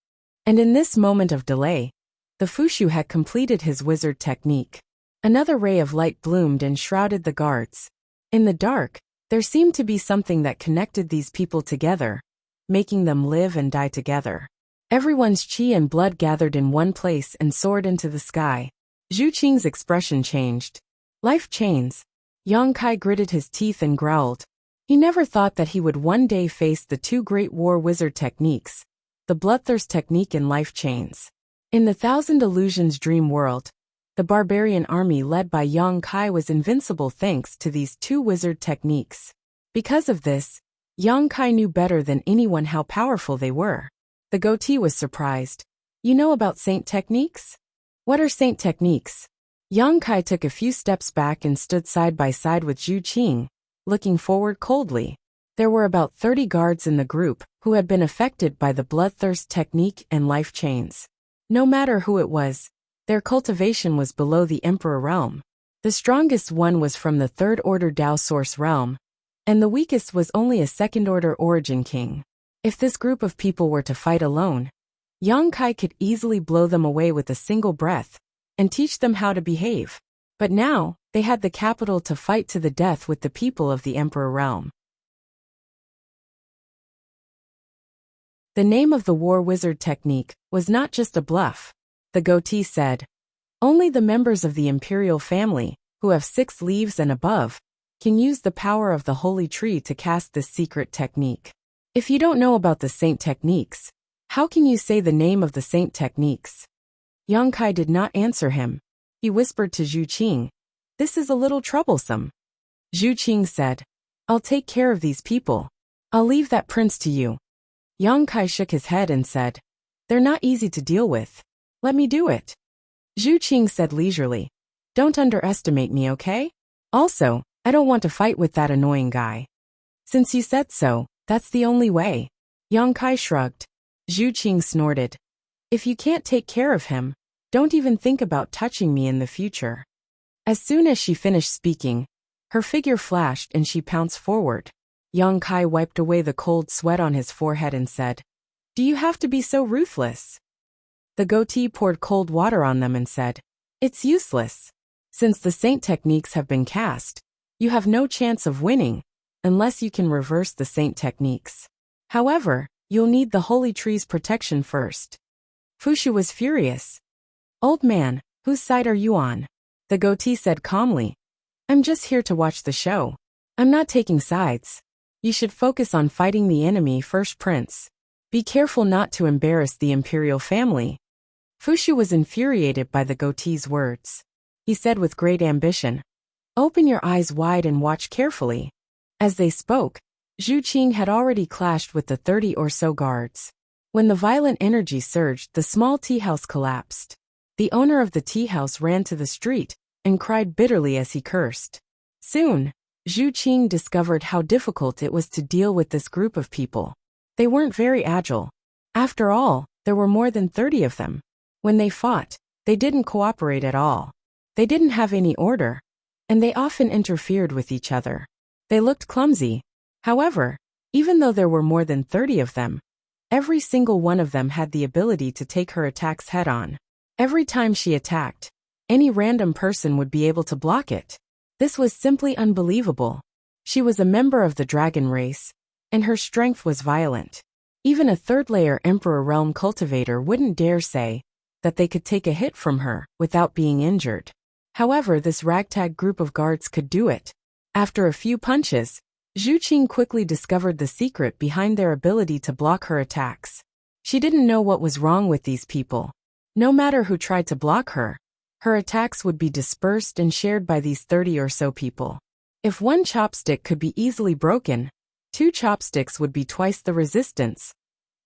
And in this moment of delay, the Fushu had completed his wizard technique. Another ray of light bloomed and shrouded the guards. In the dark, there seemed to be something that connected these people together, making them live and die together. Everyone's chi and blood gathered in one place and soared into the sky. Zhu Qing's expression changed. Life chains. Yang Kai gritted his teeth and growled. He never thought that he would one day face the two great war wizard techniques, the bloodthirst technique and life chains. In the Thousand Illusions dream world, the barbarian army led by Yang Kai was invincible thanks to these two wizard techniques. Because of this, Yang Kai knew better than anyone how powerful they were. The goatee was surprised. You know about saint techniques? What are saint techniques? Yang Kai took a few steps back and stood side by side with Zhu Qing, looking forward coldly. There were about 30 guards in the group who had been affected by the bloodthirst technique and life chains. No matter who it was, their cultivation was below the Emperor realm. The strongest one was from the Third Order Dao Source realm, and the weakest was only a Second Order Origin King. If this group of people were to fight alone, Yang Kai could easily blow them away with a single breath, and teach them how to behave. But now, they had the capital to fight to the death with the people of the Emperor realm. The name of the war wizard technique was not just a bluff. The goatee said, "Only the members of the imperial family, who have 6 leaves and above, can use the power of the holy tree to cast this secret technique. If you don't know about the saint techniques, how can you say the name of the saint techniques?" Yang Kai did not answer him. He whispered to Zhu Qing, "This is a little troublesome." Zhu Qing said, "I'll take care of these people. I'll leave that prince to you." Yang Kai shook his head and said, "They're not easy to deal with. Let me do it." Zhu Qing said leisurely, "Don't underestimate me, okay? Also, I don't want to fight with that annoying guy." "Since you said so, that's the only way." Yang Kai shrugged. Zhu Qing snorted, "If you can't take care of him, don't even think about touching me in the future." As soon as she finished speaking, her figure flashed and she pounced forward. Yang Kai wiped away the cold sweat on his forehead and said, "Do you have to be so ruthless?" The goatee poured cold water on them and said, "It's useless. Since the saint techniques have been cast, you have no chance of winning, unless you can reverse the saint techniques. However, you'll need the holy tree's protection first." Fushu was furious. "Old man, whose side are you on?" The goatee said calmly, "I'm just here to watch the show. I'm not taking sides. You should focus on fighting the enemy first, Prince. Be careful not to embarrass the imperial family." Fushu was infuriated by the goatee's words. He said with great ambition, "Open your eyes wide and watch carefully." As they spoke, Zhu Qing had already clashed with the 30 or so guards. When the violent energy surged, the small tea house collapsed. The owner of the tea house ran to the street and cried bitterly as he cursed. Soon, Zhu Qing discovered how difficult it was to deal with this group of people. They weren't very agile. After all, there were more than 30 of them. When they fought, they didn't cooperate at all. They didn't have any order, and they often interfered with each other. They looked clumsy. However, even though there were more than 30 of them, every single one of them had the ability to take her attacks head-on. Every time she attacked, any random person would be able to block it. This was simply unbelievable. She was a member of the dragon race, and her strength was violent. Even a third-layer Emperor Realm cultivator wouldn't dare say that they could take a hit from her without being injured. However, this ragtag group of guards could do it. After a few punches, Zhu Qing quickly discovered the secret behind their ability to block her attacks. She didn't know what was wrong with these people. No matter who tried to block her, her attacks would be dispersed and shared by these 30 or so people. If one chopstick could be easily broken, 2 chopsticks would be twice the resistance,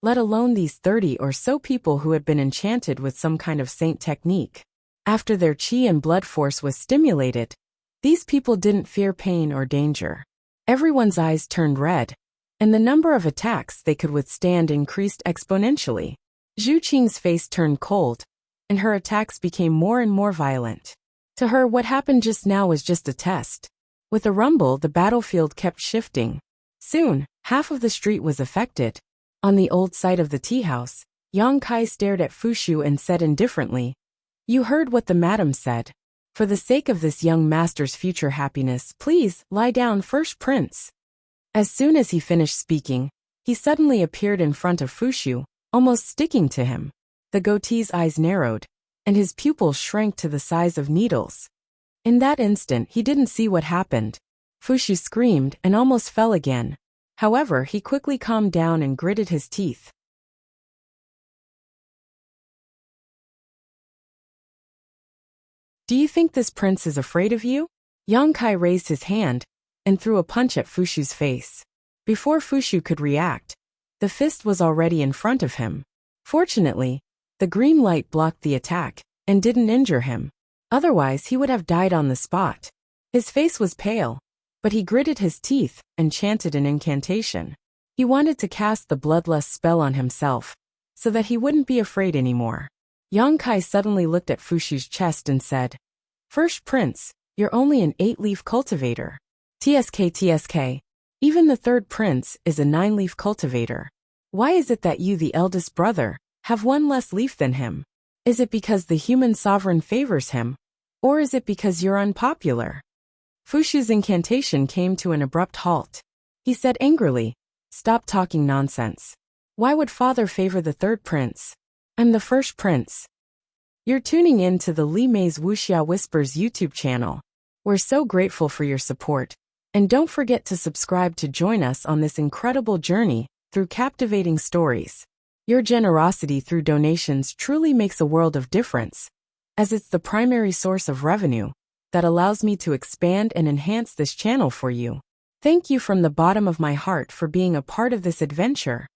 let alone these 30 or so people who had been enchanted with some kind of saint technique. After their chi and blood force was stimulated, these people didn't fear pain or danger. Everyone's eyes turned red, and the number of attacks they could withstand increased exponentially. Zhu Qing's face turned cold, and her attacks became more and more violent. To her, what happened just now was just a test. With a rumble, the battlefield kept shifting. Soon, half of the street was affected. On the old site of the tea house, Yang Kai stared at Fushu and said indifferently, "You heard what the madam said. For the sake of this young master's future happiness, please lie down first, Prince." As soon as he finished speaking, he suddenly appeared in front of Fushu, almost sticking to him. The goatee's eyes narrowed, and his pupils shrank to the size of needles. In that instant, he didn't see what happened. Fushu screamed and almost fell again. However, he quickly calmed down and gritted his teeth. "Do you think this prince is afraid of you?" Yang Kai raised his hand and threw a punch at Fushu's face. Before Fushu could react, the fist was already in front of him. Fortunately, the green light blocked the attack and didn't injure him. Otherwise, he would have died on the spot. His face was pale, but he gritted his teeth and chanted an incantation. He wanted to cast the bloodlust spell on himself, so that he wouldn't be afraid anymore. Yang Kai suddenly looked at Fushu's chest and said, "First Prince, you're only an 8-leaf cultivator. TSK. Even the third prince is a 9-leaf cultivator. Why is it that you, the eldest brother, have 1 less leaf than him? Is it because the human sovereign favors him? Or is it because you're unpopular? Fushu's incantation came to an abrupt halt. He said angrily, "Stop talking nonsense. Why would father favor the third prince? I'm the first prince." You're tuning in to the Li Mei's Wuxia Whispers YouTube channel. We're so grateful for your support. And don't forget to subscribe to join us on this incredible journey through captivating stories. Your generosity through donations truly makes a world of difference, as it's the primary source of revenue that allows me to expand and enhance this channel for you. Thank you from the bottom of my heart for being a part of this adventure.